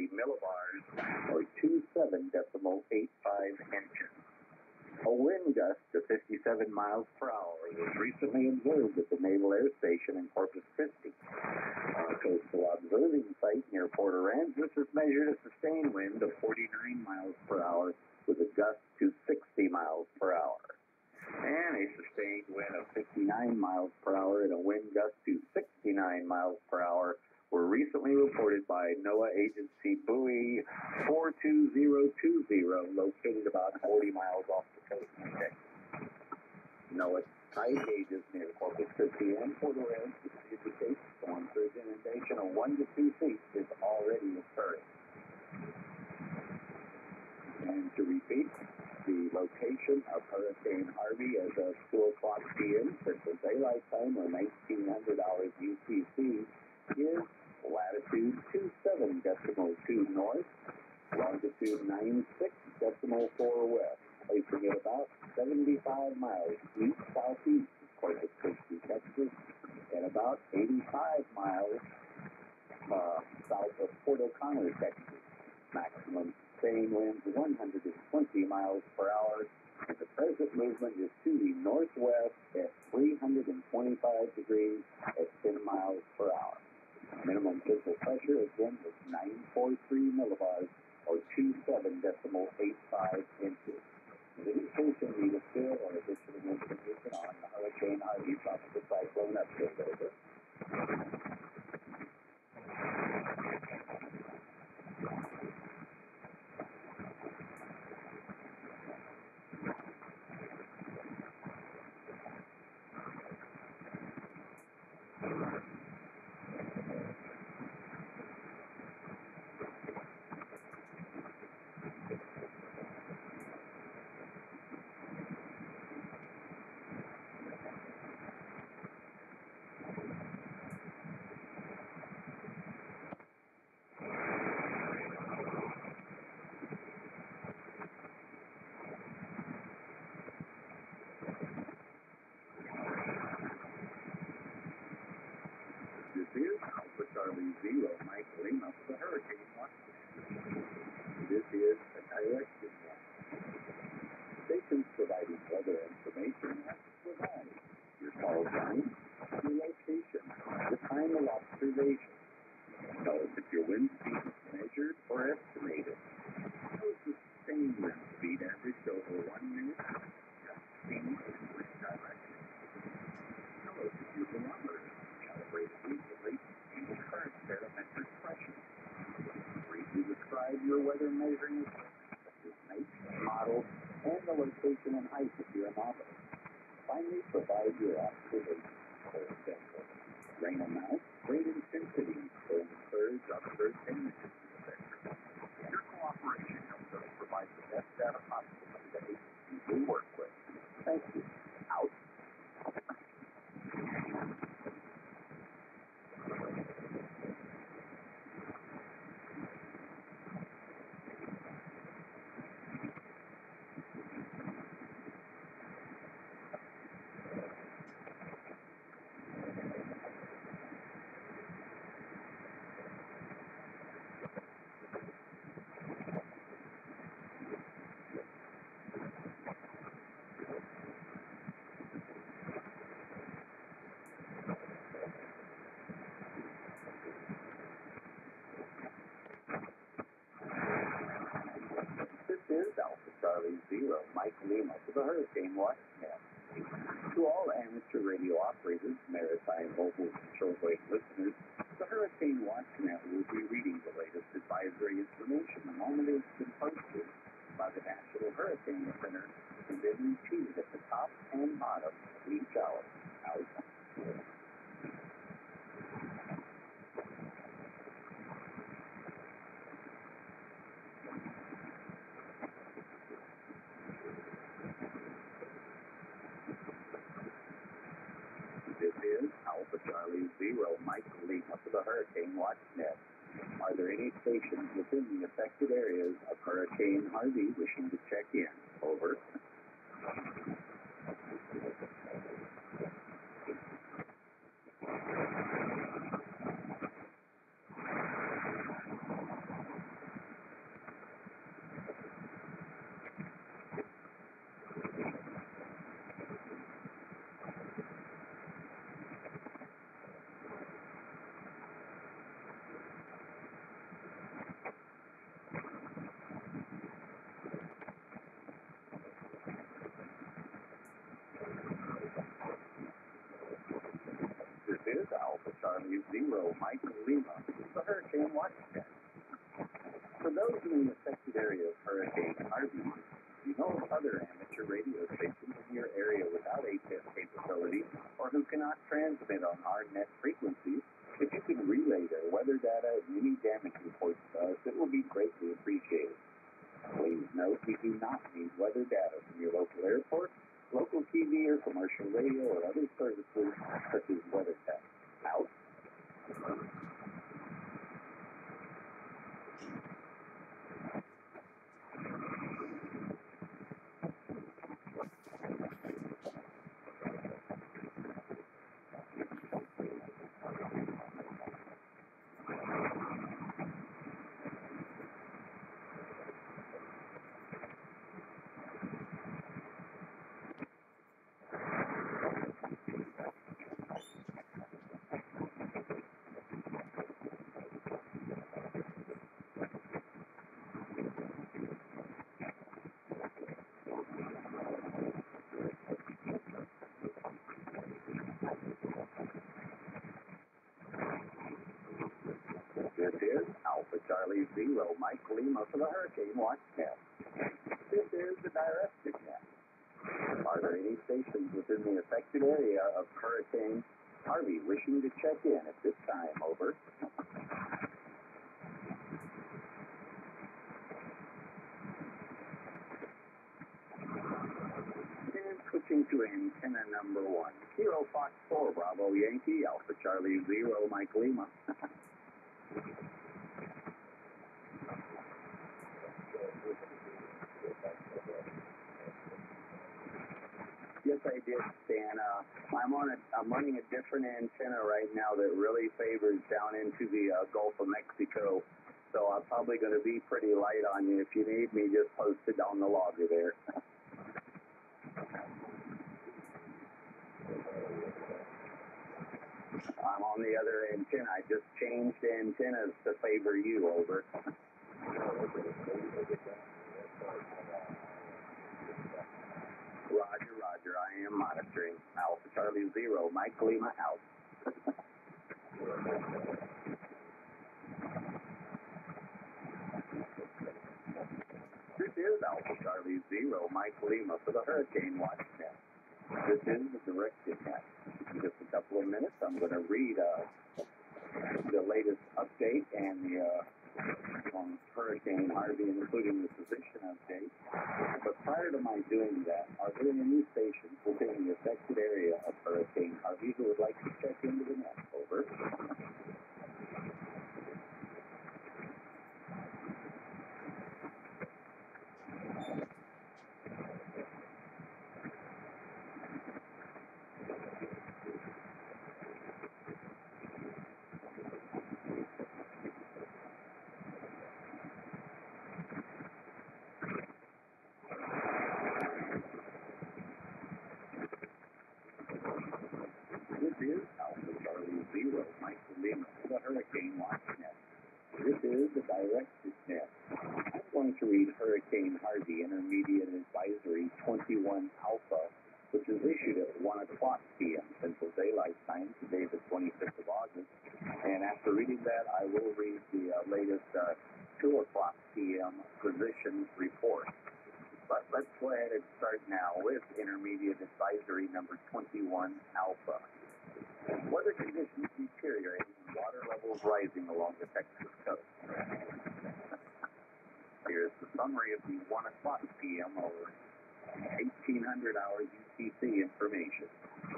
S8: millibars, or 27.85 inches. A wind gust of 57 miles per hour was recently observed at the Naval Air Station in Corpus Christi. On a coastal observing site near Port Aransas has measured a sustained wind of 49 miles per hour with a gust to 60 miles per hour. And a sustained wind of 59 miles per hour and a wind gust to 69 miles per hour were recently reported by NOAA agency buoy 42020, located about 40 miles off the coast of Texas. NOAA tide gauges near Corpus Christi and Port Aransas indicate storm surge inundation of 1 to 2 feet is already occurring. And to repeat, the location of Hurricane Harvey as of 2 o'clock p.m. Central Daylight Time, or 1900 hours UTC, is latitude 27.2 north, longitude 96.4 west, placing it about 75 miles east-southeast of Corpus Christi, Texas, and about 85 miles south of Port O'Connor, Texas. Maximum sustained winds 120 miles per hour, and the present movement is to the northwest at 325 degrees at 10 miles per hour. Minimum central pressure again was 943 millibars, or 27.85 inches. In any case you need a fill or additional information on the Hurricane Harvey tropical cyclone update, over. This is Alpha Charlie Zero, Mike Lima for the Hurricane Watch. This is a direction watch. Stations providing weather information have to provide your call sign, your location, the time of observation. Tell us if your wind speed is measured or estimated. Tell us the sustained wind speed averaged over 1 minute, just speed and wind direction. Tell us if your barometer calibrated recently and the current barometric pressure. Briefly describe your weather measuring equipment, such as make, model, and the location and height of your anomaly. Finally, provide your observations. For example, rain amount, rain intensity, storm surge, observed images, etc. Your cooperation helps us provide the best data possible to the agencies we work with. Thank you. Out. This is Alpha Charlie Zero, Mike Lima for the Hurricane Watch Net. To all amateur radio operators, maritime mobile and shortwave listeners, the Hurricane Watch Net will be reading the latest advisory information the moment it's been posted by the National Hurricane Center and then repeated at the top and bottom of each hour. Out. This is Alpha Charlie Zero, Mike Lima for the Hurricane Watch Net. Are there any stations within the affected areas of Hurricane Harvey wishing to check in? Over. Alpha Charlie Zero Mike Lima, the Hurricane Watchman. For those in the affected area of Hurricane Harvey, you know of other amateur radio stations in your area without ATES capability or who cannot transmit on hard-net frequencies, if you could relay their weather data and any damage reports to us, it will be greatly appreciated. Please note we do not need weather data from your local airport, local TV or commercial radio or other services such as WeatherTech. Out. This is Alpha Charlie Zero Mike Lima for the Hurricane Watchnet. This is the directed net. Are there any stations within the affected area of Hurricane Harvey wishing to check in at this time? Over. And switching to antenna number 1. Kilo Fox 4 Bravo Yankee Alpha Charlie Zero Mike Lima. Yes, I did, Stan. I'm running a different antenna right now that really favors down into the Gulf of Mexico. So I'm probably going to be pretty light on you. If you need me, just post it down the logger there. I'm on the other antenna. I just changed antennas to favor you. Over. Roger, Roger. I am monitoring. Alpha Charlie Zero, Mike Lima out. This is Alpha Charlie Zero, Mike Lima for the Hurricane Watchnet. This is the directed net. In just a couple of minutes, I'm going to read the latest update and the on Hurricane Harvey, including the position update. But prior to my doing that, are there any stations within the affected area of Hurricane Harvey who would like to check into the net? Over. This is Alpha Charlie Zero, Mike Lima for the Hurricane Watchnet. This is the directed net. I'm going to read Hurricane Harvey Intermediate Advisory 21 Alpha, which is issued at 1 o'clock p.m. Central Daylight Time, today the 25th of August. And after reading that, I will read the latest 2 o'clock p.m. position report. But let's go ahead and start now with Intermediate Advisory number 21 Alpha. Weather conditions deteriorating and water levels rising along the Texas coast. Here's the summary of the 1 o'clock p.m. or 1800 hours UTC information.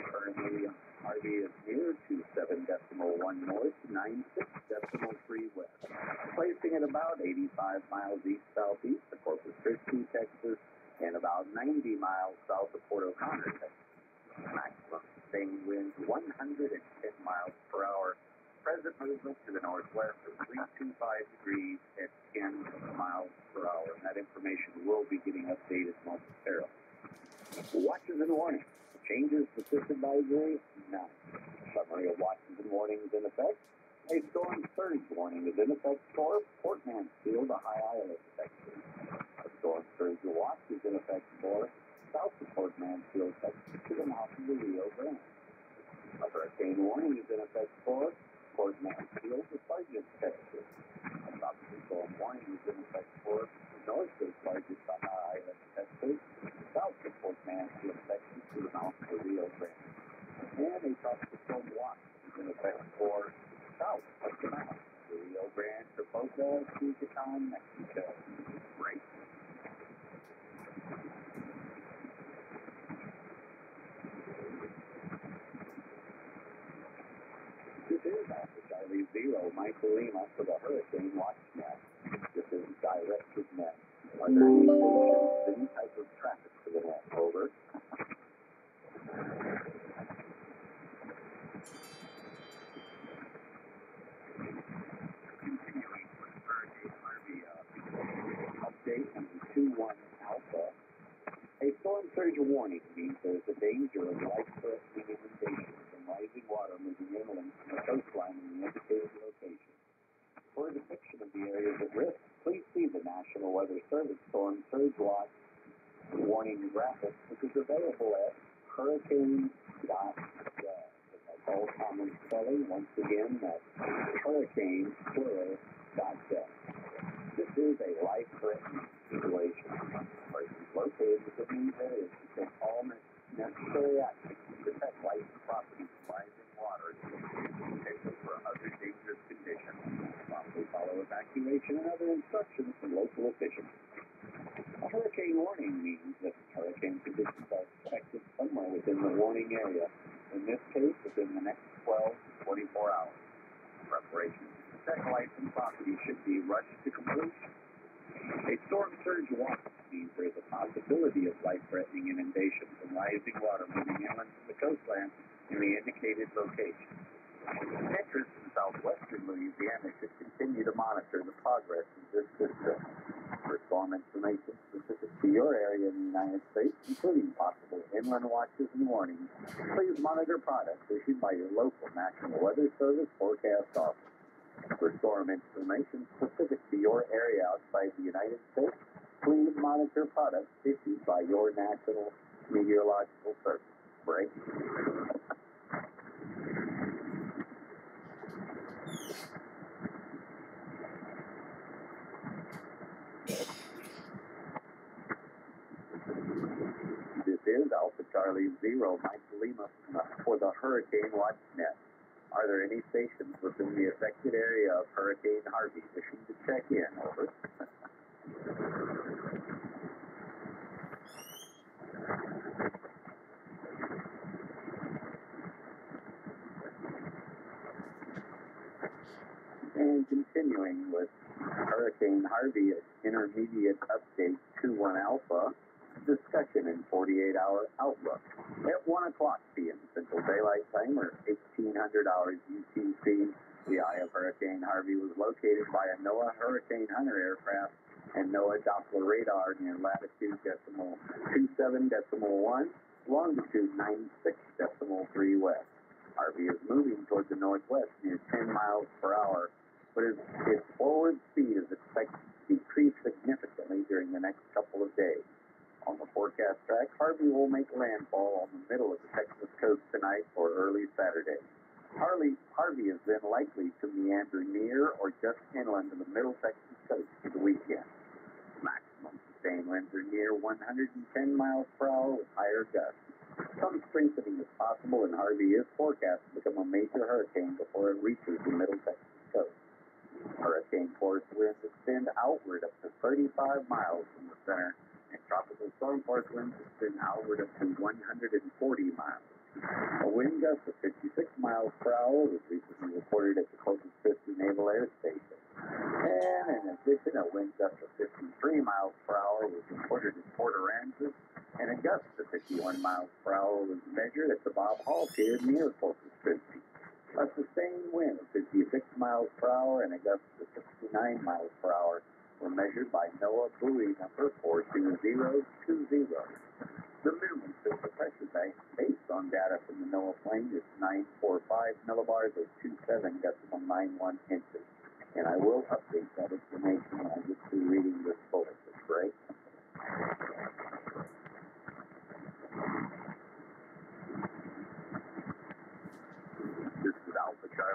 S8: Currently, Harvey is near to 7.1 north, 96.3 west, placing at about 85 miles east-southeast of Corpus Christi, Texas, and about 90 miles south of Port O'Connor, Texas. Maximum sustained winds 110 miles per hour. Present movement to the northwest of 325 degrees at 10 miles per hour. And that information will be getting updated momentarily. Watches and warnings. Changes to this advisory? None. Summary of watches and warnings in effect. A storm surge warning is in effect for Port Mansfield, the High Island, Texas. A storm surge watch is in effect for south of Port Mansfield, Texas, to the mouth of the Rio Grande. A hurricane warning is in effect for Fort Mansfield to Sargent, Texas. A tropical storm warning is in effect for north of Sargent, Texas, south of Fort Mansfield, Texas, to the mouth of the Rio Grande. And a tropical storm watch is in effect for south of the mouth of the Rio Grande to Boca, Yucatan, Mexico. Great. This is Alpha Charlie Zero, Michael Lima for the Hurricane Watch Net. This is directed net. Are there any stations, any type of traffic for the net? Over. Continuing with Hurricane Harvey update number 21 Alpha. A storm surge warning means there is a danger of life-threatening inundations and rising water moving inland from the coastline in the indicated location. For a depiction of the areas at risk, please see the National Weather Service Storm Surge Watch warning graphic, which is available at hurricane.gov. That's all common spelling. Once again, that's hurricane.gov. This is a life-threatening situation. Persons located within these areas to take all necessary action to protect life and property from rising water and for other dangerous conditions. Promptly follow evacuation and other instructions from local officials. A hurricane warning means that hurricane conditions are expected somewhere within the warning area, in this case within the next 12 to 24 hours. Preparations to protect life and property should be rushed to completion. A storm surge watch means there is a possibility of life-threatening inundations and rising water moving inland from the coastline in the indicated location. Interests in southwestern Louisiana should continue to monitor the progress of this system. For storm information specific to your area in the United States, including possible inland watches and warnings, please monitor products issued by your local National Weather Service forecast office. For storm information specific to your area outside the United States, please monitor products issued by your National Meteorological Service. Break. This is Alpha Charlie Zero, Mike Lima for the Hurricane Watch Net. Are there any stations within the affected area of Hurricane Harvey wishing to check in? Over. And continuing with Hurricane Harvey, intermediate update 21 Alpha, discussion in 48-hour outlook. At 1 o'clock p.m. Central Daylight Time, or 1800 hours UTC, the eye of Hurricane Harvey was located by a NOAA Hurricane Hunter aircraft and NOAA Doppler radar near latitude 27.1, longitude 96.3 west. Harvey is moving towards the northwest near 10 miles per hour, but its forward speed is expected to decrease significantly during the next couple of days. On the forecast track, Harvey will make landfall on the middle of the Texas coast tonight or early Saturday. Harvey is then likely to meander near or just inland of the middle Texas coast for the weekend. Maximum sustained winds are near 110 miles per hour with higher gusts. Some strengthening is possible, and Harvey is forecast to become a major hurricane before it reaches the middle Texas coast. Hurricane force winds extend outward up to 35 miles from the center, and tropical storm force winds extend outward up to 140 miles. A wind gust of 56 miles per hour was recently reported at the Corpus Christi Naval Air Station. And in addition, a wind gust of 53 miles per hour was reported at Port Aransas, and a gust of 51 miles per hour was measured at the Bob Hall Pier near Corpus Christi. A sustained wind of 56 miles per hour and a gust of 69 miles per hour were measured by NOAA buoy number 42020. The minimum surface pressure bank, based on data from the NOAA plane, is 945 millibars or 27.91 inches. And I will update that information when I get through reading this bulletin, right?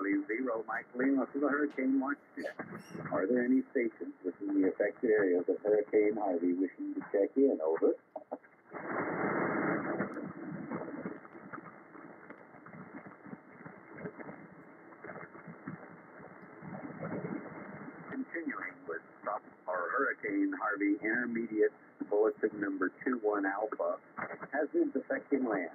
S8: Charlie 0, Mike Lima for the Hurricane Watch Net. Are there any stations within the affected areas of Hurricane Harvey wishing to check in? Over. Continuing with Hurricane Harvey Intermediate Bulletin number 21 Alpha, hazards affecting land.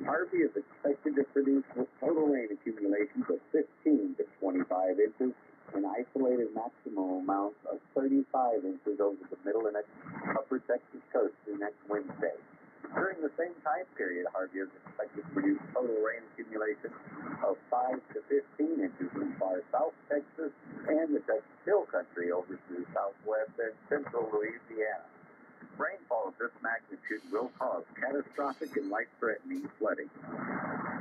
S8: Harvey is expected to produce total rain accumulations of 15 to 25 inches and isolated maximum amounts of 35 inches over the middle and upper Texas coast through next Wednesday. During the same time period, Harvey is expected to produce total rain accumulations of 5 to 15 inches in far south Texas and the Texas Hill Country over through southwest and central Louisiana. Rainfall of this magnitude will cause catastrophic and life-threatening flooding.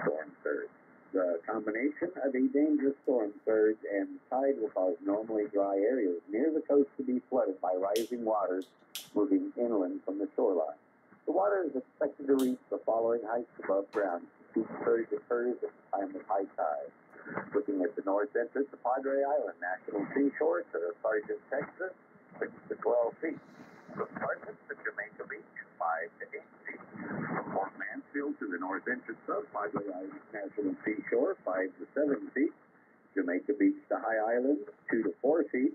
S8: Storm surge. The combination of a dangerous storm surge and tide will cause normally dry areas near the coast to be flooded by rising waters moving inland from the shoreline. The water is expected to reach the following heights above ground. Peak surge occurs at the time of high tide. Looking at the north entrance of Padre Island National Seashore to Sargent, Texas, 6 to 12 feet. From Sargent to Jamaica Beach, 5 to 8 feet. From Fort Mansfield to the north entrance of Padre Island National Seashore, 5 to 7 feet. Jamaica Beach to High Island, 2 to 4 feet.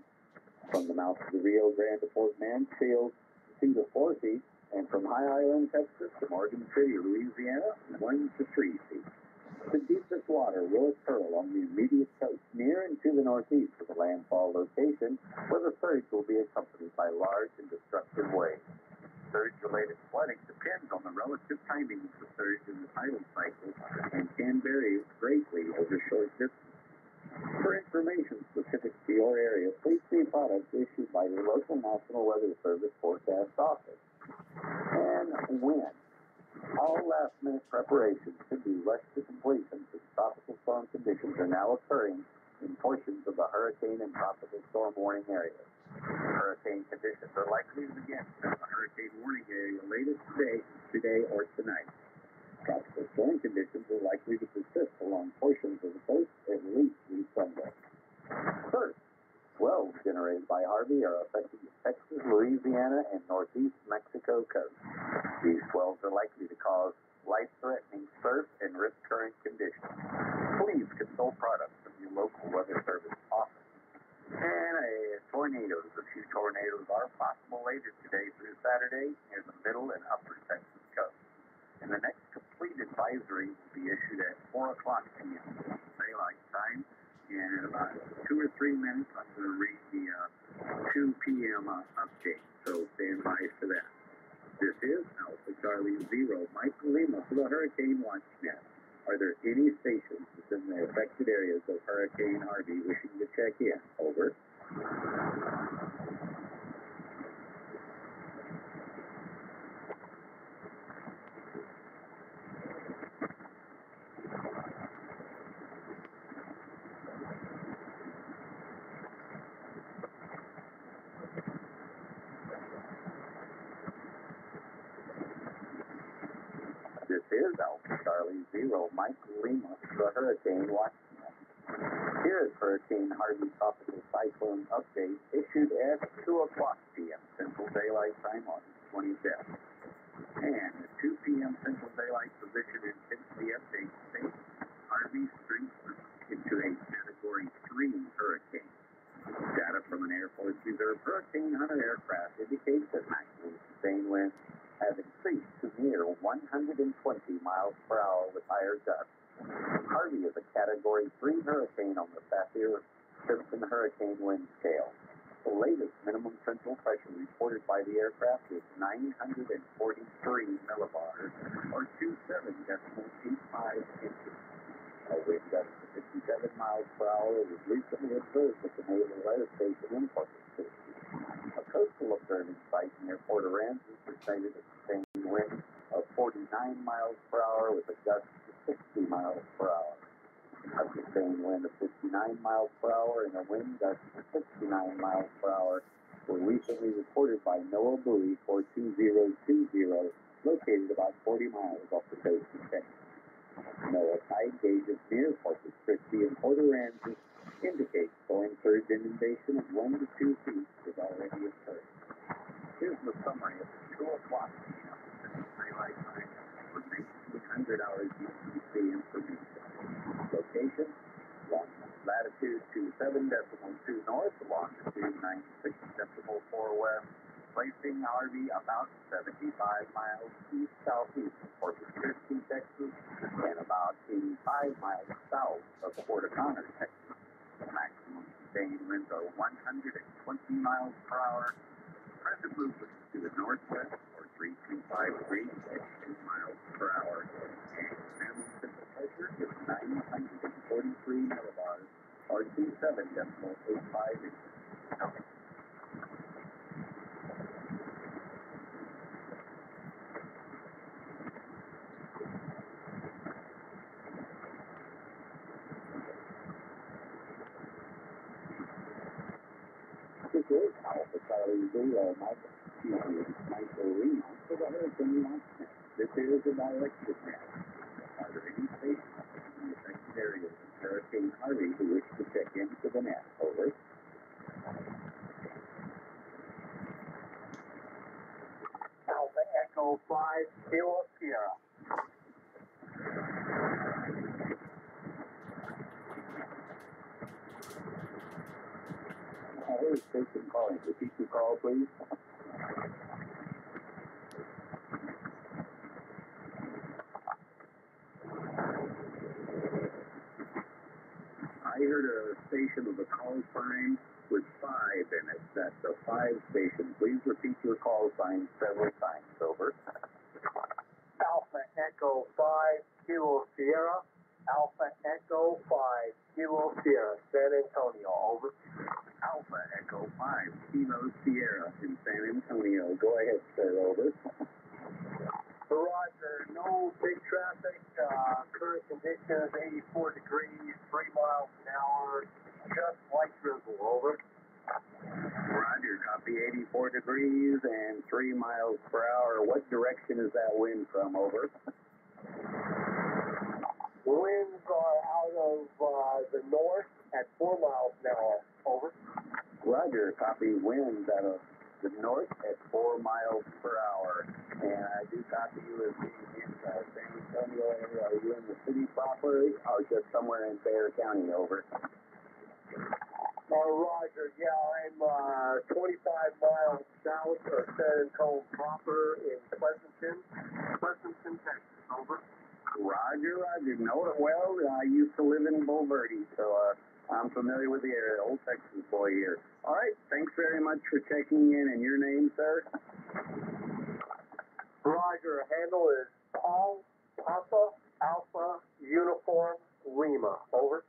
S8: From the mouth of the Rio Grande to Fort Mansfield, 2 to 4 feet. And from High Island, Texas to Morgan City, Louisiana, 1 to 3 feet. The deepest water will occur along the immediate coast near and to the northeast of the landfall location, where the surge will be accompanied by large and destructive waves. Surge-related flooding depends on the relative timing of the surge in the tidal cycle and can vary greatly over short distances. For information specific to your area, please see products issued by your local National Weather Service Forecast Office. And when? All last-minute preparations should be rushed to completion since tropical storm conditions are now occurring in portions of the hurricane and tropical storm warning areas. Hurricane conditions are likely to begin in the hurricane warning area later today or tonight. Tropical storm conditions are likely to persist along portions of the coast at least through Sunday. First, swells generated by Harvey are affecting the Texas, Louisiana, and northeast Mexico coast. These swells are likely to cause life-threatening surf and risk current conditions. Please consult products from your local weather service office. And tornadoes. A few tornadoes are possible later today through Saturday near the middle and upper Texas coast. And the next complete advisory will be issued at 4 o'clock p.m. daylight time. And in about 2 or 3 minutes, I'm going to read the 2 p.m. update. So stand by for that. This is Alpha Charlie 0, Mike Lima for the Hurricane Watch Net. Are there any stations within the affected areas of Hurricane Harvey wishing to check in? Over. This is Alpha Charlie 0, Mike Lima for the Hurricane Watch Net. Here is Hurricane Harvey Tropical Cyclone Update issued at 2 o'clock p.m. Central Daylight Time on the 25th. And the 2 p.m. Central Daylight Position Intensity Update states Harvey strengthens into a Category 3 hurricane. Data from an Air Force Reserve Hurricane Hunter aircraft indicates that maximum sustained winds have increased to near 120 miles per hour with higher gusts. Harvey is a Category 3 hurricane on the Saffir-Simpson hurricane wind scale. The latest minimum central pressure reported by the aircraft is 943 millibars, or 27.85 inches. A wind gust of 57 miles per hour was recently observed at the Naval Weather Station in Corpus Christi. A coastal observing site near Port Aransas recorded a sustained wind of 49 miles per hour with a gust of 60 miles per hour. A sustained wind of 59 miles per hour and a wind gust of 69 miles per hour were recently reported by NOAA buoy 42020, located about 40 miles off the coast of Texas. NOAA tide gauges near Corpus Christi and Port Aransas elevation of 1 to 2 feet has already occurred. Here's the summary of the 2 o'clock p.m. Pacific Daylight Time for 1900 hours UTC information. Location, latitude 27.2 north, longitude 96.4 west, placing Harvey about 75 miles east-southeast of Corpus Christi, Texas, and about 85 miles south of Port O'Connor, Texas. Maximum sustained winds are 120 miles per hour. Present movement to the northwest or 325 degrees at 2 miles per hour. And minimum central pressure is 943 millibars or 27.85 inches. This is Alpha Charlie Zero, Michael Lima for the Hurricane Launch Net. This is a directed net. Are there any stations in the affected areas of Hurricane Harvey who wish to check into the net? Over.
S7: Alpha Echo 5, Kilo Sierra.
S8: Where is station calling? Repeat your call, please. I heard a station with a call sign with 5 in it. That's a 5 station. Please repeat your call sign several times. Over.
S7: Alpha Echo 5, Kilo Sierra. Alpha Echo 5, Kilo Sierra, San Antonio. Over.
S8: Alpha Echo 5, Kilo Sierra in San Antonio. Go ahead, sir. Over.
S7: Roger. No big traffic. Current conditions 84 degrees, 3 miles an hour. Just light drizzle. Over.
S8: Roger. Copy. 84 degrees and 3 miles per hour. What direction is that wind from? Over.
S7: Winds are out of the north at 4 miles an hour. Over.
S8: Roger. Copy. Winds out of the north at 4 miles per hour. And I do copy you as being in San Antonio area. Are you in the city proper or just somewhere in Bexar County? Over.
S7: Roger. Yeah, I'm 25 miles south of San Antonio proper in Pleasanton, Texas. Over.
S8: Roger, Roger. Know it well. I used to live in Bulverde, so I'm familiar with the area. Old Texas boy here. All right. Thanks very much for checking in. And your name, sir?
S7: Roger. Handle is Paul Papa Alpha Uniform Lima. Over.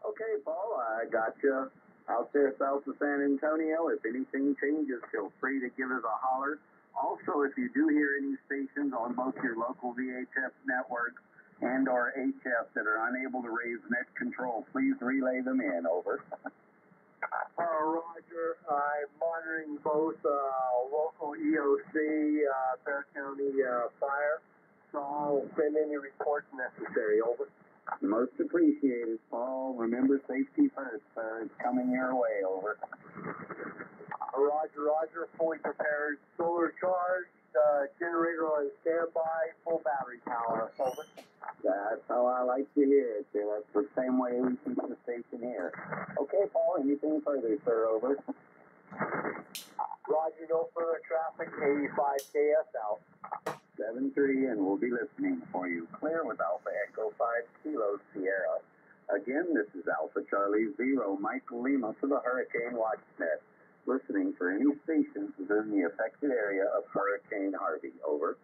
S8: Okay, Paul. I got you out there south of San Antonio. If anything changes, feel free to give us a holler. Also, if you do hear any stations on both your local VHF networks and or HF that are unable to raise net control, please relay them in. Over.
S7: Roger. I'm monitoring both local EOC, Bexar County Fire, so I'll send any reports necessary. Over.
S8: Most appreciated, Paul. Remember safety first, sir. It's coming your way. Over.
S7: Roger, Roger. Fully prepared. Solar charged. Generator on standby. Full battery power. Over.
S8: That's how I like to hear it, sir. That's the same way we keep the station here. Okay, Paul. Anything further, sir? Over.
S7: Roger. No further traffic. 85 KS out.
S8: 7-3, and we'll be listening for you. Clear with Alpha Echo 5 Kilo Sierra. Again, this is Alpha Charlie Zero, Mike Lima for the Hurricane Watch Net. Listening for any stations within the affected area of Hurricane Harvey. Over.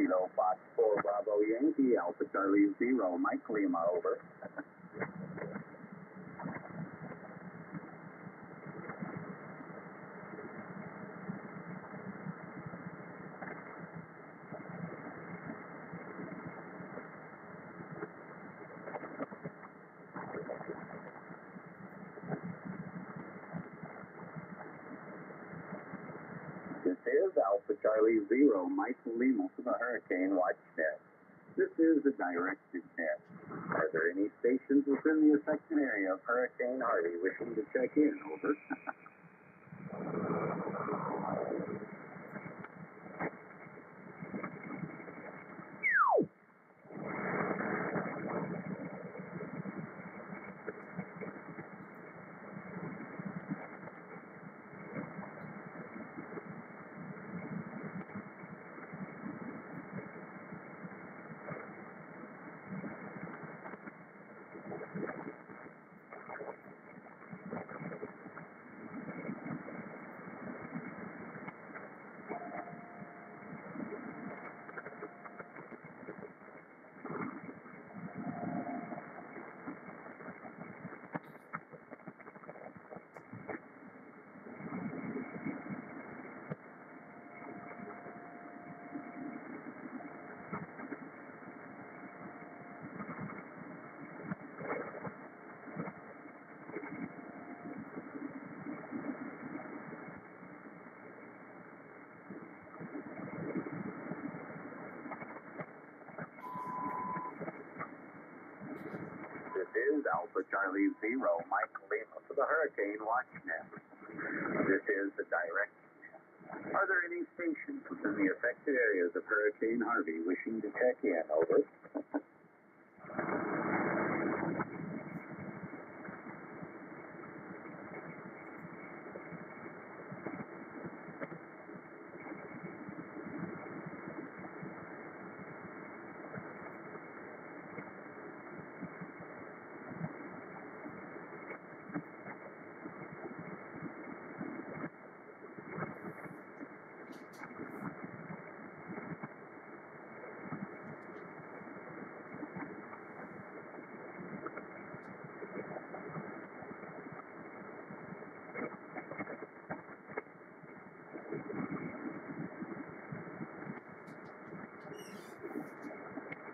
S8: Kilo Fox 4 Bravo Yankee, Alpha Charlie 0, Mike Lima, over. This is Alpha Charlie 0, Mike Lima for the Hurricane Watch Net. This is a directed net. Are there any stations within the affected area of Hurricane Harvey wishing to check in? Over. This is Alpha Charlie 0, Mike Lima for the Hurricane Watch Net. This is the direct net. Are there any stations within the affected areas of Hurricane Harvey wishing to check in? Over.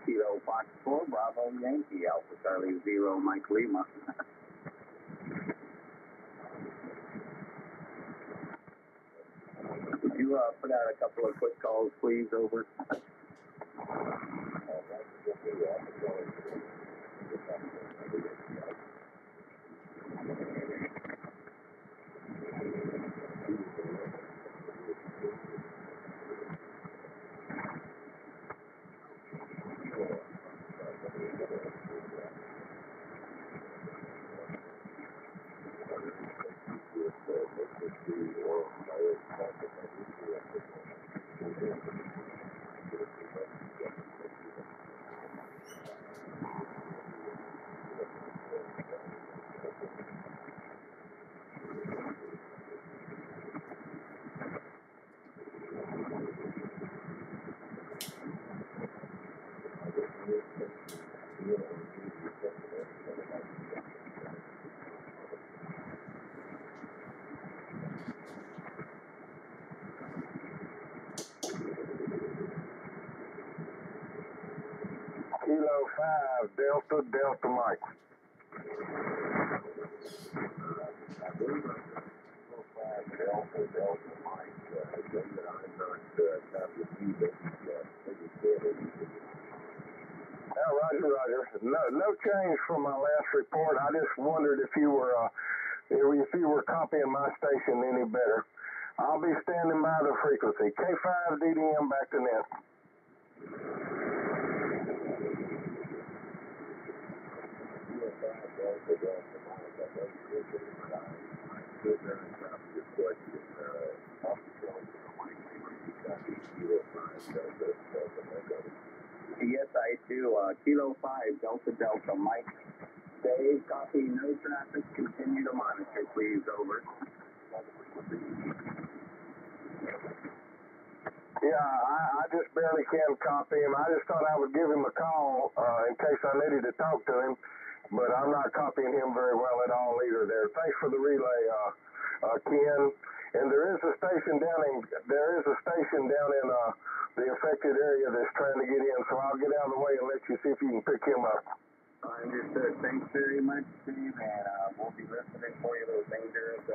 S8: Kilo Fox 4 Bravo Yankee, Alpha Charlie 0, Mike Lima. Would you put out a couple of quick calls, please? Over.
S4: Kilo 5, Delta Mike. Roger. No change from my last report. I just wondered if you were copying my station any better. I'll be standing by the frequency. K5 DDM back to net.
S8: Yes, I do. Kilo 5, Delta, Mike. Dave, copy, no traffic. Continue to monitor, please. Over.
S7: Yeah, I just barely can copy him. I just thought I would give him a call in case I needed to talk to him, but I'm not copying him very well at all either there. Thanks for the relay, Ken. And there is a station down in the affected area that's trying to get in, so I'll get out of the way and let you see if you can pick him up.
S8: Understood. Thanks very much, Steve, and we'll be listening for you. Those dangerous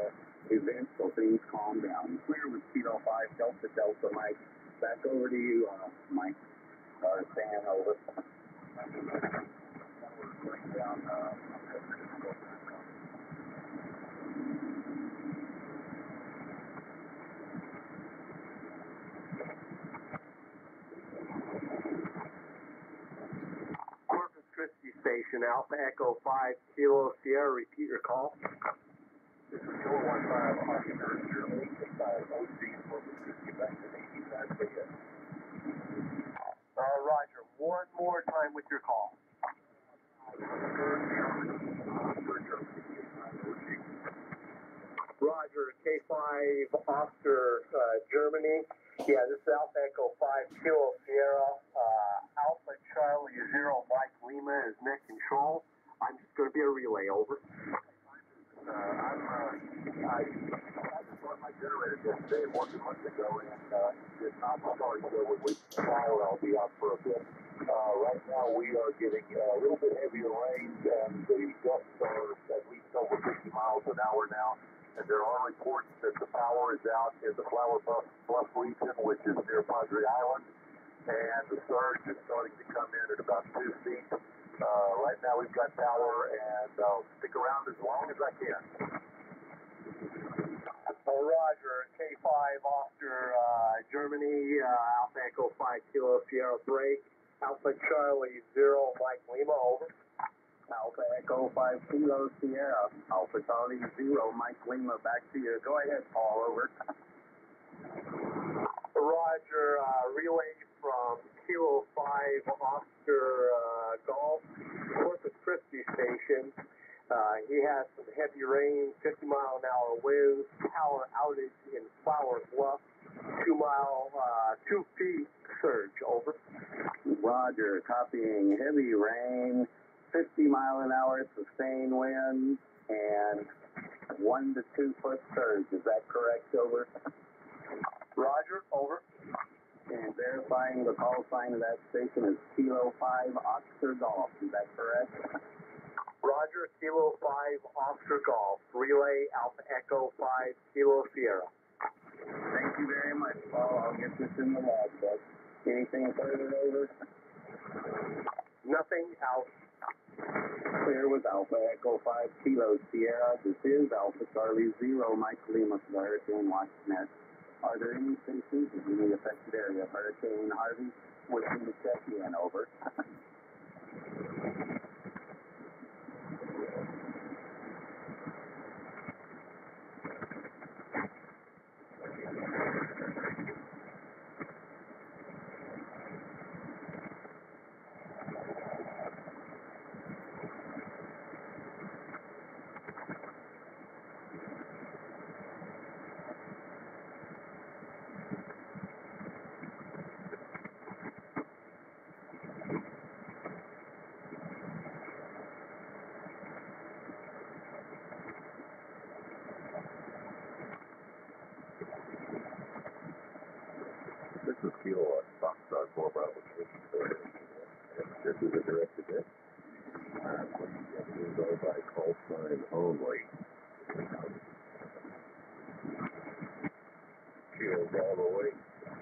S8: events, so things calm down. Clear with Kilo 5, Delta Mike. Back over to you, Mike. Or Stan, over.
S7: Corpus Christi Station, Alpha Echo 5, Kilo Sierra, repeat your call.
S4: This is 415 Officer 0865 OC Corpus Christi back to 85
S7: Roger. One more time with your call. Roger, K5 Oscar, Germany. Yeah, this is Alpha Echo 5, Kilo Sierra. Alpha Charlie 0, Mike Lima is net control. I'm just going to be a relay, over.
S4: I just bought my generator yesterday, working months ago, and did not start. So when we fire, I'll be out for a bit. Right now, we are getting a little bit heavier rain, and the gusts are at least over 50 miles an hour now. And there are reports that the power is out in the Flower Bluff region, which is near Padre Island, and the surge is starting to come in at about 2 feet. Right now we've got power, and I'll stick around as long as I can.
S7: Roger, K5 Oscar, Germany, Alpha Echo 5, Kilo Sierra break. Alpha Charlie 0, Mike Lima, over.
S8: Alpha Echo 5 Kilo Sierra. Alpha Charlie 0, Mike Lima, back to you. Go ahead, Paul, over.
S7: Roger, relay from Kilo 5 Oscar Golf, Corpus Christi Station. He has some heavy rain, 50-mile-an-hour winds, power outage in Flower Bluff, 2 feet surge, over.
S8: Roger, copying heavy rain, 50-mile-an-hour sustained wind, and 1 to 2 foot surge. Is that correct, over?
S7: Roger, over.
S8: And verifying the call sign of that station is Kilo 5 Oscar Golf. Is that correct?
S7: Roger, Kilo 5 Oscar Golf. Relay Alpha Echo 5 Kilo Sierra.
S8: Thank you very much, Paul. I'll get this in the logbook. Anything further, over?
S7: Nothing, out.
S8: Clear with Alpha Echo 5 Kilo Sierra. This is Alpha Charlie 0, Mike Lima from the Hurricane Watch Net. Are there any stations in the affected area of Hurricane Harvey wishing to check in, over?
S4: This is Kilo Foxtrot 4 Bravo 6. This is a directed hit. Please get to go by call sign only. Kilo Bravo 8,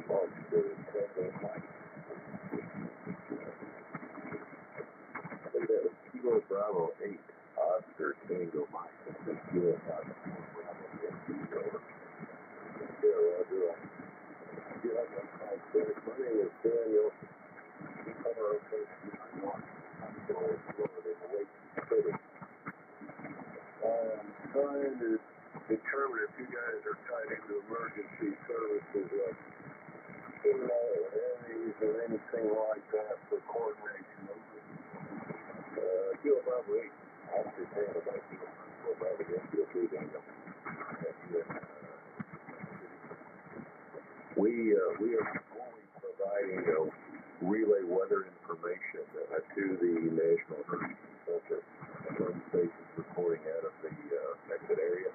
S4: Oscar Tango Mike. Kilo Bravo 8, Oscar Tango Mike. This is Kilo Bravo 8, over. Roger. Get up on call service. My name is Daniel. We cover our first I'm Florida, in the Lake City. Trying to determine if you guys are tied into emergency services like areas or anything like that for coordination. Kilo Bravo 8, Oscar Tango Mike, Kilo Bravo 8, Kilo 3 Daniel. We are
S9: information to the National Hurricane Center. Some stations reporting out of the affected area.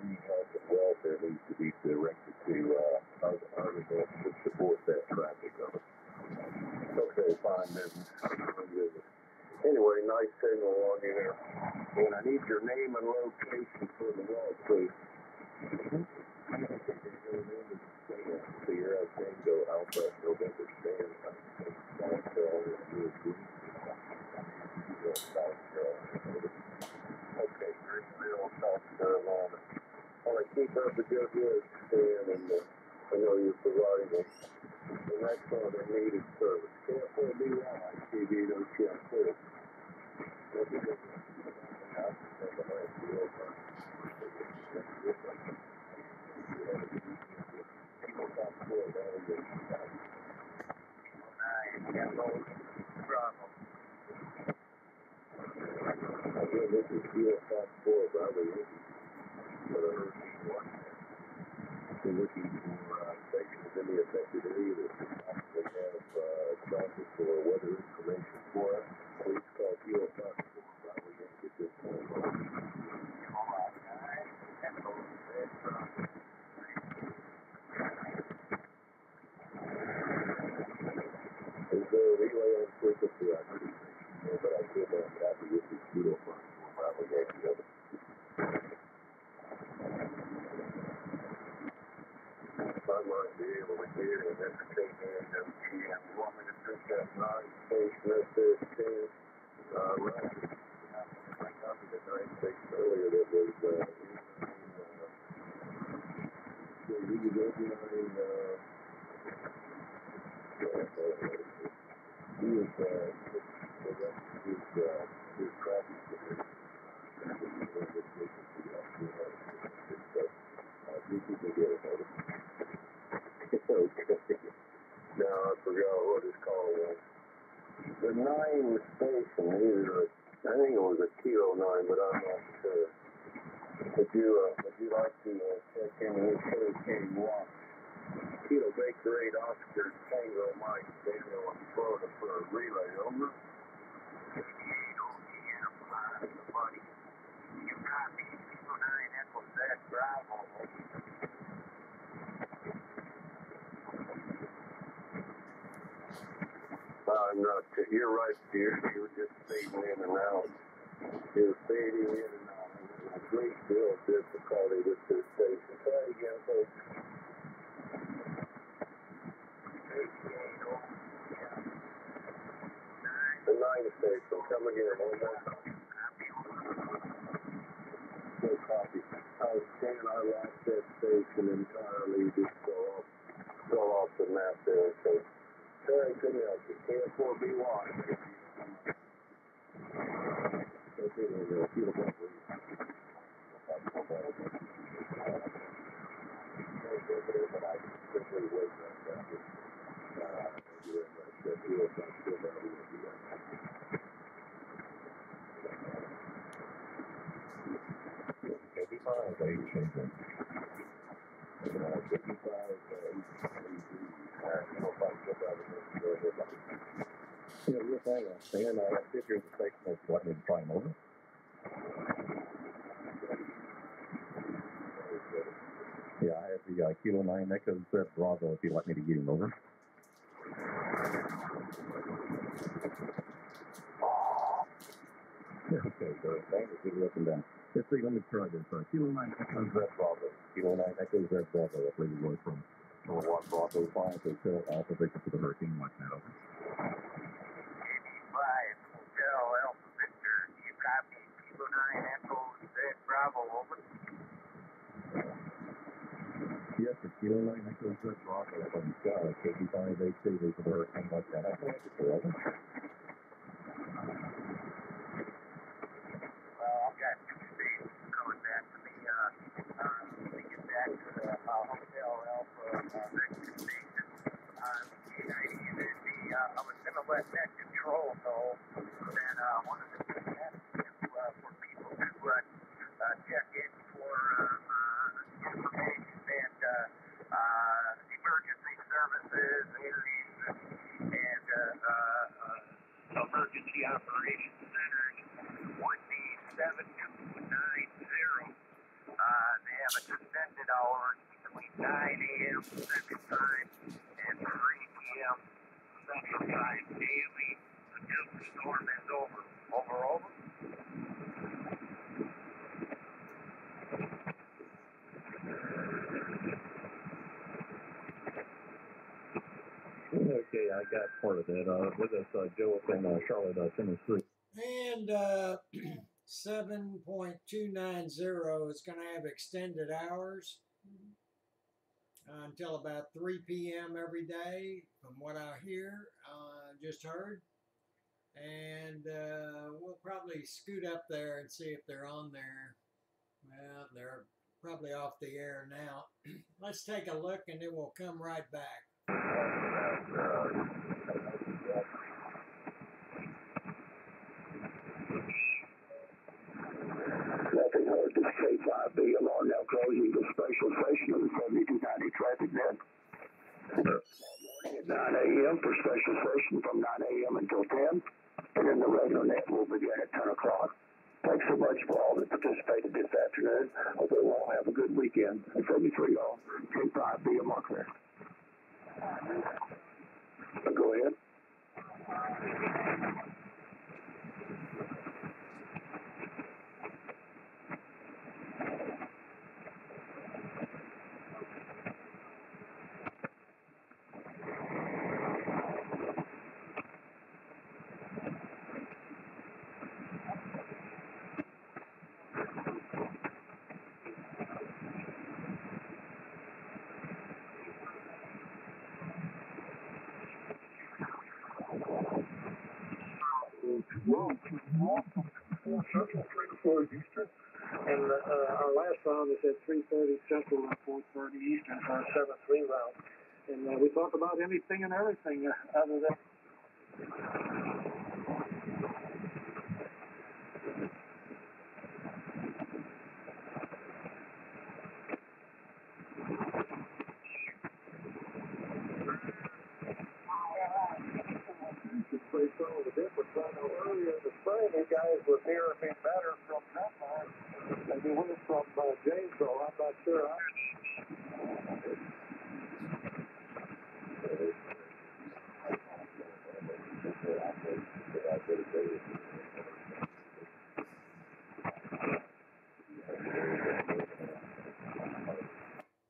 S9: Any health and welfare needs to be directed to other events to support that traffic of it. Okay, fine business. Anyway, nice signal on you there. And I need your name and location for the log, please. Sierra Tango Alpha November Stand. South Carolina. Okay, Greenville, South Carolina. All right, keep up the good work, Stan, and I know you're providing the next one they needed service. Careful, be right. TV don't share too. This is QSO Bravo. We're looking for stations in the affected area that possibly have traffic or weather information for us. Please call QSO Bravo at this point. Is there a relay on frequency? I couldn't say, but I could have copy with the QSO Bravo at I might be able to get it. That's KWM2. You want me to put that 9 station up there, Stan? Right. I copied the 9 station earlier that was his traffic division. You can get it, notice. Okay. Now I forgot what his call was. The 9 station, I think it was a Kilo 9, but I'm not sure. Would you like to check in with Hurricane 1? Kilo Baker 8 Oscar Tango Mike Daniel in Florida for a relay, over. Buddy. You copy Kilo 9 Echo Z Bravo. I'm not, you're right, dear. You were just fading in and out. You were fading in and out. It was a great deal of difficulty with this station. Try again, folks. The 9 station, come again, one more time. No copy. I was saying I lost that station entirely, just fell off the map there, so. Sorry, couldn't help you. K4B1. Okay, there's a beautiful but I quickly wait right down here. Thank you very much. That feels like still better to do that. 55, 8 changing. 55, 8. Yeah, real thing, Stan, I sit here at the station that's letting me try him over. Yeah, I have the Kilo 9 Echo Z Bravo if you'd like me to get him over. Okay, so thank you. Keep looking down. Let's see, let me try this. Kilo 9 Echo Z Bravo. Kilo 9 Echo Z Bravo. That's where we go from. Number 1 Bravo 5 Hotel Alpha Victor to the Hurricane. Watch that over. 85 Hotel Alpha Victor. You copy Kilo 9 Echo Z Bravo over. Yes, it's Kilo 9 Echo Z Bravo from KP5 HC to the Hurricane. Watch that over. Well, I've got 2 stations coming back to me. Let me get back to the Hotel Alpha Victor station. And then I was going to let that control know that one of the things for people to check in for information and emergency services and
S7: operations centers would be 7290. They have extended hours between 9 a.m. Central Time and 3 p.m. Central Time daily until the storm is over. Over.
S9: Okay, I got part of that. With us, Joe up in Charlotte, Tennessee.
S2: And 7.290 is going to have extended hours until about 3 p.m. every day, from what I just heard. And we'll probably scoot up there and see if they're on there. Well, they're probably off the air now. Let's take a look and then we'll come right back.
S10: Nothing heard. This K5B alarm now closing the special session of the 7290 traffic net. Morning at 9 a.m. for special session from 9 a.m. until 10. And then the regular net will begin at 10 o'clock. Thanks so much for all that participated this afternoon. Hope you all have a good weekend. 73 all. K5B a mark there. Go ahead.
S3: Central, 3 to 4 Eastern. And our last round is at 3:30 Central and 4:30 Eastern for our 7-3 round. And we talk about anything and everything other than. Play some of the difference. I know earlier in the spring, you guys were near me better from that line than you were from Janesville. I'm not sure.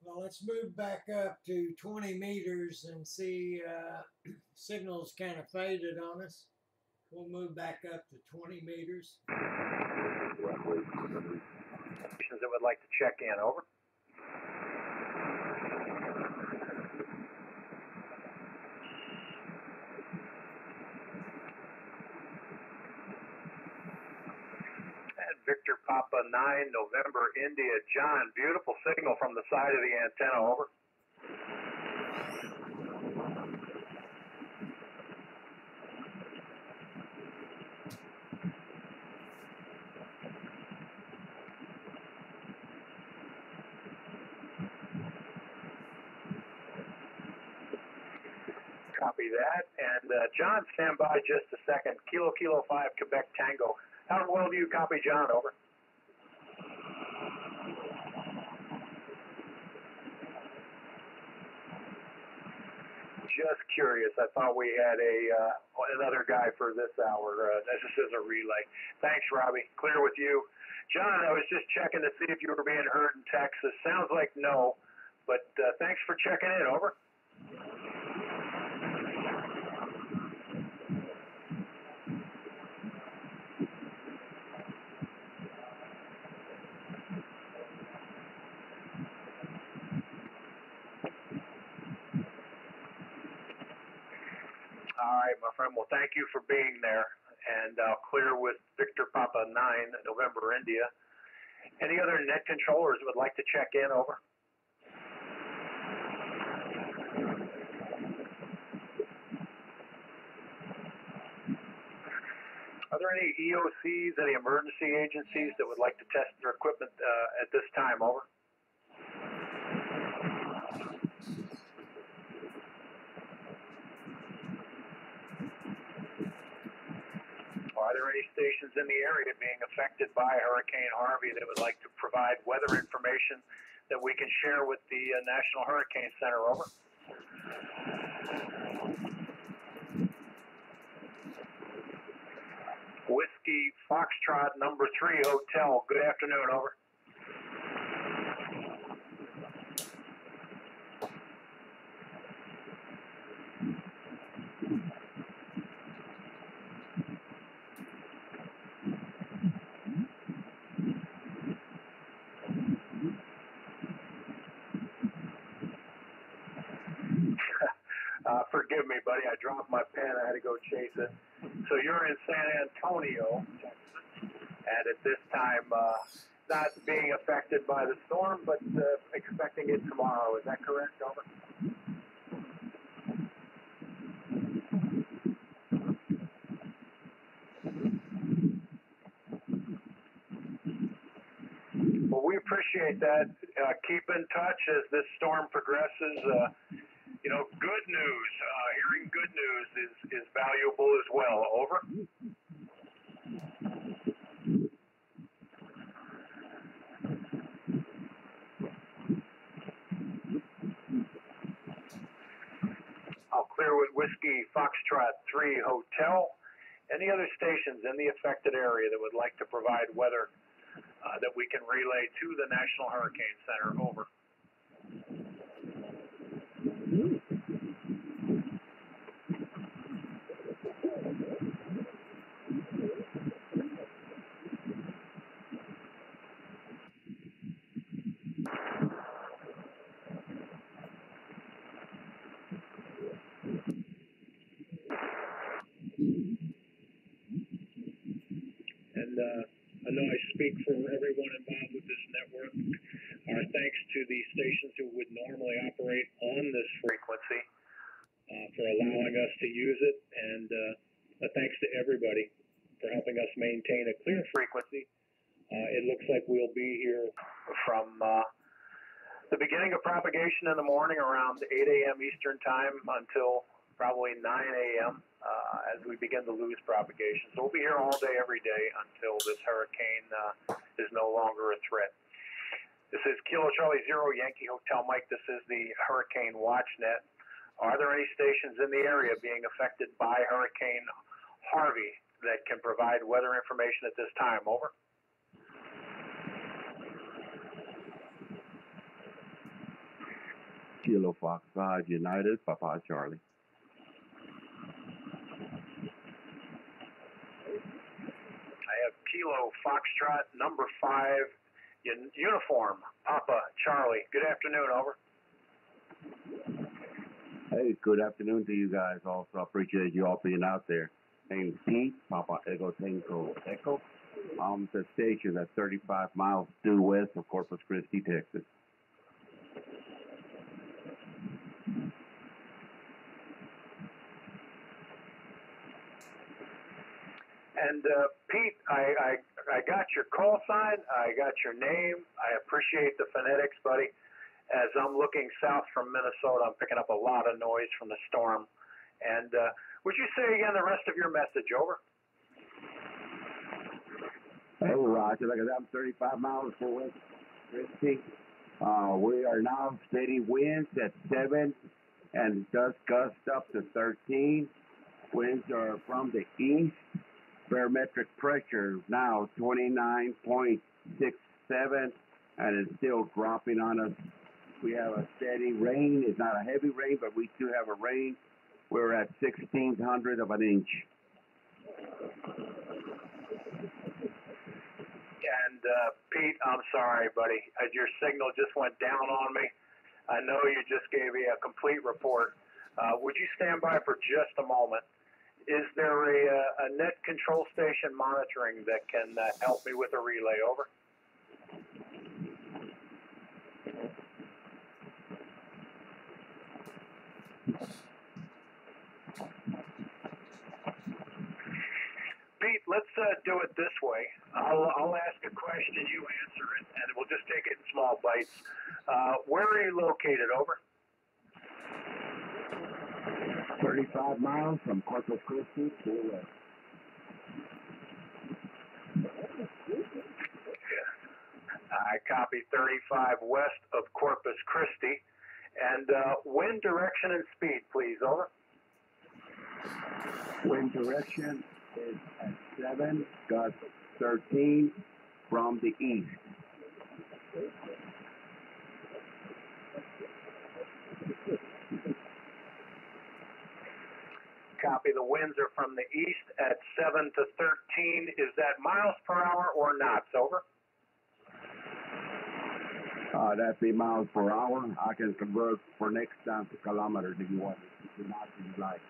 S2: Well, let's move back up to 20 meters and see signals kind of faded on us. We'll move back up to 20 meters.
S7: Stations that would like to check in, over. And Victor Papa 9, November, India, John. Beautiful signal from the side of the antenna, over. Copy that. And John, stand by just a second. Kilo 5, Quebec Tango. How well do you copy, John? Over. Just curious. I thought we had another guy for this hour. This is a relay. Thanks, Robbie. Clear with you. John, I was just checking to see if you were being heard in Texas. Sounds like no, but thanks for checking in. Over. All right, my friend. Well, thank you for being there. And I'll clear with Victor Papa 9, November, India. Any other net controllers would like to check in? Over. Are there any EOCs, any emergency agencies that would like to test their equipment at this time? Over.
S11: there any stations in the area being affected by Hurricane Harvey that would like to provide weather information that we can share with the National Hurricane Center? Over. Whiskey Foxtrot number 3 Hotel. Good afternoon. Over. Forgive me, buddy. I dropped my pen. I had to go chase it. So you're in San Antonio, Texas, and at this time, not being affected by the storm, but expecting it tomorrow. Is that correct, Over? Well, we appreciate that. Keep in touch as this storm progresses. You know, good news, hearing good news is valuable as well. Over. I'll clear with Whiskey Foxtrot 3 Hotel. Any other stations in the affected area that would like to provide weather that we can relay to the National Hurricane Center? Over. And I know I speak for everyone involved with this network. Our thanks to the stations who would normally operate on this frequency for allowing us to use it, and a thanks to everybody for helping us maintain a clear frequency. It looks like we'll be here from the beginning of propagation in the morning around 8 a.m. Eastern Time until probably 9 a.m. As we begin to lose propagation. So we'll be here all day, every day until this hurricane is no longer a threat. This is Kilo Charlie Zero Yankee Hotel Mike. This is the Hurricane WatchNet. Are there any stations in the area being affected by Hurricane Harvey that can provide weather information at this time? Over.
S12: Kilo Fox 5 United, Papa Charlie.
S11: Kilo Foxtrot number 5 uniform Papa Charlie. Good afternoon. Over.
S12: Hey, good afternoon to you guys. Also appreciate you all being out there. Name's Pete, Papa Echo Tango Echo. The station that's 35 miles due west of Corpus Christi, Texas.
S11: And Pete, I got your call sign, I got your name, I appreciate the phonetics, buddy. As I'm looking south from Minnesota, I'm picking up a lot of noise from the storm. And would you say again the rest of your message? Over.
S12: Hey, Roger, like I said, I'm 35 miles from West Christi. We are now steady winds at 7 and does gust up to 13. Winds are from the east. Barometric pressure now 29.67, and it's still dropping on us. We have a steady rain. It's not a heavy rain, but we do have a rain. We're at 1/1600 of an inch.
S11: And Pete, I'm sorry, buddy. Your signal just went down on me. I know you just gave me a complete report. Would you stand by for just a moment? Is there a net control station monitoring that can help me with a relay? Over. Pete, let's do it this way. I'll ask a question, you answer it, and we'll just take it in small bites. Where are you located? Over.
S12: 35 miles from Corpus Christi to
S13: I copy 35 west of Corpus Christi. And wind direction and speed, please, over.
S12: Wind direction is at 7, gust 13 from the east.
S13: Copy, the winds are from the east at 7 to 13. Is that miles per hour or knots, over?
S12: That'd be miles per hour. I can convert for next time to kilometers if you want to knots if you like.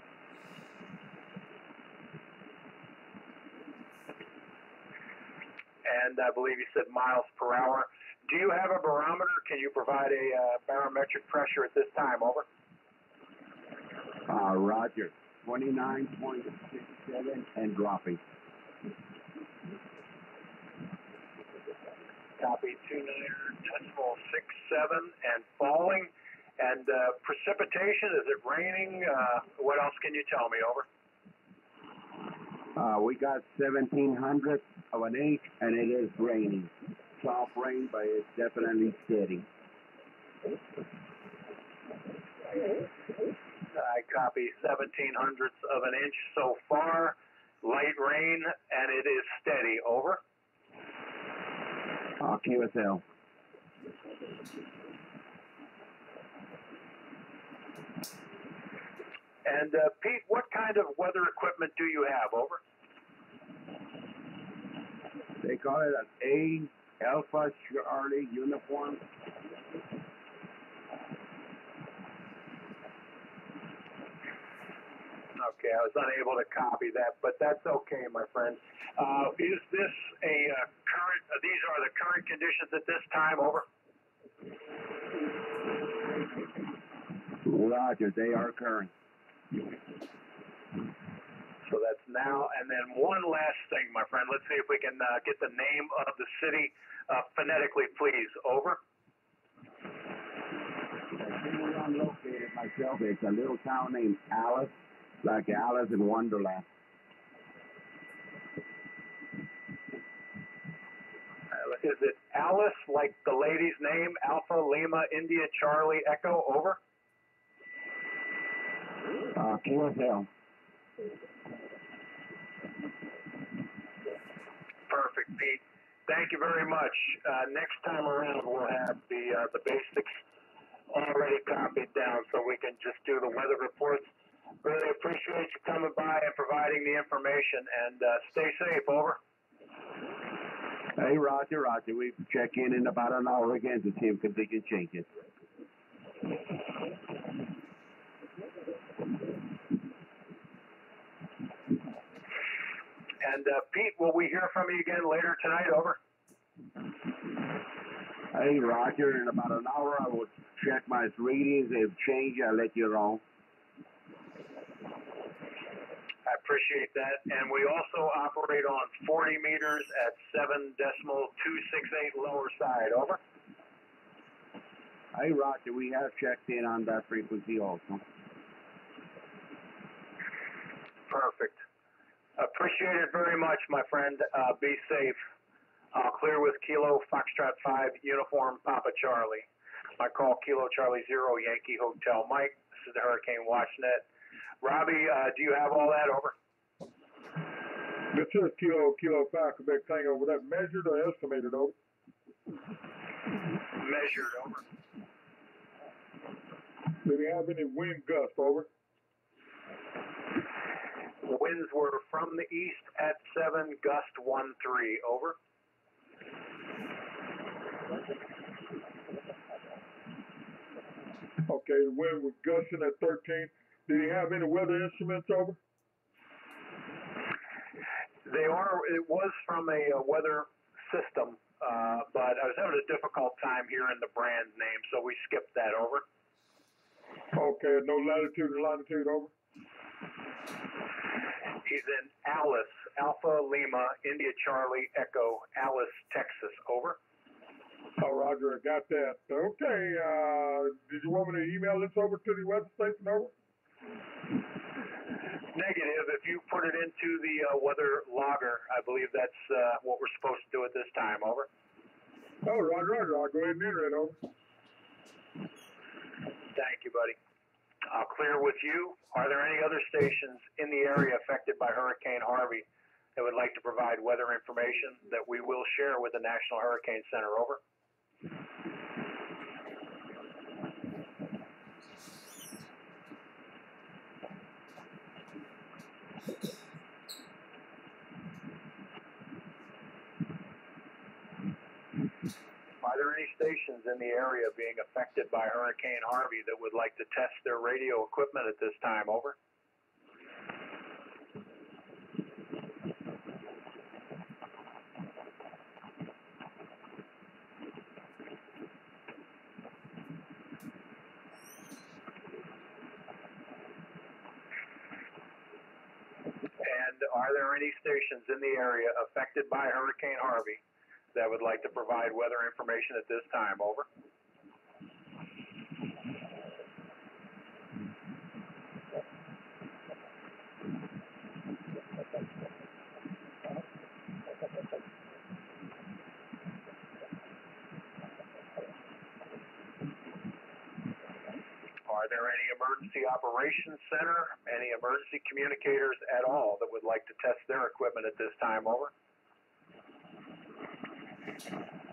S13: And I believe you said miles per hour. Do you have a barometer? Can you provide a barometric pressure at this time, over?
S12: Roger. 29.67 and dropping.
S13: Copy 29.67 and falling. And precipitation, is it raining? What else can you tell me, over?
S12: We got 1,700 of an inch, and it is raining. Soft rain, but it's definitely steady.
S13: I copy 1/1700ths of an inch so far. Light rain, and it is steady, over.
S12: QSL.
S13: And Pete, what kind of weather equipment do you have, over?
S12: They call it an A Alpha Charlie uniform.
S13: Okay, I was unable to copy that, but that's okay, my friend. Is this a current, these are the current conditions at this time, over?
S12: Roger, they are current.
S13: So that's now, and then one last thing, my friend. Let's see if we can get the name of the city phonetically, please, over.
S12: I'm located myself. It's a little town named Alice, like Alice in Wonderland.
S13: Is it Alice, like the lady's name, Alpha, Lima, India, Charlie, Echo, over?
S12: QSL.
S13: Perfect, Pete. Thank you very much. Next time around, we'll have the basics already copied down so we can just do the weather reports. Really appreciate you coming by and providing the information, and stay safe, over.
S12: Hey, Roger. We check in about an hour again to see if conditions changes.
S13: And Pete, will we hear from you again later tonight, over?
S12: Hey, Roger, in about an hour I will check my readings. If change, I'll let you know.
S13: I appreciate that. And we also operate on 40 meters at 7.268 lower side, over.
S12: Hey, Roger, we have checked in on that frequency also.
S13: Perfect. Appreciate it very much, my friend. Be safe. Clear with Kilo Foxtrot 5 Uniform Papa Charlie. I call Kilo Charlie 0 Yankee Hotel Mike. This is the Hurricane WatchNet. Robbie, do you have all that, over?
S3: This is Kilo 5 Quebec Tango. Was that measured or estimated, over?
S13: Measured, over.
S3: Do we have any wind gusts, over?
S13: The winds were from the east at 7, gust 1-3, over.
S3: Okay, the wind was gusting at 13. Did he have any weather instruments, over?
S13: It was from a weather system, but I was having a difficult time hearing the brand name, so we skipped that, over.
S3: Okay, no latitude and longitude, over?
S13: He's in Alice, Alpha Lima, India Charlie, Echo, Alice, Texas, over.
S3: Oh, Roger, I got that. Okay, did you want me to email this over to the weather station, over?
S13: Negative. If you put it into the weather logger, I believe that's what we're supposed to do at this time, over.
S4: Oh, Roger. I'll go ahead and enter it, over.
S13: Thank you, buddy. I'll clear with you. Are there any other stations in the area affected by Hurricane Harvey that would like to provide weather information that we will share with the National Hurricane Center, over? Are there any stations in the area being affected by Hurricane Harvey that would like to test their radio equipment at this time, over? And are there any stations in the area affected by Hurricane Harvey that would like to provide weather information at this time, over? Are there any emergency operations center, any emergency communicators at all that would like to test their equipment at this time, over?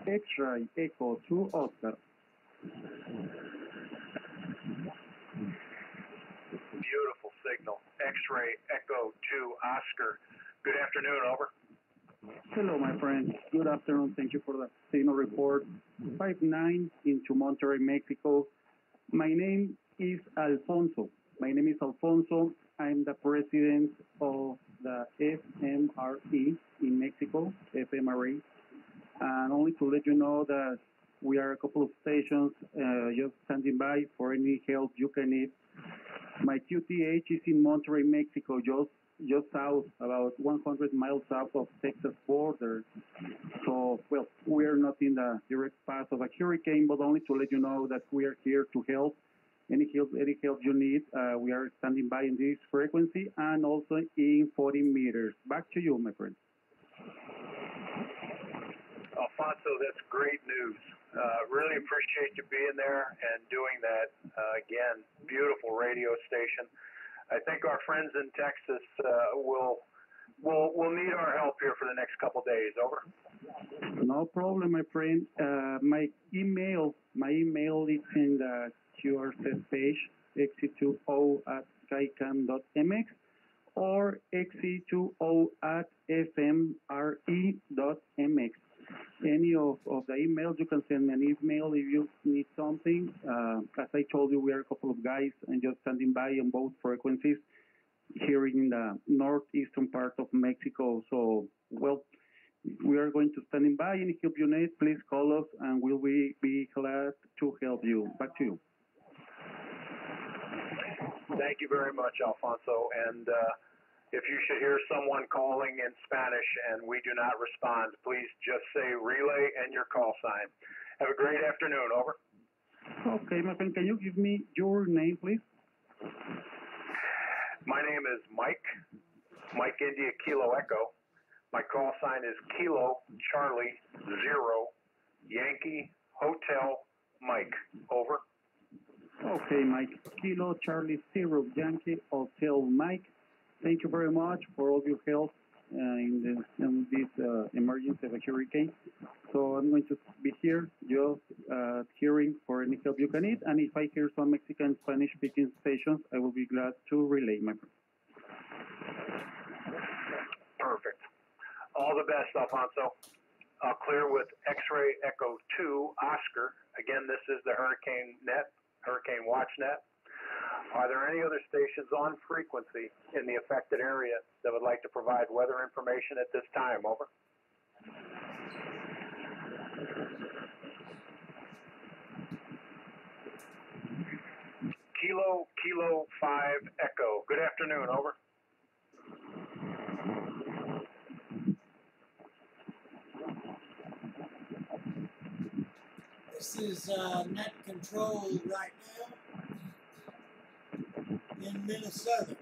S14: X-ray Echo 2 Oscar.
S13: Beautiful signal. X-ray Echo 2 Oscar. Good afternoon, over.
S14: Hello, my friend. Good afternoon. Thank you for the signal report. 59 into Monterrey, Mexico. My name is Alfonso. I'm the president of the FMRE in Mexico, FMRE. And only to let you know that we are a couple of stations just standing by for any help you can need. My QTH is in Monterrey, Mexico, just south, about 100 miles south of Texas border. So, well, we're not in the direct path of a hurricane, but only to let you know that we are here to help. Any help you need, we are standing by in this frequency and also in 40 meters. Back to you, my friend.
S13: Alfonso, that's great news. Really appreciate you being there and doing that. Again, beautiful radio station. I think our friends in Texas will need our help here for the next couple days. Over.
S14: No problem, my friend. My email is in the QRZ page, xe20@skycam.mx or xe20@fmre.mx. Any of the emails, you can send me an email if you need something. As I told you, we are a couple of guys and just standing by on both frequencies here in the northeastern part of Mexico. So, well, we are going to standing by. Any help you need, please call us and we'll be glad to help you. Back to you.
S13: Thank you very much, Alfonso. And if you should hear someone calling in Spanish and we do not respond, please just say relay and your call sign. Have a great afternoon. Over.
S14: Okay, my friend, can you give me your name, please?
S13: My name is Mike India Kilo Echo. My call sign is Kilo Charlie 0 Yankee Hotel Mike. Over.
S14: Okay, Mike. Kilo Charlie 0 Yankee Hotel Mike. Thank you very much for all your help in this emergency of a hurricane. So I'm going to be here just hearing for any help you can need. And if I hear some Mexican Spanish-speaking stations, I will be glad to relay, my friend.
S13: Perfect. All the best, Alfonso. I'll clear with X-ray Echo 2 Oscar. Again, this is the Hurricane Watch Net. Are there any other stations on frequency in the affected area that would like to provide weather information at this time? Over. Kilo 5 Echo. Good afternoon. Over.
S2: This is net control right now in Minnesota.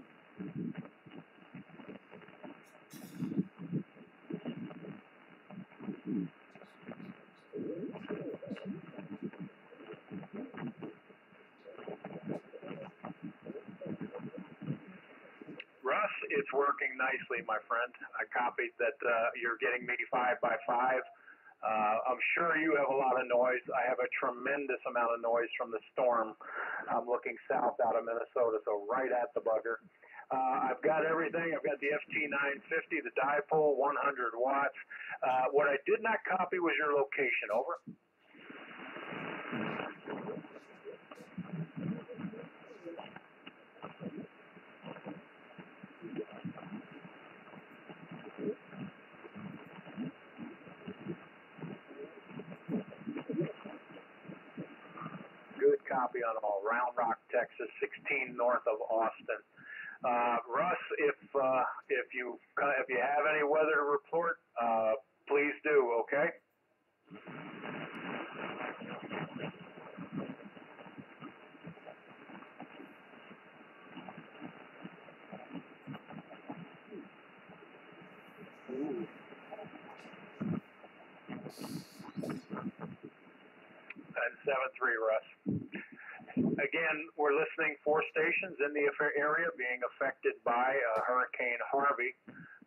S13: Russ, it's working nicely, my friend. I copied that you're getting me 5 by 5. I'm sure you have a lot of noise. I have a tremendous amount of noise from the storm. I'm looking south out of Minnesota, so right at the bugger. I've got everything. I've got the FT950, the dipole, 100 watts. What I did not copy was your location. Over. Good copy on all. Round Rock, Texas, 16 north of Austin. Russ, if you have any weather to report, please do. Okay. And 7-3, Russ. Again, we're listening for stations in the area being affected by Hurricane Harvey.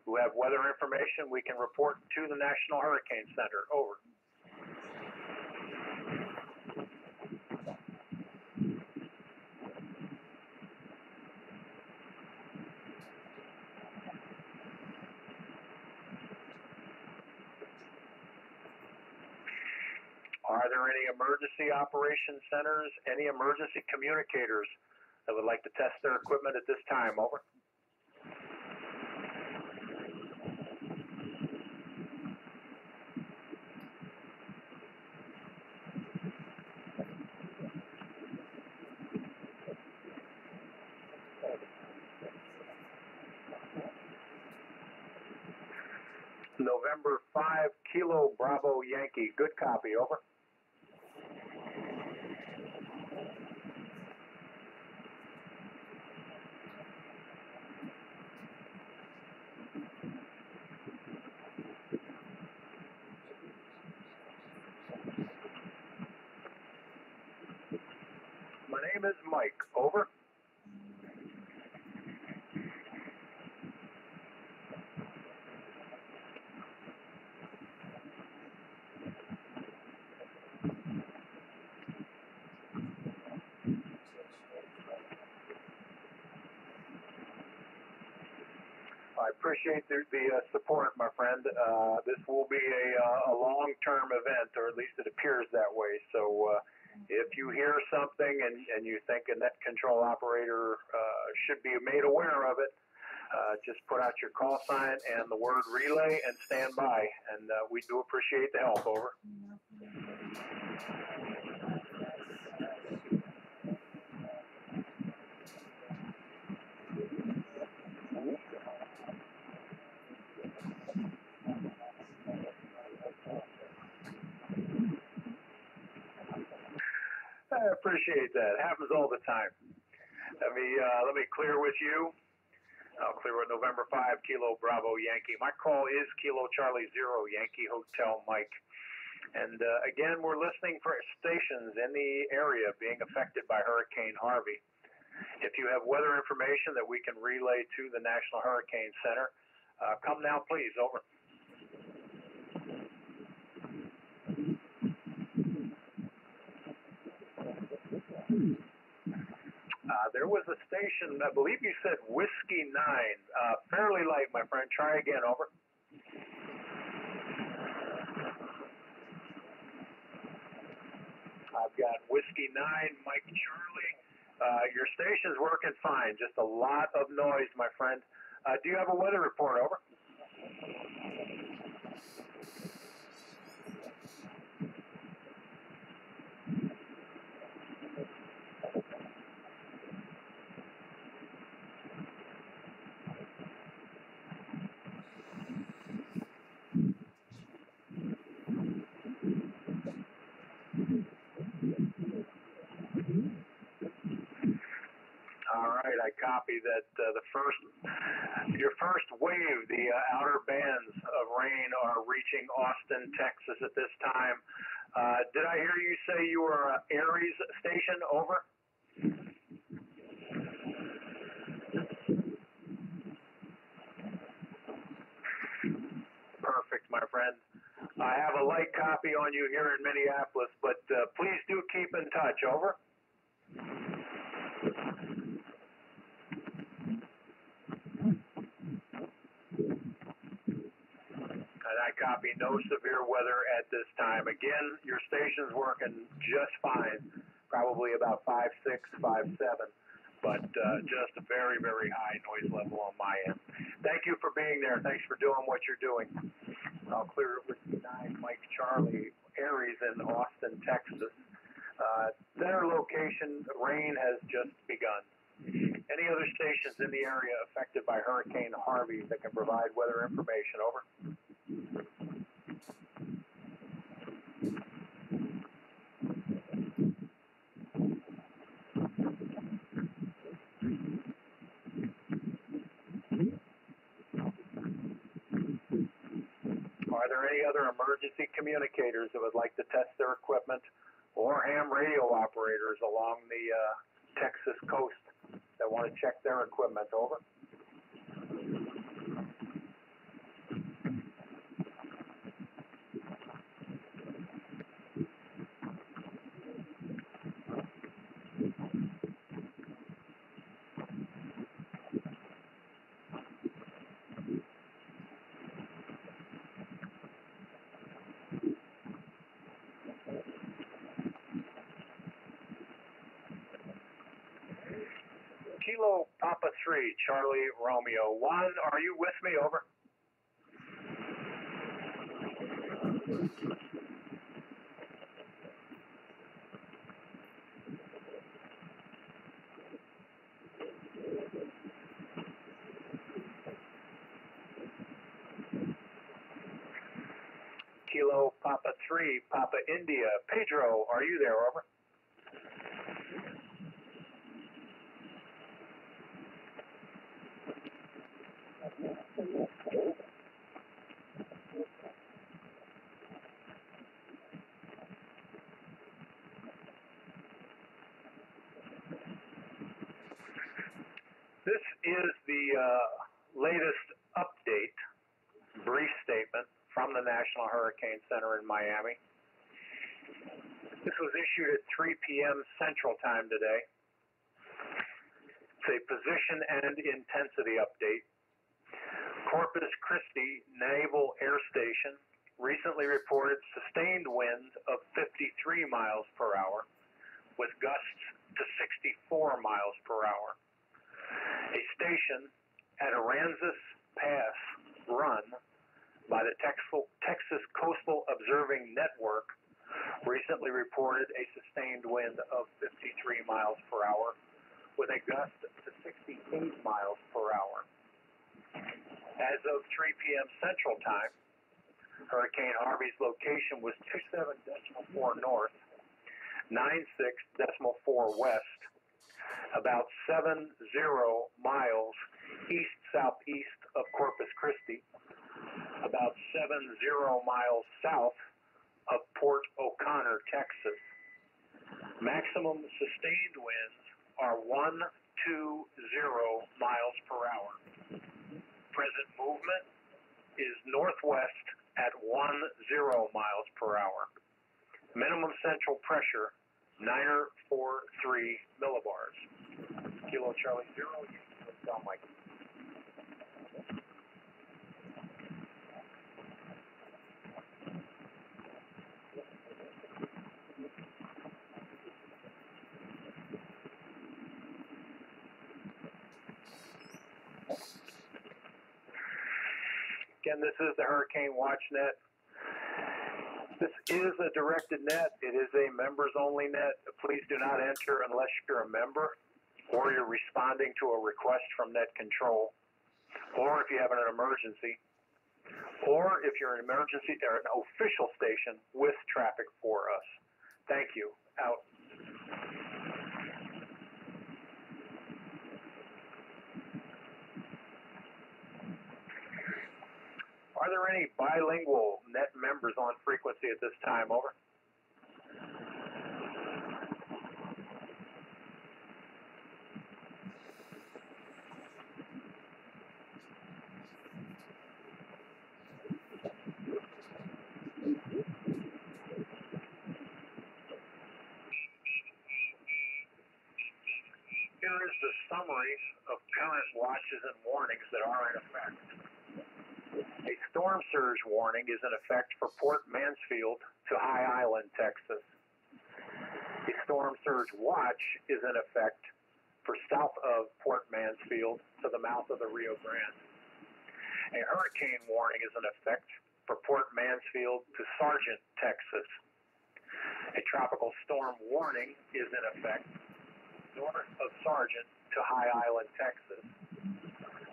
S13: Who have weather information we can report to the National Hurricane Center. Over. Are there any emergency operation centers, any emergency communicators that would like to test their equipment at this time? Over. November 5, Kilo Bravo Yankee. Good copy. Over. My name is Mike. Over. I appreciate the support, my friend. This will be a long-term event, or at least it appears that way. So if you hear something and you think a net control operator should be made aware of it, just put out your call sign and the word relay and stand by. And we do appreciate the help. Over. I appreciate that. It happens all the time. Let me clear with you. I'll clear with November 5, Kilo Bravo Yankee. My call is Kilo Charlie 0, Yankee Hotel Mike. And again, we're listening for stations in the area being affected by Hurricane Harvey. If you have weather information that we can relay to the National Hurricane Center, come now, please. Over. There was a station, I believe you said Whiskey 9, fairly light, my friend. Try again. Over. I've got Whiskey 9, Mike Charlie. Your station's working fine, just a lot of noise, my friend. Do you have a weather report? Over. All right, I copy that your first wave, the outer bands of rain are reaching Austin, Texas at this time. Did I hear you say you were Aries station? Over. my friend. I have a light copy on you here in Minneapolis, but please do keep in touch. Over. And I copy no severe weather at this time. Again, your station's working just fine, probably about 5.6, 5.7, but just a very, very high noise level on my end. Thank you for being there. Thanks for doing what you're doing. I'll clear it with 9 Mike Charlie Aries in Austin, Texas. Center location, rain has just begun. Any other stations in the area affected by Hurricane Harvey that can provide weather information? Over. Are there any other emergency communicators that would like to test their equipment, or ham radio operators along the Texas coast that want to check their equipment? Over. Kilo Papa 3, Charlie Romeo 1. Are you with me? Over. Kilo Papa 3, Papa India. Pedro, are you there? Over. This is the latest update, brief statement from the National Hurricane Center in Miami. This was issued at 3 p.m. Central Time today. It's a position and intensity update. Corpus Christi Naval Air Station recently reported sustained winds of 53 miles per hour with gusts to 64 miles per hour. A station at Aransas Pass run by the Texas Coastal Observing Network recently reported a sustained wind of 53 miles per hour with a gust to 68 miles per hour. As of 3 p.m. Central Time, Hurricane Harvey's location was 27.4 north, 96.4 west, about 70 miles east-southeast of Corpus Christi, about 70 miles south of Port O'Connor, Texas. Maximum sustained winds are 120 miles per hour. Present movement is northwest at 10 miles per hour. Minimum central pressure, 943 millibars. Kilo Charlie 0, Don Mike. Again, this is the Hurricane Watch Net. This is a directed net. It is a members-only net. Please do not enter unless you're a member or you're responding to a request from net control, or if you have an emergency, or if you're an emergency or an official station with traffic for us. Thank you. Out. Are there any bilingual net members on frequency at this time? Over. the summaries of current watches and warnings that are in effect. A storm surge warning is in effect for Port Mansfield to High Island, Texas. A storm surge watch is in effect for south of Port Mansfield to the mouth of the Rio Grande. A hurricane warning is in effect for Port Mansfield to Sargent, Texas. A tropical storm warning is in effect north of Sargent to High Island, Texas.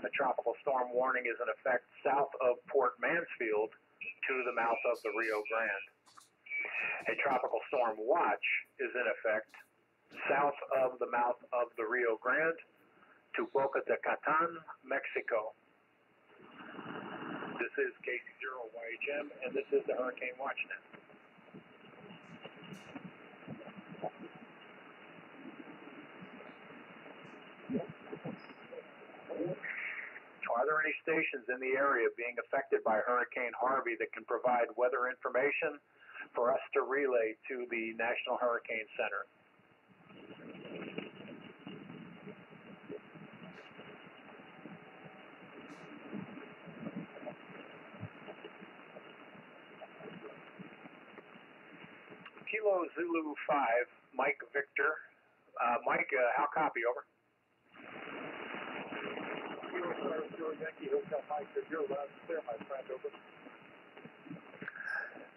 S13: A tropical storm warning is in effect south of Port Mansfield to the mouth of the Rio Grande. A tropical storm watch is in effect south of the mouth of the Rio Grande to Boca de Catan, Mexico. This is KC0YHM, and this is the Hurricane Watch Net. Are there any stations in the area being affected by Hurricane Harvey that can provide weather information for us to relay to the National Hurricane Center? Kilo Zulu 5, Mike Victor. Mike, how copy, over?
S1: Yankee Hotel Mike, you're loud and clear, my friend, over.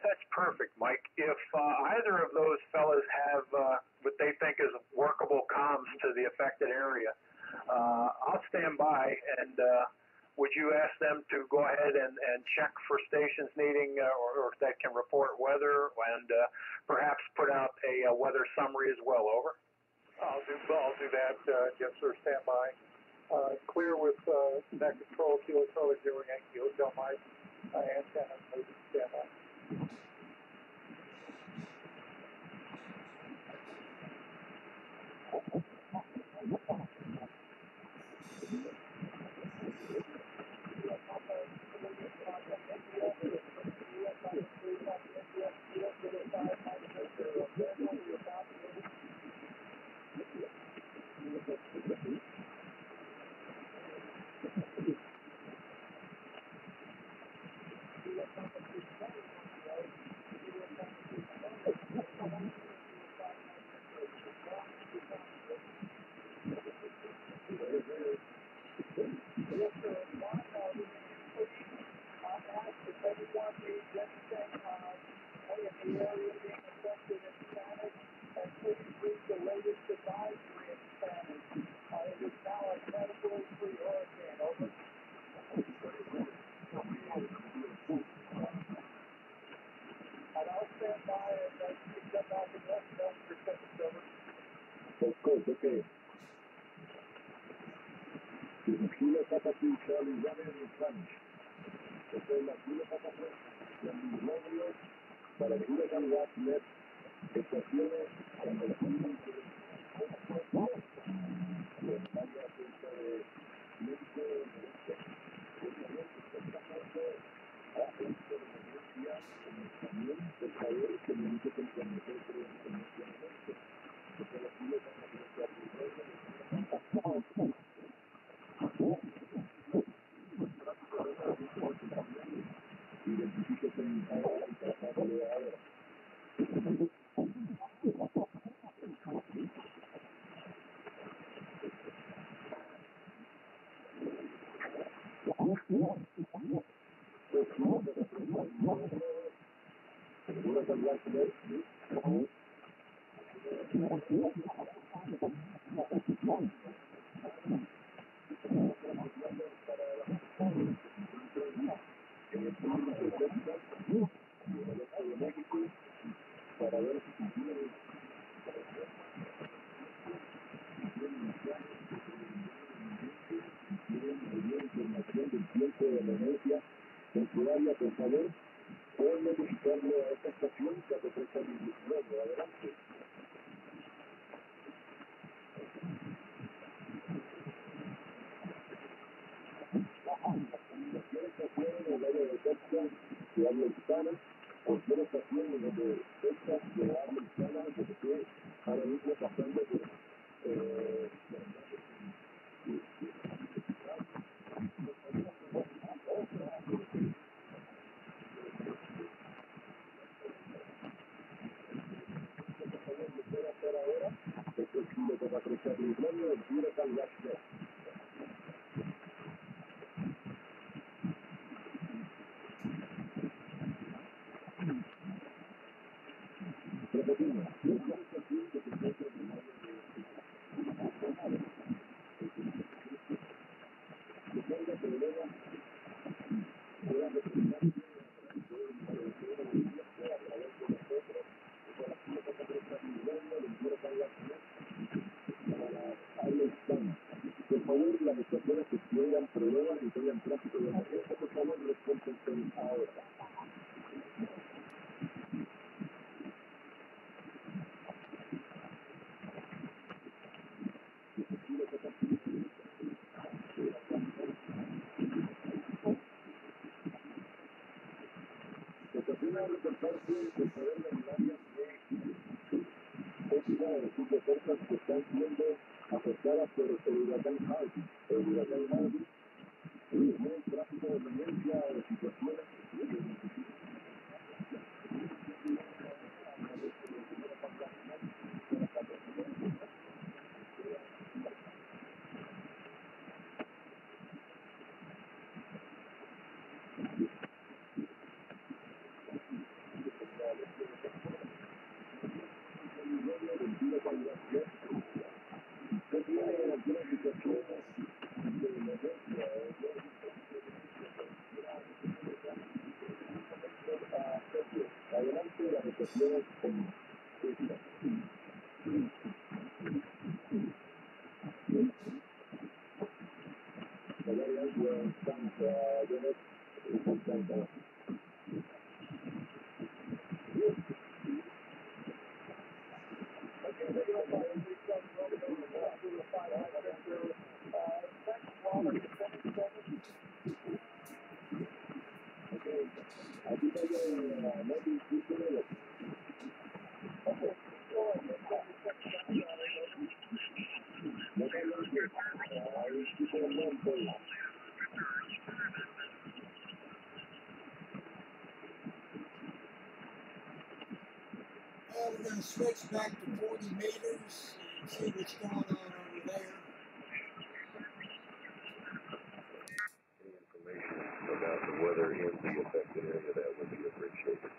S13: That's perfect, Mike. If either of those fellas have what they think is workable comms to the affected area, I'll stand by, and would you ask them to go ahead and check for stations needing or that can report weather, and perhaps put out a weather summary as well, over?
S1: I'll do that, yes sir, stand by. Clear with net control, Kilo Charlie Zero Yankee Hotel Mike, antenna, moving, stand by. Okay. Kilo Papa 2 Charlie running in Spanish. Esta es la Kilo Papa 3, Romeo, para el Huracán Watch Net, estaciones con el Kilo de área cerca de México, noreste, exactamente a esto de emergencia en el camión, por favor, comunique con nosotros inmediatamente. Porque la Kilo Papa 3 Charlie Romeo, identifíquese en el tratado de ahora. Para ver si información del tiempo de emergencia en su área, por favor, pueden notificarle a esta estación que representa el individuo. Adelante. Cualquier estación en el área de Texas que habla hispana, cualquier estación en donde Texas que habla hispana, que esté ahora mismo pasando por
S10: afectadas por el huracán Harvey. El huracán Harvey originó un tráfico de emergencia de situaciones
S2: we're going to switch back to 40 meters and see what's going on over there.
S9: Any information about the weather in the affected area, that would be appreciated.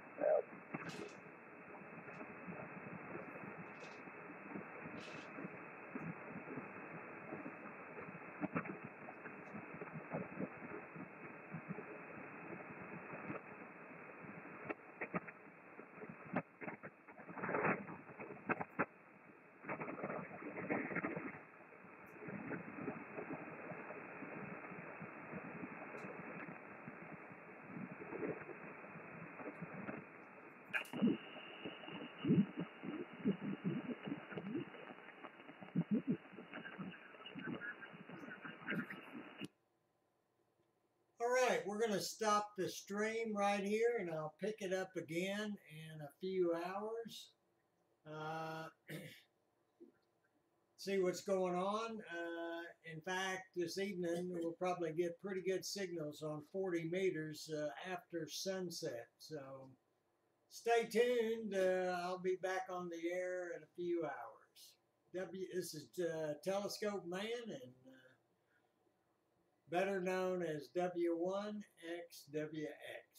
S2: All right, we're going to stop the stream right here, and I'll pick it up again in a few hours. See what's going on. In fact, this evening we'll probably get pretty good signals on 40 meters after sunset. So stay tuned. I'll be back on the air in a few hours. This is TelescopeMan, and better known as W1XWX.